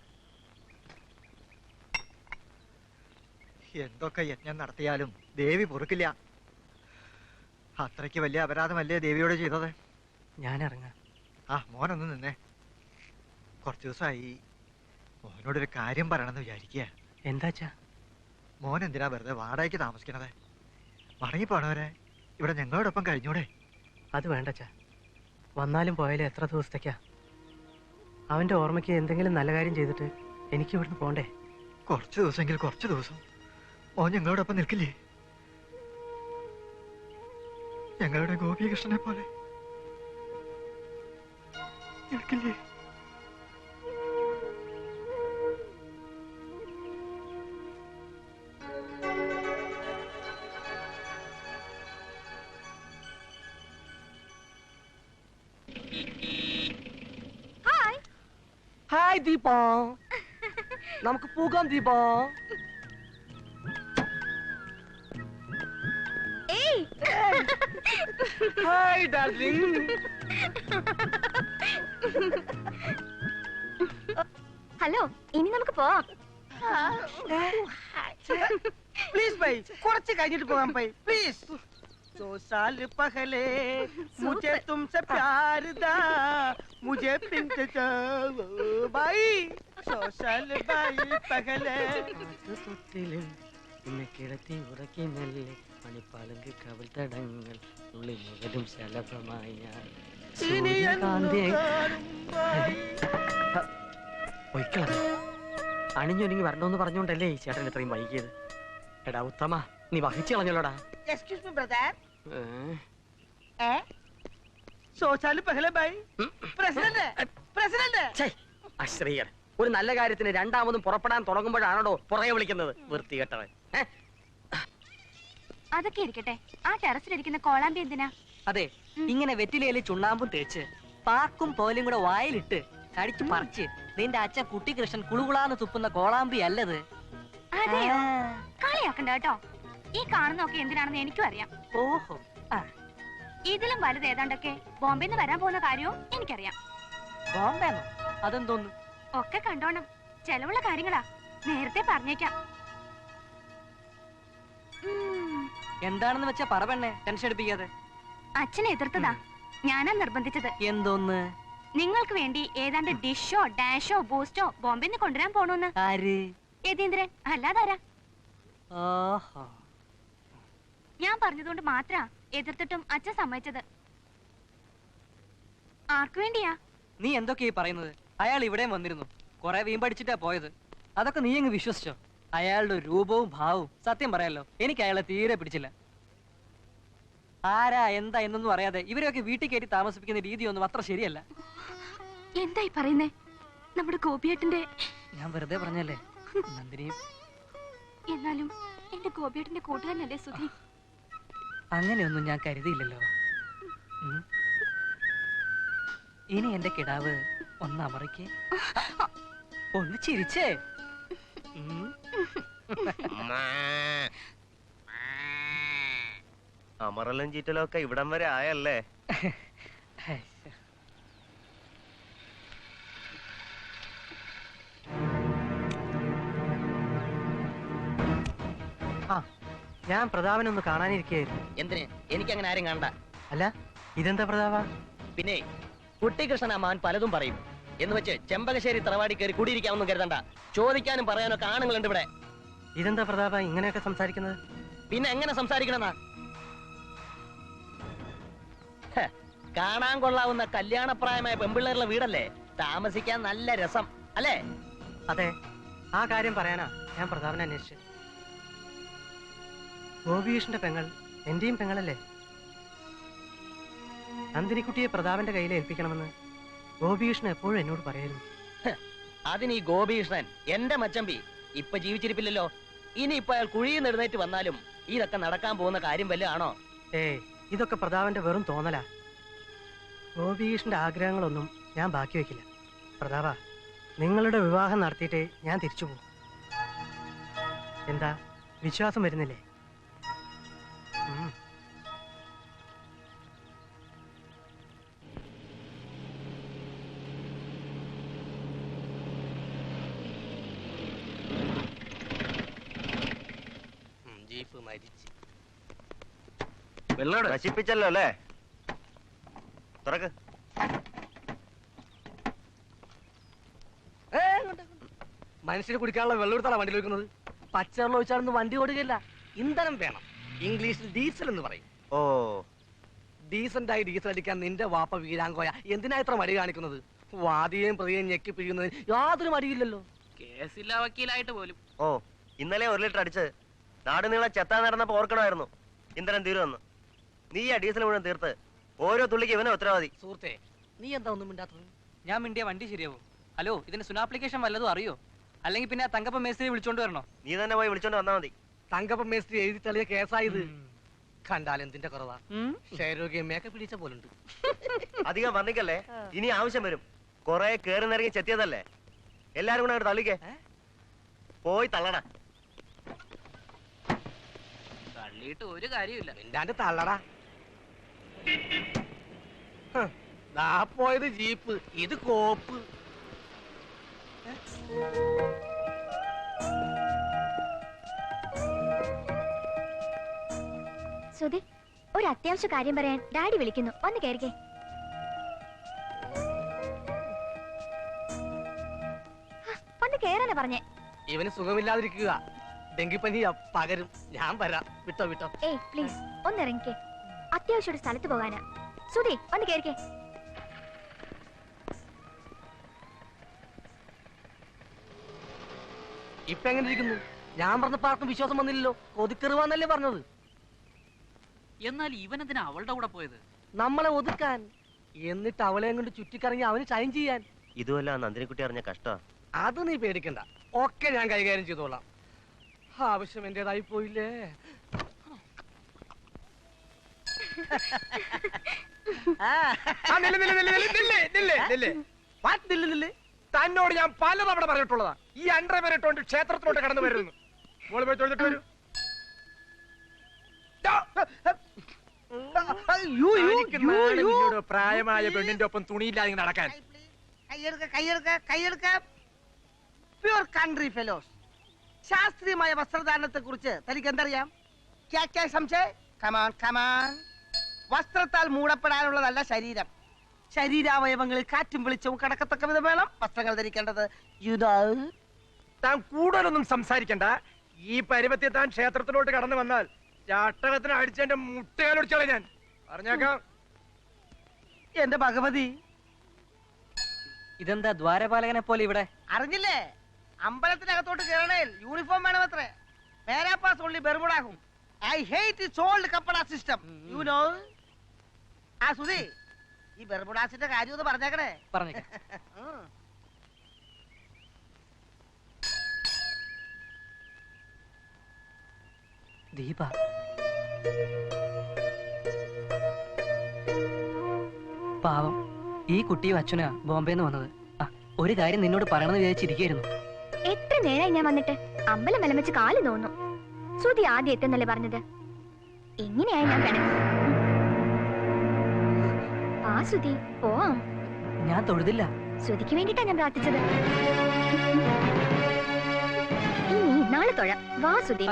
എന്തൊക്കെ യജ്ഞം നടത്തിയാലും ദേവി പൊറുക്കില്ല. അത്രയ്ക്ക് വലിയ അപരാധമല്ലേ ദേവിയോട് ചെയ്തത്? ഞാൻ ഇറങ്ങാം. ആ, മോനൊന്ന് നിന്നേ. കുറച്ചു ദിവസമായി മോനോടൊരു കാര്യം പറയണമെന്ന് വിചാരിക്കുക. എന്താച്ചാ? മോൻ എന്തിനാ വെറുതെ വാടകയ്ക്ക് താമസിക്കണത്? മടങ്ങിപ്പോണവരെ ഇവിടെ ഞങ്ങളോടൊപ്പം കഴിഞ്ഞൂടെ? അത് വേണ്ടച്ചാ. വന്നാലും പോയാലും എത്ര ദിവസത്തേക്കാ? അവന്റെ ഓർമ്മയ്ക്ക് എന്തെങ്കിലും നല്ല കാര്യം ചെയ്തിട്ട് എനിക്ക് ഇവിടുന്ന് പോണ്ടേ? കുറച്ച് ദിവസമെങ്കിൽ കുറച്ച് ദിവസം മോൻ ഞങ്ങളോടൊപ്പം നിൽക്കില്ലേ? ഞങ്ങളുടെ ഗോപികൃഷ്ണനെ പോലെ നിൽക്കില്ലേ? ഹായ് ദീപ, നമുക്ക് പോകാം ദീപ. Hi darling. ഹലോ, ഇനി നമുക്ക് പോവാം. പ്ലീസ് ബൈ, കുറച്ച് കഴിഞ്ഞിട്ട് പോകാം ബൈ, പ്ലീസ്. 2 साल पहले मुझे तुमसे प्यार था, मुझे पिंक भाई 2 साल भाई पहले. കിടത്തി ഉറക്കി മെല്ലെ മണിപ്പാലങ്ക് കവിൾ തടങ്ങൾ ഉള്ളിൽ മുതലും ശലഭമായി ഞാൻ അണിഞ്ഞൊരുങ്ങി വരണമെന്ന് പറഞ്ഞോണ്ടല്ലേ ഈ ചേട്ടൻ ഇത്രയും വൈകിയത്. എടാ ഉത്തമ, നീ വഹിച്ചു കളഞ്ഞല്ലോടാ. Excuse me, brother. സോച്ചാല് പഹലെ ബൈ. പ്രസിഡന്റ്. അശ്രീയർ, ഒരു നല്ല കാര്യത്തിന് രണ്ടാമതും പുറപ്പെടാൻ തുടങ്ങുമ്പോഴാണോ പുറകെ വിളിക്കുന്നത്? വൃത്തികെട്ടവൻ. അതൊക്കെ ഇരിക്കട്ടെ, ആ ടെറസിലിരിക്കുന്ന കോളാമ്പി എന്തിനാ? അതെ, ഇങ്ങനെ വെറ്റിലയില് ചുണ്ണാമ്പും തേച്ച് പാക്കും പോലും കൂടെ വായിലിട്ട് കടിച്ചു പറിച്ച് നിന്റെ അച്ഛൻ കുട്ടികൃഷ്ണൻ കുളുകുളാന്ന് തുപ്പുന്ന കോളാമ്പി അല്ലത്. അതെയോ? കളിയാക്കണ്ട കേട്ടോ. ഈ കാണുന്നൊക്കെ എന്തിനാണെന്ന് എനിക്കും അറിയാം. ഓഹോ, ഇതിലും വലുത് ഏതാണ്ടൊക്കെ ബോംബെന്ന് വരാൻ പോകുന്ന കാര്യവും എനിക്കറിയാം. ബോംബെന്നോ? അതെന്തോന്നു? ഒക്കെ കണ്ടോണം, ചെലവുള്ള കാര്യങ്ങളാ. നേരത്തെ പറഞ്ഞേക്കാം. എന്താണെന്ന് വെച്ചാ പറ പെണ്ണെ, ടെൻഷൻ എടുപ്പിക്കാതെ. അച്ഛനെ എതിർത്തതാ, ഞാനാ നിർബന്ധിച്ചത്. എന്തോന്ന്? നിങ്ങൾക്ക് വേണ്ടി ഏതാണ്ട് ഡിഷോ ഡാഷോ ബൂസ്റ്റോ ബോംബെന്ന് കൊണ്ടുവരാൻ പോണോന്ന്. ആര്? യതീന്ദ്രൻ, അല്ലാതാരാ? ഓഹോ, ഞാൻ പറഞ്ഞതുകൊണ്ട് മാത്രാ എതിർത്തിട്ടും അച്ഛൻ സമ്മതിച്ചത്. ആർക്കു വേണ്ടിയാ? നീ എന്തൊക്കെയാ പറയുന്നത്? അയാൾ ഇവിടെയും വന്നിരുന്നു, കൊറേ വീമ്പടിച്ചിട്ടാ പോയത്. അതൊക്കെ നീ അങ്ങ് വിശ്വസിച്ചോ? അയാളുടെ രൂപവും ഭാവവും സത്യം പറയാലോ, എനിക്ക് അയാളെ തീരെ പിടിച്ചില്ല. ആരാ എന്താ എന്നൊന്നും അറിയാതെ ഇവരെയൊക്കെ വീട്ടിൽ കയറ്റി താമസിപ്പിക്കുന്ന രീതിയൊന്നും അത്ര ശരിയല്ല. എന്തായി പറയുന്നേ? നമ്മുടെ ഗോപിയേട്ടന്റെ... ഞാൻ വെറുതെ പറഞ്ഞല്ലേ നന്ദിനി. എന്നാലും എന്റെ ഗോപിയേട്ടന്റെ കൂട്ടുകാരനല്ലേ സുധി? അങ്ങനെയൊന്നും ഞാൻ കരുതിയില്ലല്ലോ. ഇനി എന്റെ കിടാവ് ഒന്നമറിക്കേ, ഒന്ന് ചിരിച്ചേ. അമറലും ചീറ്റലും ഒക്കെ ഇവിടം വരെ ആയല്ലേ? ഞാൻ പ്രതാപനൊന്ന് കാണാനിരിക്കുകയായിരുന്നു. എന്തിന്? എനിക്ക് അങ്ങനെ ആരും കാണണ്ട. അല്ല, ഇതെന്താ പ്രതാപ? പിന്നെ കുട്ടികൃഷ്ണൻ അമ്മാൻ പലതും പറയും എന്ന് വെച്ച് ചെമ്പകശ്ശേരി തറവാടി കയറി കുടിയിരിക്കാമെന്നും കരുതണ്ട. ചോദിക്കാനും പറയാനൊക്കെ ആണുങ്ങളുണ്ട് ഇവിടെ. ഇതെന്താ പ്രതാപ ഇങ്ങനെയൊക്കെ സംസാരിക്കുന്നത്? പിന്നെ എങ്ങനെ സംസാരിക്കണമെന്നാ? കാണാൻ കൊള്ളാവുന്ന കല്യാണപ്രായമായ പെമ്പിള്ളേരുടെ വീടല്ലേ, താമസിക്കാൻ നല്ല രസം അല്ലേ? അതെ, ആ കാര്യം പറയാനാ ഞാൻ പ്രതാപനെ അന്വേഷിച്ചത്. ഗോപീഷിന്റെ പെങ്ങൾ എന്റെയും പെങ്ങളല്ലേ? നന്ദിനിക്കുട്ടിയെ പ്രതാപന്റെ കയ്യിൽ ഏൽപ്പിക്കണമെന്ന് ഗോപീഷ്ണൻ എപ്പോഴും എന്നോട് പറയായിരുന്നു. അതിന് ഈ ഗോപീഷ്ണൻ എന്റെ മച്ചമ്പി ഇപ്പൊ ജീവിച്ചിരിപ്പില്ലല്ലോ. ഇനി ഇപ്പൊ അയാൾ കുഴിയിൽ നിന്ന് എഴുന്നേറ്റ് വന്നാലും ഇതൊക്കെ നടക്കാൻ പോകുന്ന കാര്യം വല്ല ആണോ? ഇതൊക്കെ പ്രതാപന്റെ വെറും തോന്നലാ. ഗോപീഷ്ണന്റെ ആഗ്രഹങ്ങളൊന്നും ഞാൻ ബാക്കി വെക്കില്ല. പ്രതാപ, നിങ്ങളുടെ വിവാഹം നടത്തിയിട്ടേ ഞാൻ തിരിച്ചു പോകും. എന്താ, വിശ്വാസം വരുന്നില്ലേ? ജീപ്പ് മരിച്ചു. വെള്ളോട് നശിപ്പിച്ചല്ലോ അല്ലേ? തുറക്ക്. മനുഷ്യന് കുടിക്കാനുള്ള വെള്ളം എടുത്താണ് വണ്ടി ഒഴിക്കുന്നത്. പച്ചവെള്ളം ഒഴിച്ചാലൊന്നും വണ്ടി ഓടുകയില്ല. ഇന്ധനം വേണം. ഇംഗ്ലീഷിൽ ഡീസൽ എന്ന് പറയും. ഓ, ഡീസന്റായി ഡീസൽ അടിക്കാൻ നിന്റെ വാപ്പ വീരാങ്കോയ എന്തിനാ ഇത്ര മടി കാണിക്കുന്നത്? വാദിയെയും പ്രതിയെയും ഞെക്കി പിഴിയുന്നതിന് യാതൊരു മടിയില്ലല്ലോ. കേസില്ല വക്കീലായിട്ട് പോലും. ഓ, ഇന്നലെ 1 ലിറ്റർ അടിച്ച് നാട് നീളെ ചെത്താൻ നടന്നപ്പോ ഓർക്കണമായിരുന്നു ഇന്ധനം തീരുമെന്ന്. നീ ആ ഡീസൽ മുഴുവൻ തീർത്ത് ഓരോ തുള്ളിക്ക് ഇവനെ ഉത്തരവാദി. സുഹൃത്തെ, നീ എന്താ ഒന്നും മിണ്ടാത്തത്? ഞാൻ മിണ്ടിയ വണ്ടി ശരിയാവും. ഹലോ, ഇതിന് സുനാപ്ലിക്കേഷൻ വല്ലതും അറിയോ? അല്ലെങ്കിൽ പിന്നെ തങ്കപ്പ മേസ്ത്രി വിളിച്ചോണ്ട് വരണോ? നീ തന്നെ പോയി വിളിച്ചോണ്ട് വന്നാ മതി. തങ്കപ്പ മേസ്ത്രി എഴുതി തള്ളിയ കേസായത്. കണ്ടാൽ എന്തിന്റെ കുറവാ? ക്ഷയരോഗിയമ്മയൊക്കെ പിടിച്ച പോലുണ്ട്. അധികം വർണ്ണിക്കല്ലേ, ഇനി ആവശ്യം വരും. കൊറേ കേറി നിറങ്ങി ചെത്തിയതല്ലേ, എല്ലാരും കൂടെ അങ്ങോട്ട് തള്ളിക്കേ. പോയി തള്ളടാ. തള്ളിയിട്ട് ഒരു കാര്യമില്ല. മിണ്ടാണ്ട് തള്ളടാ. ദാ പോയത് ജീപ്പ്, ഇത് കോപ്പ്. സുധി, ഒരു അത്യാവശ്യ കാര്യം പറയാൻ ഡാഡി വിളിക്കുന്നു, വന്ന് കേറിക്കേ. വന്ന് കേറാനാ പറഞ്ഞേ. ഇവന് സുഖമില്ലാതിരിക്കുക, ഡെങ്കിപ്പനി പകരും. ഞാൻ വരാം, വിട്ടോ വിട്ടോ. ഏയ് പ്ലീസ് ഒന്ന് ഇറങ്ങിക്കേ, അത്യാവശ്യം ഒരു സ്ഥലത്ത് പോകാനാ. സുധി, വന്ന് കേറിക്കേ. ഇപ്പൊ എങ്ങനെ ഇരിക്കുന്നു? ഞാൻ പറഞ്ഞപ്പോ ആർക്കും വിശ്വാസം വന്നില്ലല്ലോ. ഒതുക്കെറുവാന്നല്ലേ പറഞ്ഞത്. എന്നാൽ ഇവനെന്തിനാ അവളുടെ കൂടെ പോയത്? നമ്മളെ ഒതുക്കാൻ. എന്നിട്ട് അവളെ കൊണ്ട് ചുറ്റിക്കറങ്ങി അവന് ഷൈൻ ചെയ്യാൻ. ഇതുമല്ല നന്ദിനിക്കുട്ടി അറിഞ്ഞ കഷ്ട. അത് നീ പേടിക്കണ്ട, ഒക്കെ ഞാൻ കൈകാര്യം ചെയ്തോളാം. ആവശ്യം എന്റേതായി പോയില്ലേ. തന്നോട് ഞാൻ പലതവണ പറഞ്ഞിട്ടുള്ളതാ ഈ അണ്ടർവെയർ ഇട്ടോണ്ട് ക്ഷേത്രത്തിലോട്ട് കടന്നു വരുന്നു. മോള് പോയി തൊഴുതിട്ട് വരൂ. പ്രായമായ പെണ്ണിന്റെ ഒപ്പം തുണിയില്ലാതെ നടക്കാൻ. Pure country fellows. ശാസ്ത്രീയമായ വസ്ത്രധാരണത്തെ കുറിച്ച് തനിക്ക് എന്തറിയാം? വസ്ത്രത്താൽ മൂടപ്പെടാനുള്ളതല്ല ശരീരം. ശരീരാവയവങ്ങളിൽ കാറ്റും വെളിച്ചവും കടക്കത്തക്ക വിധം വേണം വസ്ത്രങ്ങൾ ധരിക്കേണ്ടത്. താൻ കൂടുതലൊന്നും സംസാരിക്കണ്ട. ഈ പരുവത്തിൽ താൻ ക്ഷേത്രത്തിലോട്ട് കടന്നു വന്നാൽ ചാട്ടകത്തിന് അടിച്ചെന്റെ മുട്ടയാലൊടിച്ചാളെ ഞാൻ പറഞ്ഞേക്കാം. എന്റെ ഭഗവതി, ഇതെന്താ ദ്വാരപാലകനെ പോലെ ഇവിടെ? അറിഞ്ഞില്ലേ? അമ്പലത്തിനകത്തോട്ട് കയറണേൽ യൂണിഫോം വേണമത്രേ. പേരാപ്പാസ് ഓൺലി ബെർമുഡാകും. ഐ ഹേറ്റ് ഇറ്റ്സ് ഓൾഡ് കപ്പട സിസ്റ്റം, യു നോ. ആ സുധി, ഈ ബർബുഡാസിന്റെ കാര്യം ഒന്ന് പറഞ്ഞേക്കണേ. പറഞ്ഞേക്കാം. ദീപ, പാവം ഈ കുട്ടിയും അച്ഛനാ ബോംബെന്ന് വന്നത്. ഒരു കാര്യം നിന്നോട് പറയണമെന്ന് വിചാരിച്ചിരിക്കുന്നു. എത്ര നേരമായി ഞാൻ വന്നിട്ട് അമ്പലം വലം വെച്ച് കാല് തോന്നുന്നു. ശ്രുതി ആദ്യം എത്തുന്നല്ലേ പറഞ്ഞത്. എങ്ങനെയായി ഞാൻ കിടക്കും. ആ ശ്രുതി പോവാം. ഞാൻ തൊഴുതില്ല. ശ്രുതിക്ക് വേണ്ടിട്ടാ ഞാൻ പ്രാർത്ഥിച്ചത്. ഇനി നാളെ തൊഴാം. വാ ശ്രുതി.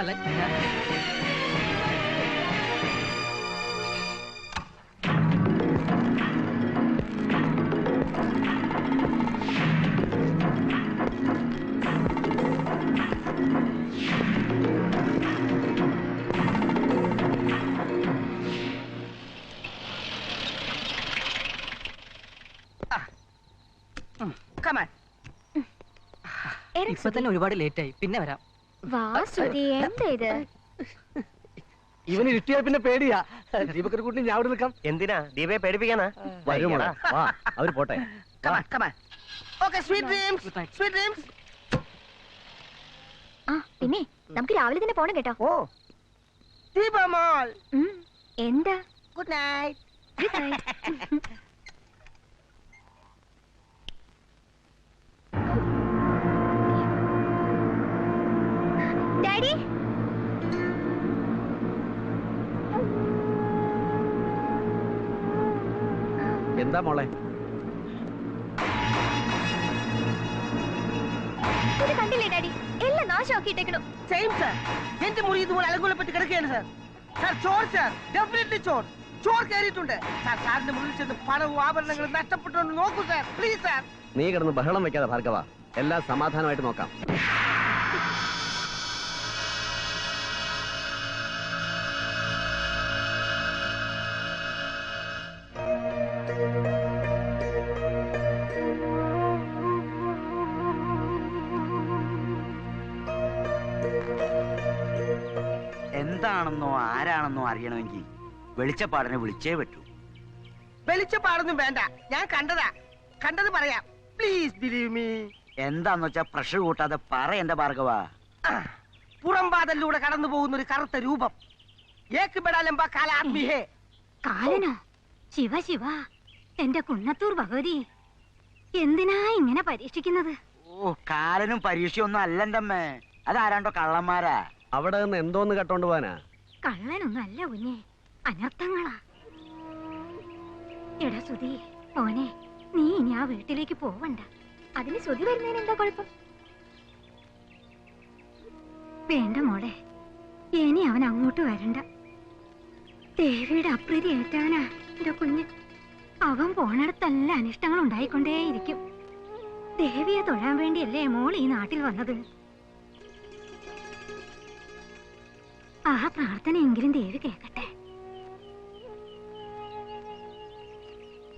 ഇപ്പൊ തന്നെ ഒരുപാട് ലേറ്റ് ആയി. പിന്നെ വരാം. വാ ശ്രുതി. എന്താ ഇത്? ഇവന് കിട്ടിയാൽ പിന്നെ പേടിയാ. ദീപക്കർ കൂട്ടി ഞാൻ അവിടെ നിൽക്കാം. എന്തിനാ ദീപയെ പേടിപ്പിക്കാനാ? അവര് പോട്ടെ. പിന്നെ നമുക്ക് രാവിലെ തന്നെ പോണം കേട്ടോ. ഓ ദീപമോൾ, എന്താ? Good night. Good night. Daddy, എന്താ മോളെ? ഇത് കണ്ടില്ലേ ഡാഡി? എല്ലാം നാശമാക്കിയിട്ടേക്കണു. Same sir. എന്റെ മുറി ഇതുപോലെ അലങ്കോലപ്പെട്ട് കിടക്കുകയാണ് സർ. സർ ചോർ സർ, ഡെഫിനറ്റ്ലി ചോർ. ചോർ കയറിയിട്ടുണ്ട് സർ. സാറിന്റെ മുറിയിൽ ചെന്ന് പണവും ആഭരണങ്ങളും നഷ്ടപ്പെട്ടുകൊണ്ട് നോക്കൂ സർ, പ്ലീസ് സർ. നീ കിടന്ന് ബഹളം വെക്കാതെ ഭാർഗവ, എല്ലാം സമാധാനമായിട്ട് നോക്കാം. എന്താണെന്നോ ആരാണെന്നോ അറിയണമെങ്കിൽ വെളിച്ചപ്പാടിനെ വിളിച്ചേ പറ്റൂ. വെളിച്ചപ്പാടൊന്നും വേണ്ട, ഞാൻ കണ്ടതാ. കണ്ടത് പറയാം, പ്ലീസ് ബിലീവ് മീ. എന്താന്ന് വെച്ചാ പ്രഷർ കൂട്ടാതെ പറ എന്റെ ഭാർഗവ. പുറംവാതലിലൂടെ കടന്നു പോകുന്ന ഒരു കറുത്ത രൂപം. കാലനോ? ശിവ ശിവ, എന്റെ കുന്നത്തൂർ ഭഗവതി, എന്തിനാ ഇങ്ങനെ പരീക്ഷിക്കുന്നത്? ഓ, കാലനും പരീക്ഷയൊന്നും അല്ലെന്തമ്മേ, അതാരാണ്ടോ കള്ളന്മാരാ. അവിടെ നിന്ന് എന്തോന്ന് കട്ടോണ്ട് പോവാനാ? കള്ളനൊന്നും അല്ല കുഞ്ഞെ, അനർത്ഥങ്ങളാ. എടാ സുധി, മോനെ, നീ ഇനി ആ വീട്ടിലേക്ക് പോവണ്ട. അതിന് സുധി വരുന്നതിന് എന്താ കുഴപ്പം? വേണ്ട മോളെ, ഇനി അവൻ അങ്ങോട്ട് വരണ്ട. ദേവിയുടെ അപ്രീതി ഏറ്റാനാ എന്റെ കുഞ്ഞ്. അവൻ പോണടത്തല്ല അനിഷ്ടങ്ങൾ ഉണ്ടായിക്കൊണ്ടേയിരിക്കും. ദേവിയെ തൊഴാൻ വേണ്ടിയല്ലേ മോൾ ഈ നാട്ടിൽ വന്നത്. ആ പ്രാർത്ഥനയെങ്കിലും ദേവി കേൾക്കട്ടെ.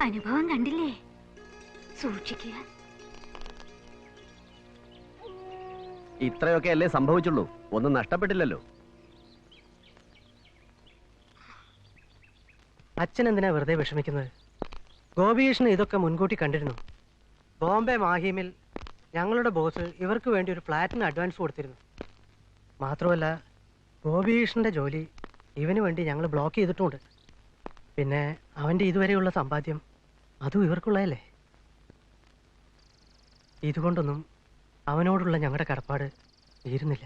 അനുഭവം കണ്ടില്ലേ? സൂക്ഷിക്കുക. ഇത്രയൊക്കെ അല്ലേ സംഭവിച്ചുള്ളൂ, ഒന്നും നഷ്ടപ്പെട്ടില്ലല്ലോ. അച്ഛൻ എന്തിനാ വെറുതെ വിഷമിക്കുന്നത്? ഗോപികൃഷ്ണൻ ഇതൊക്കെ മുൻകൂട്ടി കണ്ടിരുന്നു. ബോംബെ മാഹിമിൽ ഞങ്ങളുടെ ബോസ് ഇവർക്ക് വേണ്ടി ഒരു ഫ്ലാറ്റിന് അഡ്വാൻസ് കൊടുത്തിരുന്നു. മാത്രമല്ല ഗോപികൃഷ്ണന്റെ ജോലി ഇവന് വേണ്ടി ഞങ്ങൾ ബ്ലോക്ക് ചെയ്തിട്ടുമുണ്ട്. പിന്നെ അവൻ്റെ ഇതുവരെയുള്ള സമ്പാദ്യം അതും ഇവർക്കുള്ളതല്ലേ. ഇതുകൊണ്ടൊന്നും അവനോടുള്ള ഞങ്ങളുടെ കടപ്പാട് തീരുന്നില്ല.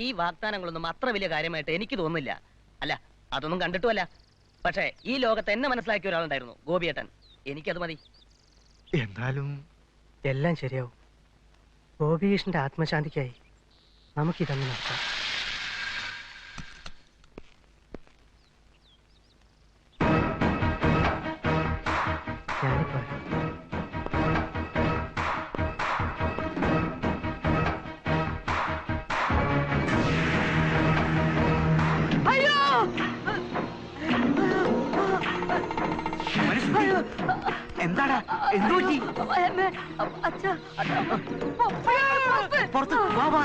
ഈ വാഗ്ദാനങ്ങളൊന്നും അത്ര വലിയ കാര്യമായിട്ട് എനിക്ക് തോന്നുന്നില്ല. അല്ല, അതൊന്നും കണ്ടിട്ടുമല്ല. പക്ഷേ ഈ ലോകത്ത് എന്നെ മനസ്സിലാക്കിയ ഒരാളുണ്ടായിരുന്നു, ഗോപിയേട്ടൻ. എനിക്കത് മതി. എന്നാലും എല്ലാം ശരിയാവും. ഗോപികൃഷ്ണന്റെ ആത്മശാന്തിക്കായി നമുക്കിതങ്ങ് നടത്താം. ഞാനിപ്പോ എന്താടാ, എന്തു പറ്റി? പുറത്ത് വാ, വാ.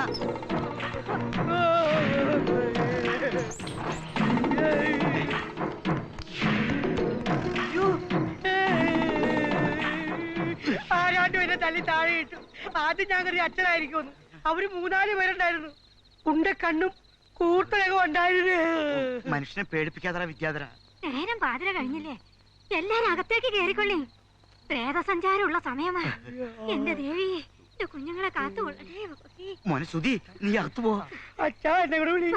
ആദ്യം ഞാൻ കരുതി അച്ഛനായിരിക്കുമെന്ന്. അവര് 3-4 പേരുണ്ടായിരുന്നു. ഉണ്ട കണ്ണും കൂട്ടലകം ഉണ്ടായിരുന്നു. മനുഷ്യനെ പേടിപ്പിക്കാതെ വിദ്യാധര. നേരം പാതിര കഴിഞ്ഞില്ലേ, എല്ലാരും അകത്തേക്ക് കേറിക്കൊള്ളി. പ്രേതസഞ്ചാരമുള്ള സമയമാ. എന്റെ ദേവി, എന്റെ കുഞ്ഞുങ്ങളെ കാത്തുകൊള്ളേ. മോനെ സുധി, നീ അകത്തു പോ. അച്ഛാ എന്നെ കൂടെ വിളി.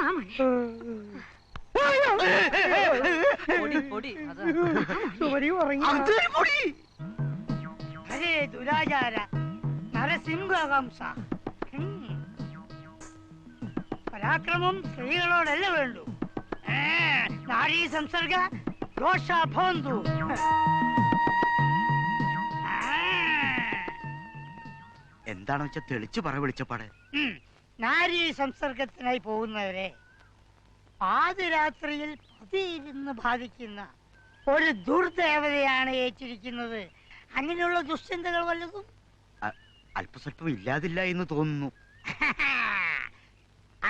അരേ ദുരാചാര നരസിംഹവംശ. പരാക്രമം സ്ത്രീകളോടല്ല വേണ്ടു. നാരീ സംസർഗ ദോഷ ഭോന്തു. എന്താണെന്ന് വെച്ചാ തെളിച്ചു പറ വിളിച്ചപ്പാടെ. നാരീ സംസർഗത്തിനായി പോകുന്നവരെ പാതിരാത്രിയിൽ പതിയിരുന്ന് ബാധിക്കുന്ന ഒരു ദുർദേവതയാണ് ഏറ്റിരിക്കുന്നത്. അങ്ങനെയുള്ള ദുശ്ചിന്തകൾ വല്ലതും അല്പസ്വല്പം ഇല്ലാതില്ല എന്ന് തോന്നുന്നു.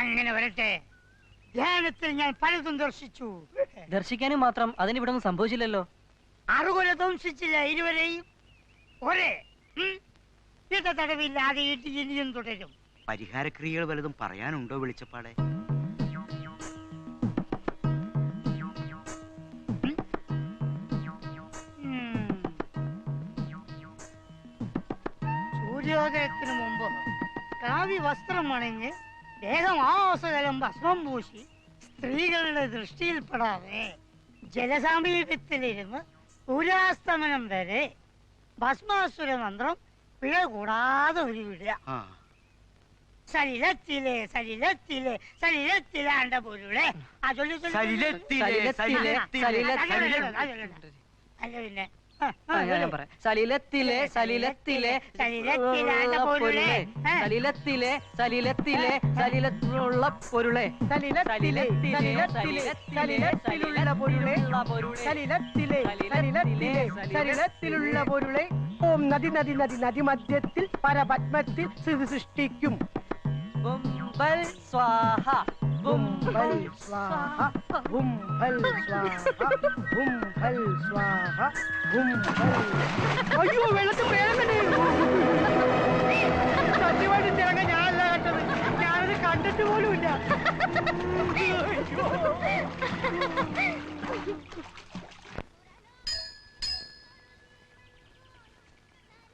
അങ്ങനെ വരട്ടെ. ധ്യാനത്തിൽ ഞാൻ പലതും ദർശിച്ചു. ദർശിക്കാനും മാത്രം അതിനിവിടെ ഒന്നും സംഭവിച്ചില്ലല്ലോ. 6 കൊല്ലം ദംശിച്ചില്ല ഇരുവരെയും. ഒരേ തടവില്ലാതെ ഇനിയും തുടരും. പരിഹാരക്രിയകൾ വല്ലതും പറയാനുണ്ടോ വിളിച്ചപ്പാടെ? സൂര്യോദയത്തിനു മുമ്പ് കാവ്യ വസ്ത്രം അണിഞ്ഞ് ദേഹം ആസകലം ഭസ്മം പൂശി സ്ത്രീകളുടെ ദൃഷ്ടിയിൽപ്പെടാതെ ജലസമീപത്തിലിരുന്ന് സൂര്യാസ്തമനം വരെ ഭസ്മാസുര മന്ത്രം പിഴ കൂടാതെ ഒരു വിടുക. സലിലത്തിലെ സലിലത്തിലെ സലിലത്തിലാണ്ട പൊരുളെ അല്ല പിന്നെ സലിലത്തിലെ സലിലത്തിലെ സലിലത്തിലാണ്ട പൊരുളെ സലിലത്തിലെ സലിലത്തിലെ സലിലത്തിലുള്ള പൊരുളെ സലിലത്തിലെ സലിലത്തിലുള്ള പൊരുളെ സലിലത്തിലെ സലിലത്തിലെ സലിലത്തിലുള്ള പൊരുളെ ഓം നദി നദി നദി നദി മധ്യത്തിൽ പരപത്മത്തിൽ സൃഷ്ടിക്കും. ബുംബൽ സ്വാഹ ബുംബൽ സ്വാഹ ബുംബൽ സ്വാഹ ബുംബൽ സ്വാഹ ബുംബൽ. അയ്യോ വെള്ളത്തിൽ വേഗം സത്യമായിട്ട് തിറങ്ങ ഞാനല്ല കണ്ടത്. ഞാനത് കണ്ടിട്ട് പോലുമില്ല.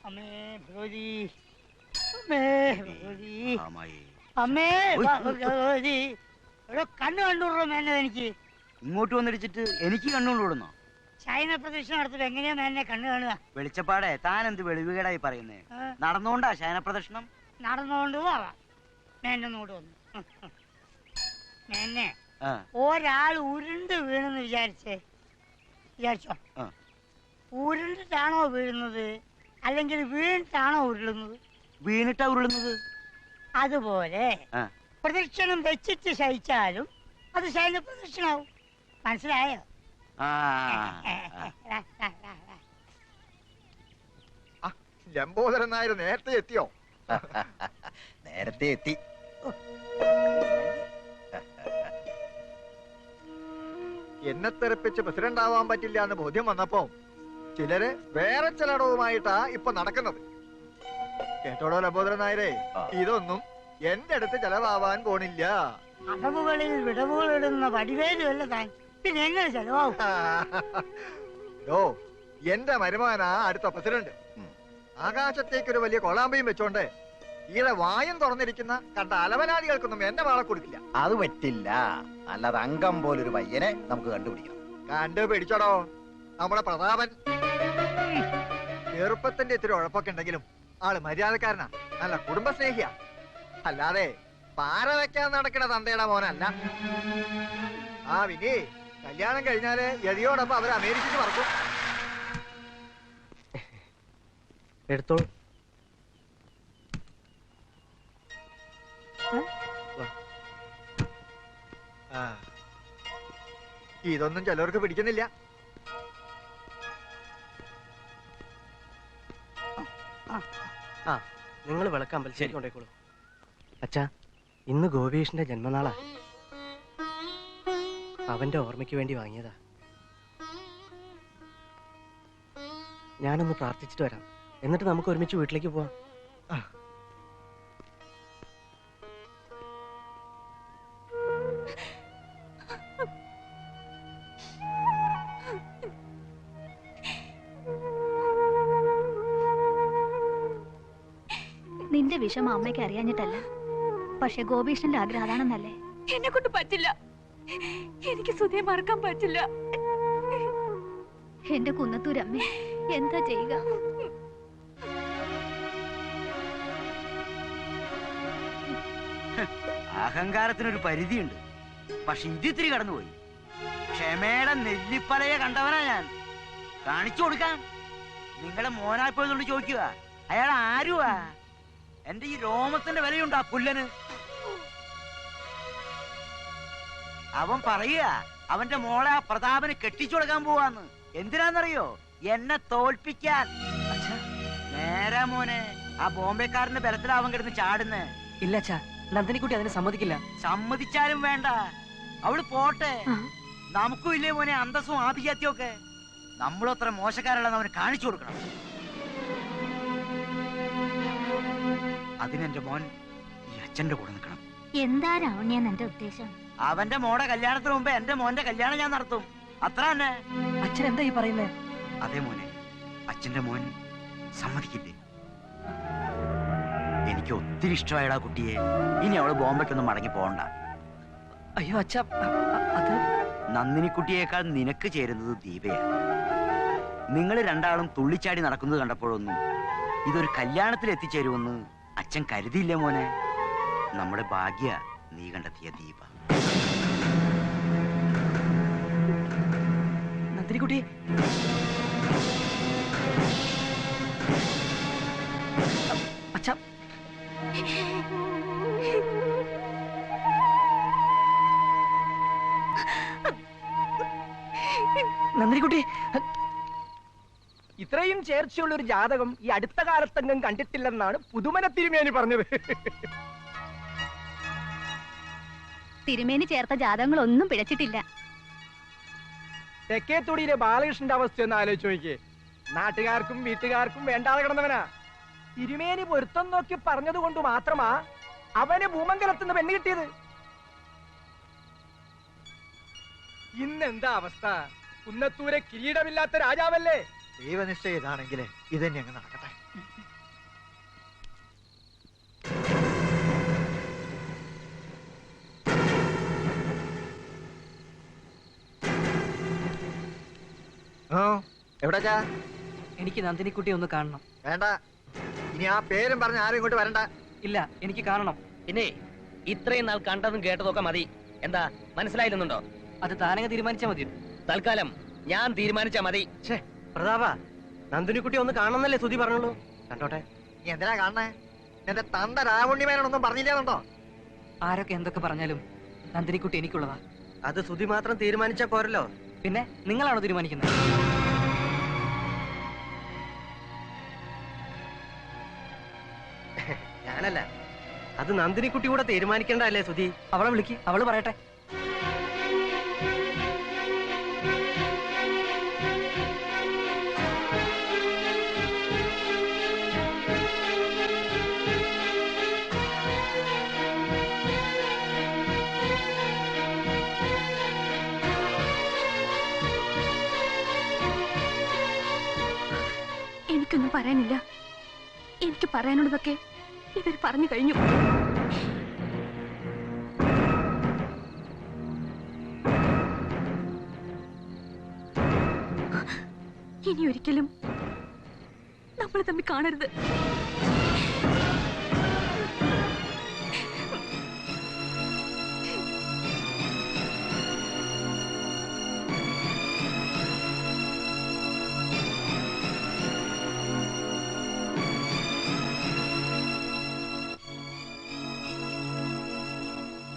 അമ്മേ ഭഗവതി, അമ്മേ ഭഗവതി, അമ്മേ ഭഗവതി. ഇവിടെ കണ്ണു കണ്ടുവിടണം മേനെ. എനിക്ക് ഇങ്ങോട്ട് വന്നിടിച്ചിട്ട് എനിക്ക് കണ്ണുകൊണ്ടുവിടുന്നോ? ചൈന പ്രദക്ഷിണം നടത്തിട്ട് എങ്ങനെയാ മേനെ കണ്ണു കാണുക? വെളിച്ചപ്പാടെ താൻ എന്ത് വെളിവുകേടായി പറയുന്നേ? നടന്നുകൊണ്ടാ ശയന പ്രദക്ഷിണം? നടന്നുകൊണ്ട് പോവാം. മേനൊന്നുകൂടെ വന്നു. മേനെ ഒരാൾ ഉരുണ്ട് വീണെന്ന് വിചാരിച്ചോ? ഉരുണ്ടിട്ടാണോ വീഴുന്നത് അല്ലെങ്കിൽ വീണിട്ടാണോ ഉരുളുന്നത്? വീണിട്ടാ ഉരുളുന്നത്. അതുപോലെ പ്രദക്ഷിണം വെച്ചിട്ട് ശയിച്ചാലും അത് ശയന പ്രദക്ഷിണാവും. മനസ്സിലായോ? ലംബോദരൻ നായർ നേരത്തെ എത്തിയോ? നേരത്തെ എത്തി. എന്നെ തെറിപ്പിച്ച് പ്രസിഡന്റ് ആവാൻ പറ്റില്ല എന്ന് ബോധ്യം വന്നപ്പോ ചിലര് വേറെ ചിലടവുമായിട്ടാ ഇപ്പൊ നടക്കുന്നത്. കേട്ടോടോ ലംബോദരൻ നായരെ, ഇതൊന്നും എന്റെ അടുത്ത് ചെലവാവാൻ പോണില്ല. അടവുകളിൽ വിടവുകൾ ഇടുന്ന വടിവേലുമല്ല താൻ, പിന്നെ എങ്ങനെ ചെലവാകും? എന്റെ മരുമകനാ അടുത്ത പ്രസിഡന്റ്. ആകാശത്തേക്കൊരു വലിയ കൊളാമ്പയും വെച്ചോണ്ട് ഈടെ വായം തുറന്നിരിക്കുന്ന കണ്ട അലവനാദികൾക്കൊന്നും എന്റെ മാളെ കൊടുക്കില്ല. അത് പറ്റില്ല. അല്ലാതെ അംഗം പോലൊരു പയ്യനെ നമുക്ക് കണ്ടുപിടിക്കണം. കണ്ടുപിടിച്ചോടോ. നമ്മുടെ പ്രതാപൻ ചെറുപ്പത്തിന്റെ ഇത്തിരി ഉഴപ്പൊക്കെ ഉണ്ടെങ്കിലും ആള് മര്യാദക്കാരനാ, നല്ല കുടുംബസ്നേഹിയാ. അല്ലാതെ പാര വെക്കാൻ നടക്കണ തന്തയുടെ മോനല്ല. ആ വിനി കല്യാണം കഴിഞ്ഞാല് യതിയോടൊപ്പം അവര് അമേരിക്കക്ക് പറക്കും. എടുത്തോളൂ. ഇതൊന്നും ചിലവർക്ക് പിടിക്കുന്നില്ല. നിങ്ങൾ വിളക്ക് അമ്പലത്തിലേക്ക് കൊണ്ടേക്കോളൂ. അച്ഛാ, ഇന്ന് ഗോപീഷിന്റെ ജന്മനാളാ. അവന്റെ ഓർമ്മയ്ക്ക് വേണ്ടി വാങ്ങിയതാ. ഞാനൊന്ന് പ്രാർത്ഥിച്ചിട്ട് വരാം, എന്നിട്ട് നമുക്ക് ഒരുമിച്ച് വീട്ടിലേക്ക് പോവാം. എന്റെ വിഷമം അമ്മയ്ക്ക് അറിയാഞ്ഞിട്ടല്ല. പക്ഷെ ഗോപീഷ്ണന്റെ ആഗ്രഹം അതാണെന്നല്ലേ? എന്നെ കൊണ്ട് പറ്റില്ല. എനിക്ക് സുധിയെ മറക്കാൻ പറ്റില്ല. എന്റെ കുന്നത്തൂരമ്മ എന്താ ചെയ്യുക? അഹങ്കാരത്തിനൊരു പരിധിയുണ്ട്. പക്ഷെ ഇതിത്തിരി കടന്നുപോയി. ക്ഷമയുടെ നെല്ലിപ്പലയെ കണ്ടവനാ ഞാൻ. കാണിച്ചു കൊടുക്കാം. നിങ്ങളുടെ മോനായിപ്പോയതുകൊണ്ട് ചോദിക്കുക, അയാൾ ആരുവാ? എന്റെ ഈ രോമത്തിന്റെ വിലയുണ്ടോ ആ പുല്ലന്? അവൻ പറയുക അവന്റെ മോളെ ആ പ്രതാപന് കെട്ടിച്ചു കൊടുക്കാൻ പോവാന്ന്. എന്തിനാന്നറിയോ? എന്നെ തോൽപ്പിക്കാൻ. നേരാ മോനെ, ആ ബോംബെക്കാരന്റെ ബലത്തിലാ അവൻ കിടന്ന് ചാടുന്നേ. ഇല്ല അച്ഛാ, നന്ദിനിക്കുട്ടി അതിന് സമ്മതിക്കില്ല. സമ്മതിച്ചാലും വേണ്ട, അവള് പോട്ടെ. നമുക്കും ഇല്ലേ മോനെ അന്തസ്സും ആഭിജാത്യവും ഒക്കെ. നമ്മളത്ര മോശക്കാരല്ലെന്ന് അവന് കാണിച്ചു കൊടുക്കണം. അതിനെന്റെ മോൻ ഈ അച്ഛന്റെ കൂടെ നിൽക്കണം. എന്താ രാവണ്യെന്ന് എന്റെ ഉദ്ദേശം? അവന്റെ മോടെ കല്യാണത്തിന് മുമ്പ് എന്റെ മോന്റെ കല്യാണം ഞാൻ നടത്തും. അത്ര തന്നെ. അച്ഛൻ എന്താ ഈ പറയുന്നേ? അതെ മോനെ, അച്ഛന്റെ മോൻ സമ്മതിക്കില്ലേ? എനിക്ക് ഒത്തിരി ഇഷ്ടമായടാ കുട്ടിയെ. ഇനി അവള് ബോംബെക്കൊന്നും മടങ്ങി പോകണ്ട. അയ്യോ അച്ഛാ, അത് നന്ദിനിക്കുട്ടിയേക്കാൾ നിനക്ക് ചേരുന്നത് ദീപയാണ്. നിങ്ങൾ രണ്ടാളും തുള്ളിച്ചാടി നടക്കുന്നത് കണ്ടപ്പോഴൊന്നും ഇതൊരു കല്യാണത്തിൽ എത്തിച്ചേരുമെന്ന് അച്ഛൻ കരുതിയില്ല മോനെ. നമ്മുടെ ഭാഗ്യ നീ കണ്ടെത്തിയ ദീപ. നന്ദിനിക്കുട്ടി, അച്ഛാ, നന്ദിനിക്കുട്ടി, ഇത്രയും ചേർച്ചയുള്ള ഒരു ജാതകം ഈ അടുത്ത കാലത്തെങ്ങും കണ്ടിട്ടില്ലെന്നാണ് പുതുമന തിരുമേനി പറഞ്ഞത്. തിരുമേനി ചേർത്ത ജാതകങ്ങളൊന്നും പിഴച്ചിട്ടില്ല. തെക്കേത്തൊടിയിലെ ബാലകൃഷ്ണന്റെ അവസ്ഥ ഒന്ന് ആലോചിച്ച് നോക്കിയേ. നാട്ടുകാർക്കും വീട്ടുകാർക്കും വേണ്ടാതെ കിടന്നവനാ. തിരുമേനി പൊരുത്തം നോക്കി പറഞ്ഞത് കൊണ്ട് മാത്രമാ അവന് ഭൂമംഗലത്തുനിന്ന് പെണ്ണ് കിട്ടിയത്. ഇന്നെന്താ അവസ്ഥ? കുന്നത്തൂരെ കിരീടമില്ലാത്ത രാജാവല്ലേ? ദൈവനിശ്ചയം ഇതാണെങ്കിൽ ഇതന്നെ അങ്ങ് നടക്കട്ടെ. എവിടാ? എനിക്ക് നന്ദിനിക്കുട്ടി ഒന്ന് കാണണം. വേണ്ട, ഇനി ആ പേരും പറഞ്ഞ് ആരും ഇങ്ങോട്ട് വരണ്ട. ഇല്ല, എനിക്ക് കാണണം. പിന്നെ ഇത്രയും നാൾ കണ്ടതും കേട്ടതൊക്കെ മതി. എന്താ മനസ്സിലായിരുന്നുണ്ടോ? അത് താനങ്ങ് തീരുമാനിച്ചാ മതി. തൽക്കാലം ഞാൻ തീരുമാനിച്ചാ മതി. പ്രതാപ, നന്ദിനിക്കുട്ടി ഒന്ന് കാണണമെന്നല്ലേ സുധി പറഞ്ഞുള്ളൂ. കണ്ടോട്ടെ. നീ എന്തിനാ കാണണേ? എന്റെ തന്ത രാവുണ്ണിമേനൊന്നും പറഞ്ഞില്ലാന്നുണ്ടോ? ആരൊക്കെ എന്തൊക്കെ പറഞ്ഞാലും നന്ദിനിക്കുട്ടി എനിക്കുള്ളതാ. അത് സുധി മാത്രം തീരുമാനിച്ചാ പോരല്ലോ. പിന്നെ നിങ്ങളാണോ തീരുമാനിക്കുന്നത്? ഞാനല്ല, അത് നന്ദിനിക്കുട്ടി കൂടെ തീരുമാനിക്കേണ്ടല്ലേ സുധി? അവളെ വിളിക്ക്, അവള് പറയട്ടെ. എനിക്കൊന്നും പറയാനില്ല. എനിക്ക് പറയാനുള്ളതൊക്കെ ഇവർ പറഞ്ഞു കഴിഞ്ഞു. ഇനി ഒരിക്കലും നമ്മൾ തമ്മിൽ കാണരുത്.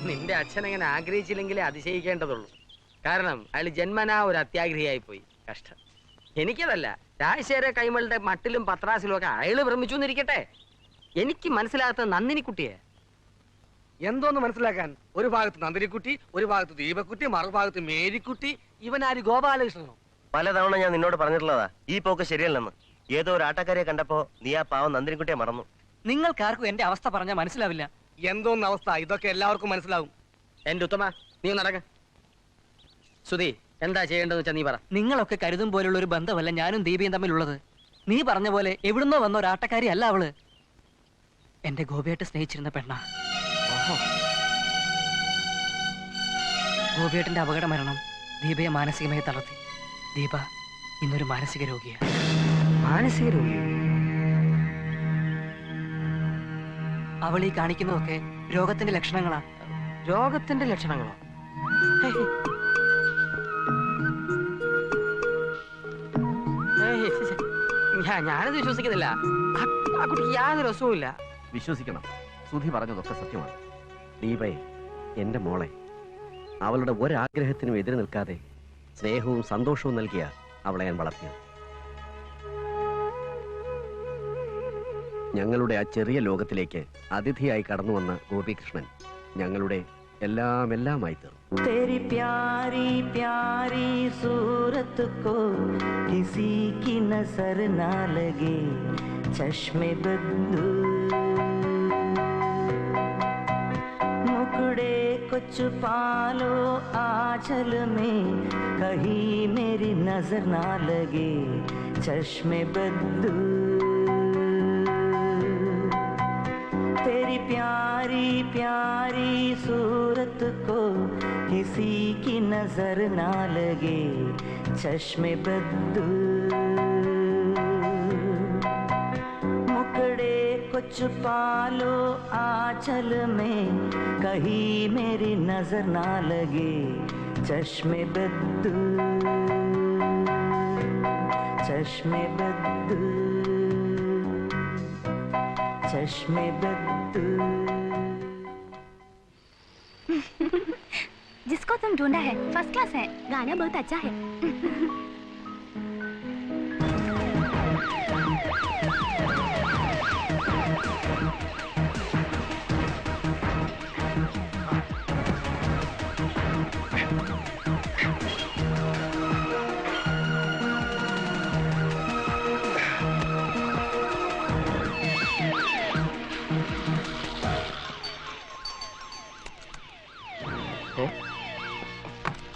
നിന്റെ അച്ഛൻ അങ്ങനെ ആഗ്രഹിച്ചില്ലെങ്കിലേ അതിശയിക്കേണ്ടതുള്ളൂ. കാരണം അയാൾ ജന്മനാ ഒരു അത്യാഗ്രഹിയായി പോയി. കഷ്ടം. എനിക്കതല്ല, രാജശേഖര കൈമളുടെ മട്ടിലും പത്രാസിലും ഒക്കെ അയാള് ഭ്രമിച്ചു എന്നിരിക്കട്ടെ. എനിക്ക് മനസ്സിലാകാത്ത നന്ദിനിക്കുട്ടിയെ. എന്തോന്ന് മനസ്സിലാക്കാൻ? ഒരു ഭാഗത്ത് നന്ദിനിക്കുട്ടി, ഒരു ഭാഗത്ത് ദീപക്കുട്ടി, മറുഭാഗത്ത് മേരിക്കുട്ടി. ഇവനാര് ഗോപാലകൃഷ്ണനോ? പലതവണ ഞാൻ നിന്നോട് പറഞ്ഞിട്ടുള്ളതാ ഈ പോക്ക് ശരിയല്ലെന്ന്. ഏതോ ഒരു ആട്ടക്കാരെ കണ്ടപ്പോ നീ ആ പാവം നന്ദിനിക്കുട്ടിയെ മറന്നു. നിങ്ങൾക്കാർക്കും എന്റെ അവസ്ഥ പറഞ്ഞാൽ മനസ്സിലാവില്ല. എന്തോന്ന് അവസ്ഥ? ഇതൊക്കെ എല്ലാവർക്കും മനസ്സിലാവും. എന്റെ ഉത്തമ, നീ നടക്ക. സുധി, എന്താ ചെയ്യേണ്ടതെന്ന് വെച്ചാ നീ പറ. നിങ്ങളൊക്കെ കരുതും പോലുള്ള ഒരു ബന്ധമല്ല ഞാനും ദീപയും തമ്മിലുള്ളത്. നീ പറഞ്ഞ പോലെ എവിടുന്നോ വന്ന ഒരു ആട്ടക്കാരി അല്ല അവള്. എന്റെ ഗോപിയായിട്ട് സ്നേഹിച്ചിരുന്ന പെണ്ണ. ഗോപിയേട്ടന്റെ അപകട മരണം ദീപയെ മാനസികമായി തളർത്തി. ദീപ ഇന്നൊരു മാനസിക രോഗിയാണ്. മാനസിക രോഗി? അവൾ ഈ കാണിക്കുന്നതൊക്കെ രോഗത്തിന്റെ ലക്ഷണങ്ങളാ. രോഗത്തിന്റെ ലക്ഷണങ്ങളോ? ഞാനത് വിശ്വസിക്കുന്നില്ല. ആ കുട്ടിക്ക് യാതൊരു അസുഖമില്ല. വിശ്വസിക്കണം. സുധി പറഞ്ഞതൊക്കെ സത്യമാണ്. ദീപയെ, എന്റെ മോളെ, അവളുടെ ഒരാഗ്രഹത്തിനും എതിരെ നിൽക്കാതെ സ്നേഹവും സന്തോഷവും നൽകിയ അവളെ ഞാൻ വളർത്തിയത്. ഞങ്ങളുടെ ആ ചെറിയ ലോകത്തിലേക്ക് അതിഥിയായി കടന്നു വന്ന ഗോപികൃഷ്ണൻ ഞങ്ങളുടെ എല്ലാമായി തീർന്നു. तेरी प्यारी प्यारी सूरत को किसी की नजर ना लगे चश्मे बद्दू मुकड़े को छुपा लो आंचल में कहीं मेरी नजर ना लगे चश्मे बद्दू तेरी प्यारी प्यारी सूरत को किसी की नजर ना लगे चश्मे बद्दू मुकड़े को छुपा लो आंचल में कहीं मेरी नजर ना लगे चश्मे बद्दू चश्मे बद्दू चश्मे बद्दू। जिसको तुम ढूंढा है फर्स्ट क्लास है, गाना बहुत अच्छा है।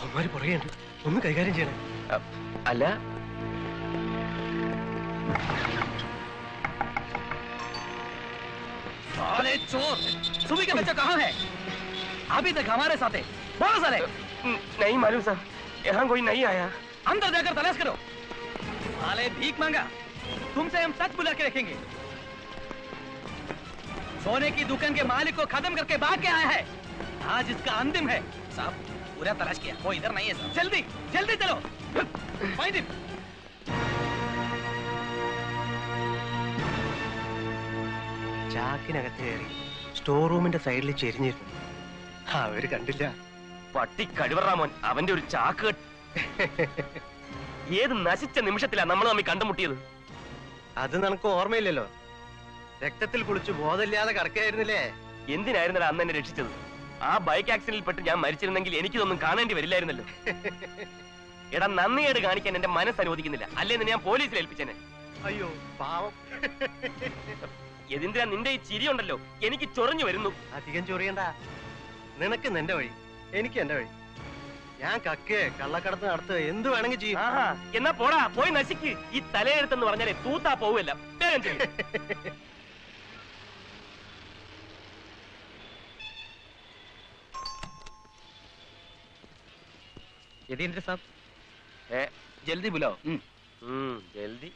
അവന്മാര് പുറകെയുണ്ട്, ഒന്ന് കൈകാര്യം ചെയ്യണം. അല്ല, साले चोर, सुबह के बच्चे कहाँ है? अभी तक हमारे साथ है। बोलो साले। नहीं मालूम सर, यहाँ कोई नहीं आया। अंदर जाकर तलाश करो। साले भीख मांगा, तुमसे हम सच बुला के रखेंगे। सोने की दुकान के मालिक को खत्म करके भाग के आया है। आज इसका अंतिम है। साहब पूरा तलाश किया, वो इधर नहीं है साहब। जल्दी जल्दी चलो। Find him. ചാക്കിനകത്ത് കയറി സ്റ്റോർ റൂമിന്റെ സൈഡിൽ ചെരിഞ്ഞിരുന്നു. അവര് കണ്ടില്ല. പട്ടി കഴിവറാമോൻ, അവന്റെ ഒരു ചാക്ക്. ഏത് നശിച്ച നിമിഷത്തിലാ നമ്മൾ തമ്മിൽ കണ്ടുമുട്ടിയത്? അത് നിനക്ക് ഓർമ്മയില്ലല്ലോ. രക്തത്തിൽ കുളിച്ച് ബോധമില്ലാതെ കിടക്കായിരുന്നില്ലേ? എന്തിനായിരുന്നല്ലോ അന്ന് എന്നെ രക്ഷിച്ചത്? ആ ബൈക്ക് ആക്സിഡന്റിൽ പെട്ട് ഞാൻ മരിച്ചിരുന്നെങ്കിൽ എനിക്കിതൊന്നും കാണേണ്ടി വരില്ലായിരുന്നല്ലോ. എടാ, നന്ദിയേട് കാണിക്കാൻ എന്റെ മനസ്സ് അനുവദിക്കുന്നില്ല. അല്ലേ നിന്നെ ഞാൻ പോലീസിൽ ഏൽപ്പിച്ചേനെ. അയ്യോ പാവം. എന്തിനാ നിന്റെ ഈ ചിരി ഉണ്ടല്ലോ, എനിക്ക് ചൊറിഞ്ഞു വരുന്നു. അധികം ചൊറിയണ്ട. നിനക്ക് നിന്റെ വഴി, എനിക്ക് എന്റെ വഴി. ഞാൻ കക്കേ കള്ളക്കടത്ത് നടത്തുക എന്ത് വേണമെങ്കിൽ ചെയ്യും. എന്നാ പോടാ, പോയി നശിക്ക്. ഈ തലയെഴുത്തെന്ന് പറഞ്ഞാലേ തൂത്താ പോവല്ല. यदींद्र साहब, जल्दी बुलाओ। जल्दी।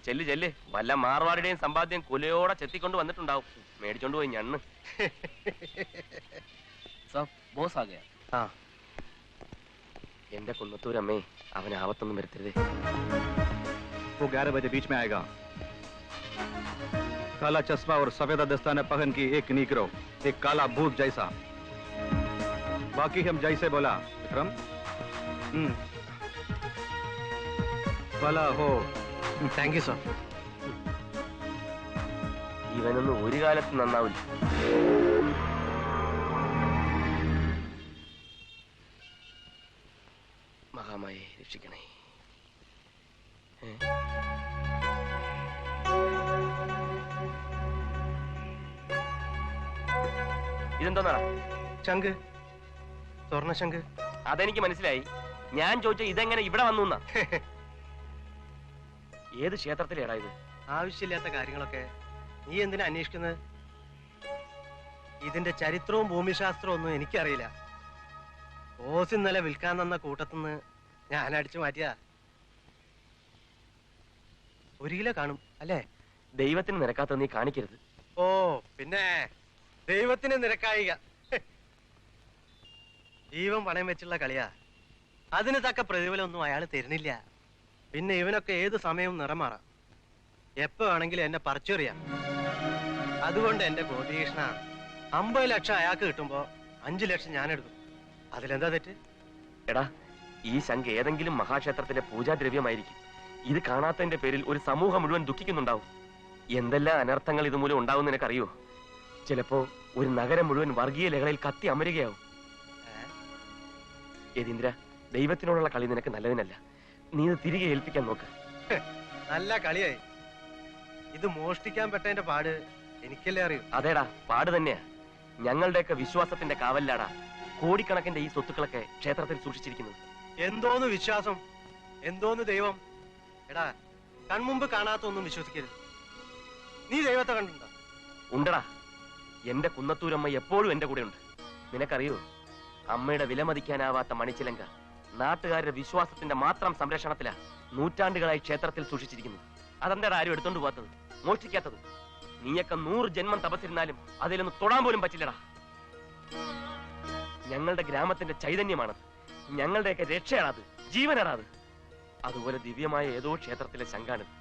ചെല്ല് ചെല്ല്. വല്ല മാർവാടിയുടെയും സമ്പാദ്യം കുലയോടെ ചെത്തിക്കൊണ്ട് വന്നിട്ടുണ്ടാവും. മേടിച്ചോണ്ട് പോയി ഞണ്ണ്. ബോസ് ആ ഗയാ. എന്റെ കുന്നത്തൂരമ്മേ, അവൻ ആപത്തൊന്നും വരുത്തരുതേ. वो 11 बजे बीच में आएगा। काला चश्मा और सफेद दस्ताने पहन की एक नीग्रो, एक काला भूत जैसा। बाकी हम जैसे बोला विक्रम। भला हो। Thank you sir. ഇവനൊന്നും ഒരു കാലത്ത് നന്നാവില്ല. മഹാമായെ രക്ഷിക്കണേ. ഇതെന്തോന്നാടാ? ശംഖ്, സ്വർണ്ണ ശംഖ്. അതെനിക്ക് മനസ്സിലായി. ഞാൻ ചോദിച്ച ഇതെങ്ങനെ ഇവിടെ വന്നു? ഏത് ക്ഷേത്രത്തിലേടാ ഇത്? ആവശ്യമില്ലാത്ത കാര്യങ്ങളൊക്കെ നീ എന്തിനാ അന്വേഷിക്കുന്നത്? ഇതിന്റെ ചരിത്രവും ഭൂമിശാസ്ത്രവും ഒന്നും എനിക്കറിയില്ല. ഓസ് ഇന്നലെ വിൽക്കാൻ തന്ന കൂട്ടത്തുനിന്ന് ഞാൻ അടിച്ചു മാറ്റിയാ. 1 കിലോ കാണും അല്ലേ? ദൈവത്തിന് നിരക്കാത്ത നീ കാണിക്കരുത്. ഓ പിന്നെ ദൈവത്തിന് നിരക്കായിക. ജീവൻ പണയം വെച്ചുള്ള കളിയാ. അതിന് തക്ക പ്രതിഫലമൊന്നും അയാൾ തരുന്നില്ല. പിന്നെ ഇവനൊക്കെ ഏത് സമയവും നിറം മാറാം. എപ്പോ വേണമെങ്കിലും എന്നെ പറിച്ചെറിയാം. അതുകൊണ്ട് എന്റെ ഗോപികൃഷ്ണ, 50 ലക്ഷം അയാൾക്ക് കിട്ടുമ്പോ 5 ലക്ഷം ഞാൻ എടുക്കും. അതിലെന്താ തെറ്റ്? എടാ, ഈ ശംഖ് ഏതെങ്കിലും മഹാക്ഷേത്രത്തിന്റെ പൂജാദ്രവ്യമായിരിക്കും. ഇത് കാണാത്തതിന്റെ പേരിൽ ഒരു സമൂഹം മുഴുവൻ ദുഃഖിക്കുന്നുണ്ടാവും. എന്തെല്ലാം അനർത്ഥങ്ങൾ ഇതുമൂലം ഉണ്ടാവും നിനക്കറിയോ? ചിലപ്പോ ഒരു നഗരം മുഴുവൻ വർഗീയ ലഹളയിൽ കത്തി അമരുകയാവും. യതീന്ദ്ര, ദൈവത്തിനോടുള്ള കളി നിനക്ക് നല്ലതിനല്ല. നീ ഇത് തിരികെ ഏൽപ്പിക്കാൻ നോക്ക്. നല്ല കളിയായി. ഇത് മോഷ്ടിക്കാൻ പെട്ടതിന്റെ പാട് എനിക്കല്ലേ അറിയൂ. അതേടാ, പാട് തന്നെയാ. ഞങ്ങളുടെയൊക്കെ വിശ്വാസത്തിന്റെ കാവലിലാടാ കോടിക്കണക്കിന്റെ ഈ സ്വത്തുക്കളൊക്കെ ക്ഷേത്രത്തിൽ സൂക്ഷിച്ചിരിക്കുന്നത്. എന്തോന്ന് വിശ്വാസം, എന്തോന്ന് ദൈവം. എടാ, കൺമുമ്പ് കാണാത്തൊന്നും വിശ്വസിക്കരുത്. നീ ദൈവത്തെ കണ്ടിട്ടുണ്ടോ? ഉണ്ടടാ. എന്റെ കുന്നത്തൂരമ്മ എപ്പോഴും എന്റെ കൂടെ ഉണ്ട്. നിനക്കറിയോ, അമ്മയുടെ വിലമതിക്കാനാവാത്ത മണിച്ചിലങ്ക നാട്ടുകാരുടെ വിശ്വാസത്തിന്റെ മാത്രം സംരക്ഷണത്തിലാ നൂറ്റാണ്ടുകളായി ക്ഷേത്രത്തിൽ സൂക്ഷിച്ചിരിക്കുന്നു. അതെന്താ ആരും എടുത്തോണ്ട് പോകാത്തത്, മോഷ്ടിക്കാത്തത്? നീയൊക്കെ 100 ജന്മം തപസ്സിരുന്നാലും അതിലൊന്ന് തൊടാൻ പോലും പറ്റില്ലടാ. ഞങ്ങളുടെ ഗ്രാമത്തിന്റെ ചൈതന്യമാണത്. ഞങ്ങളുടെയൊക്കെ രക്ഷയാണത്, ജീവനാണത്. അതുപോലെ ദിവ്യമായ ഏതോ ക്ഷേത്രത്തിലെ ശങ്കാണിത്.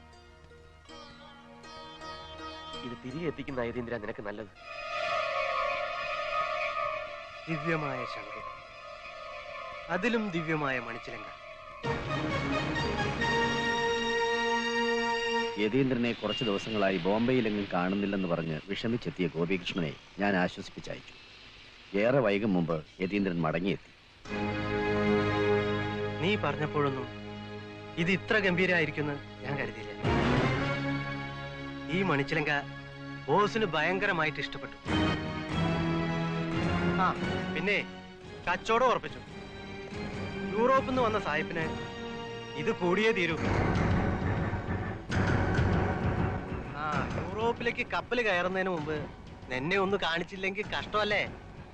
ഇത് തിരികെ എത്തിക്കുന്ന യതീന്ദ്ര നിനക്ക് നല്ലത്. ദിവ്യമായ ശംഖ്, അതിലും ദിവ്യമായ മണിച്ചിലങ്ക. യതീന്ദ്രനെ കുറച്ച് ദിവസങ്ങളായി ബോംബെയിലെങ്ങും കാണുന്നില്ലെന്ന് പറഞ്ഞ് വിഷമിച്ചെത്തിയ ഗോപികൃഷ്ണനെ ഞാൻ ആശ്വസിപ്പിച്ചയച്ചു. ഏറെ വൈകും മുമ്പ് യതീന്ദ്രൻ മടങ്ങിയെത്തി. നീ പറഞ്ഞപ്പോഴൊന്നും ഇത് ഇത്ര ഗംഭീരമായിരിക്കുമെന്ന് ഞാൻ കരുതിയില്ല. ഈ മണിച്ചിലങ്ക ബോസിന് ഭയങ്കരമായിട്ട് ഇഷ്ടപ്പെട്ടു. ആ പിന്നെ കച്ചവടം ഉറപ്പിച്ചു. യൂറോപ്പിൽ നിന്ന് വന്ന സായിപ്പിന് ഇത് കൂടിയേ തീരൂ. ആ യൂറോപ്പിലേക്ക് കപ്പൽ കയറുന്നതിന് മുമ്പ് നിന്നെ ഒന്ന് കാണിച്ചില്ലെങ്കിൽ കഷ്ടമല്ലേ?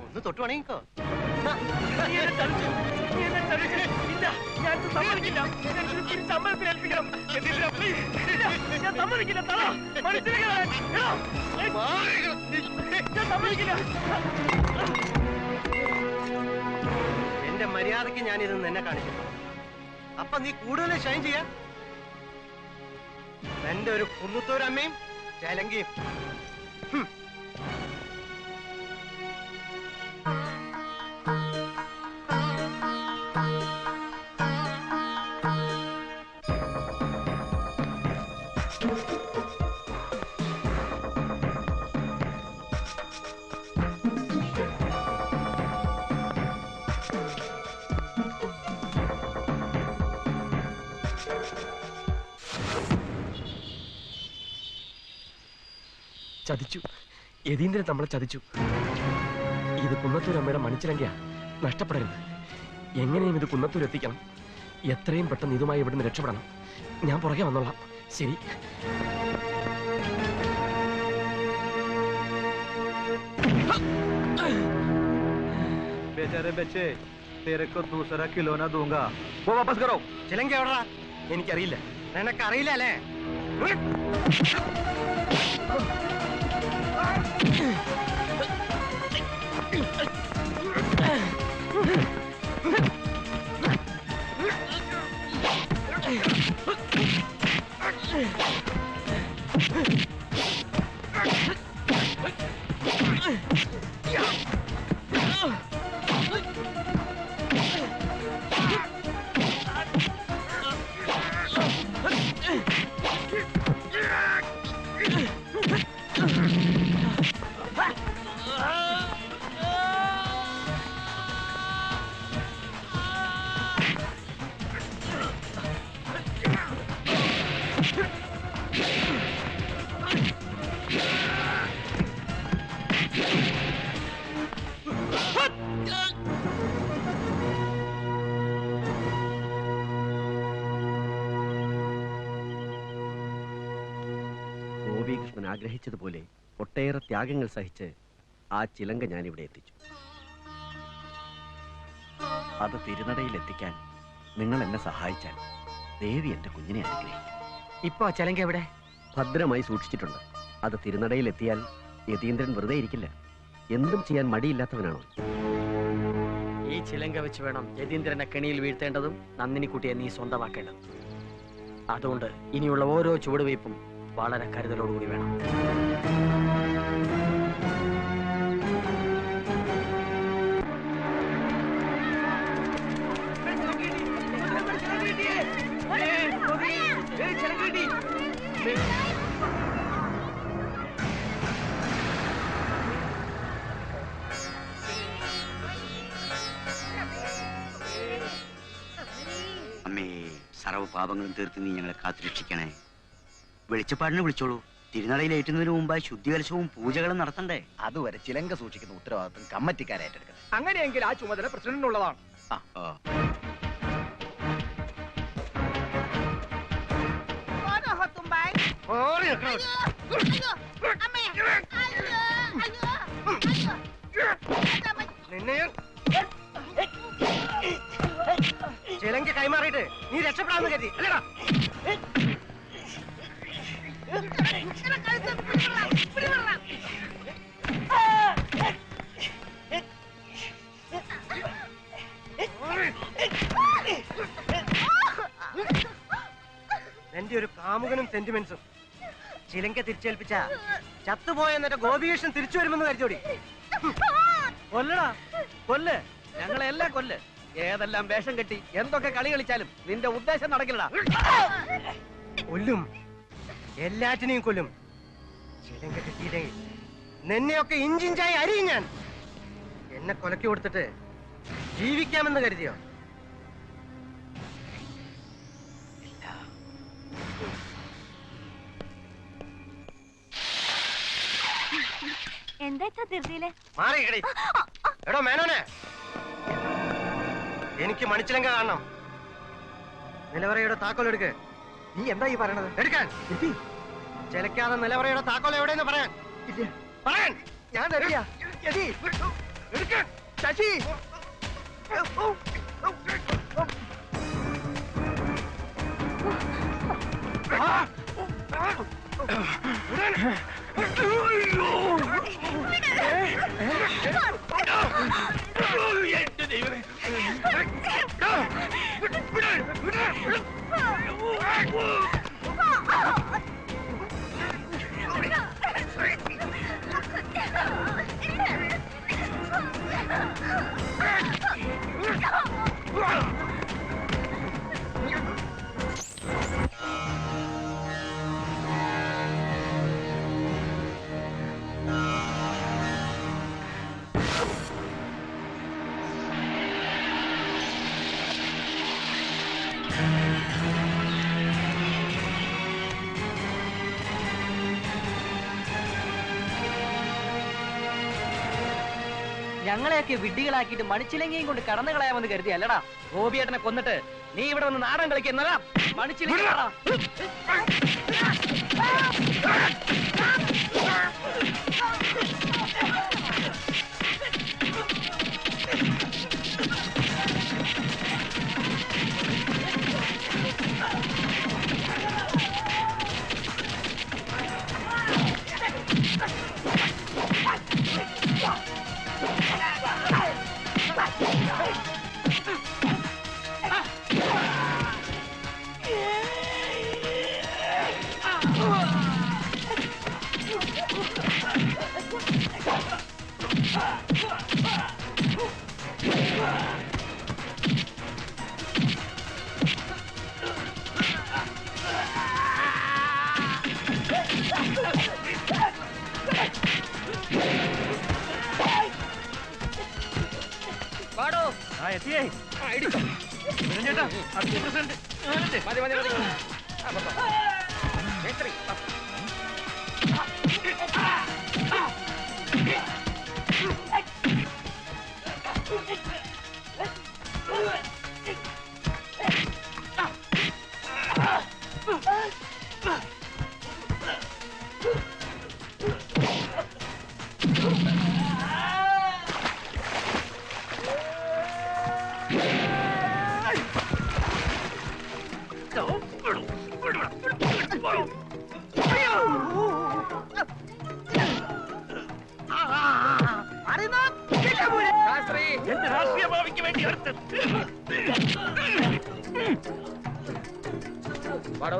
ഒന്ന് തൊട്ട് വണങ്ങിക്കോ. എന്റെ മര്യാദക്ക് ഞാനിത് നിന്നെ കാണിച്ചു. അപ്പൊ നീ കൂടുതൽ ഷൈൻ ചെയ്യാം. എന്റെ ഒരു കുന്നത്തൂരമ്മയും ചേലങ്കിയും. ചതിച്ചു. യതീന്ദ്രൻ നമ്മളെ ചതിച്ചു. ഇത് കുന്നത്തൂരമ്മയുടെ മണിച്ചിലങ്കയാ. നഷ്ടപ്പെടരുത്. എങ്ങനെയും ഇത് കുന്നത്തൂർ എത്തിക്കണം. എത്രയും പെട്ടെന്ന് ഇതുമായി ഇവിടുന്ന് രക്ഷപ്പെടണം. ഞാൻ പുറകെ വന്നോളാം. ശരി. बेचारे बच्चे, तेरे को दूसरा खिलौना दूंगा, वो वापस करो. ചിലങ്ക എവിടാ? എനിക്കറിയില്ല. നിനക്കറിയില്ല അല്ലേ? ശ്രീകൃഷ്ണൻ ആഗ്രഹിച്ചതുപോലെ ഒട്ടേറെ ത്യാഗങ്ങൾ സഹിച്ച് ആ ചിലങ്ക ഞാനിവിടെ എത്തിച്ചു. അത് തിരുനടയിൽ എത്തിക്കാൻ നിങ്ങൾ എന്നെ സഹായിച്ചാൽ ദേവി എന്റെ കുഞ്ഞിനെ അനുഗ്രഹിക്കും. ഇപ്പൊ ചിലങ്ക എവിടെ? ഭദ്രമായി സൂക്ഷിച്ചിട്ടുണ്ട്. അത് തിരുനടയിൽ എത്തിയാൽ യതീന്ദ്രൻ വെറുതെ ഇരിക്കില്ല. എന്തും ചെയ്യാൻ മടിയില്ലാത്തവനാണോ? ഈ ചിലങ്ക വെച്ച് വേണം യതീന്ദ്രനെ കെണിയിൽ വീഴ്ത്തേണ്ടതും നന്ദിനിക്കുട്ടിയെ നീ സ്വന്തമാക്കേണ്ടതും. അതുകൊണ്ട് ഇനിയുള്ള ഓരോ ചുവടുവയ്പും വളരെ കരുതലോടുകൂടി വേണം. അമ്മേ, സർവ്വ പാപങ്ങളും തീർത്ത് നീ ഞങ്ങളെ കാത്തുരക്ഷിക്കണേ. വെളിച്ചപ്പാടിനെ വിളിച്ചോളൂ. തിരുനടയിലേറ്റുന്നതിന് മുമ്പായി ശുദ്ധികലശവും പൂജകളും നടത്തണ്ടേ? അതുവരെ ചിലങ്ക സൂക്ഷിക്കുന്ന ഉത്തരവാദിത്വം കമ്മിറ്റിക്കാരേറ്റെടുക്കണം. അങ്ങനെയെങ്കിൽ ആ ചുമതല പ്രസിഡന്റിനുള്ളതാണ്. ചിലങ്ക കൈമാറിയിട്ട് നീ രക്ഷപ്പെടാമെന്ന് കരുതി അല്ലടാ? എന്റെ ഒരു കാമുകനും സെന്റിമെന്റ്സും ചിലങ്ക തിരിച്ചേൽപ്പിച്ച ചത്തുപോയെന്നിട്ട് ഗോപികൃഷ്ണൻ തിരിച്ചു വരുമെന്ന് കരുതോടി. കൊല്ലടാ, കൊല്ല്, ഞങ്ങളെല്ലാം കൊല്ല്. ഏതെല്ലാം വേഷം കെട്ടി എന്തൊക്കെ കളി കളിച്ചാലും നിന്റെ ഉദ്ദേശം നടക്കില്ലടാ. കൊല്ലും, എല്ലാറ്റിനെയും കൊല്ലും. ചിലങ്ക കിട്ടിയില്ലെങ്കിൽ നിന്നെയൊക്കെ ഇഞ്ചിഞ്ചായി അരിയും ഞാൻ. എന്നെ കൊലക്കി കൊടുത്തിട്ട് ജീവിക്കാമെന്ന് കരുതിയോ? എന്താ ധൃതിയില്? മാറിക്കടി. എടോ മേനോനെ, എനിക്ക് മണിച്ചിലങ്ക കാണണം. നിലവറയുടെ താക്കോൽ എടുക്ക്. നീ എന്താ ഈ പറയണത്? എടുക്കാൻ. ചിലക്കാതെ നിലവറയുടെ താക്കോൽ എവിടെയെന്ന് പറയാൻ. പറയാൻ ഞാൻ തരില്ല. എടുക്കാൻ. ശശി, ഞങ്ങളെയൊക്കെ വിഡ്ഢികളാക്കിയിട്ട് മണിച്ചിലങ്കയും കൊണ്ട് കടന്നു കളയാമെന്ന് കരുതി അല്ലടാ. ഗോപിയേട്ടനെ കൊന്നിട്ട് നീ ഇവിടെ വന്ന് നാടൻ കളിക്കുന്നതാ. മണിച്ചിലങ്ക എന്റെ രാഷ്ട്രീയ ഭാവിക്ക് വേണ്ടി പാടോ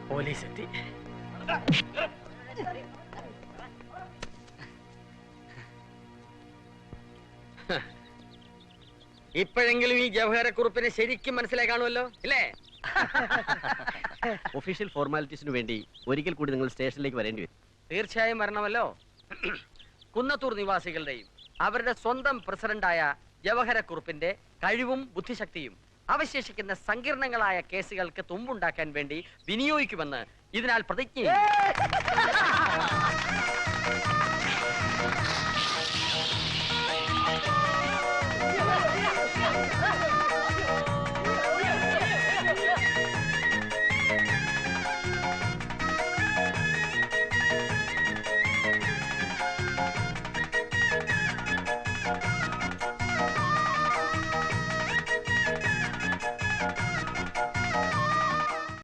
പോലീസ് എത്തി. ഇപ്പോഴെങ്കിലും ഈ ജവഹരക്കുറിപ്പിനെ ശരിക്കും മനസ്സിലായി കാണുമല്ലോ ഇല്ലേ? ഒഫീഷ്യൽ ഫോർമാലിറ്റീസിന് വേണ്ടി ഒരിക്കൽ കൂടി നിങ്ങൾ സ്റ്റേഷനിലേക്ക് വരേണ്ടി വരും. തീർച്ചയായും വരണമല്ലോ. കുന്നത്തൂർ നിവാസികളുടെയും അവരുടെ സ്വന്തം പ്രസിഡന്റായ ജവഹരക്കുറിപ്പിന്റെ കഴിവും ബുദ്ധിശക്തിയും അവശേഷിക്കുന്ന സങ്കീർണങ്ങളായ കേസുകൾക്ക് തുമ്പുണ്ടാക്കാൻ വേണ്ടി വിനിയോഗിക്കുമെന്ന് ഇതിനാൽ പ്രതിജ്ഞ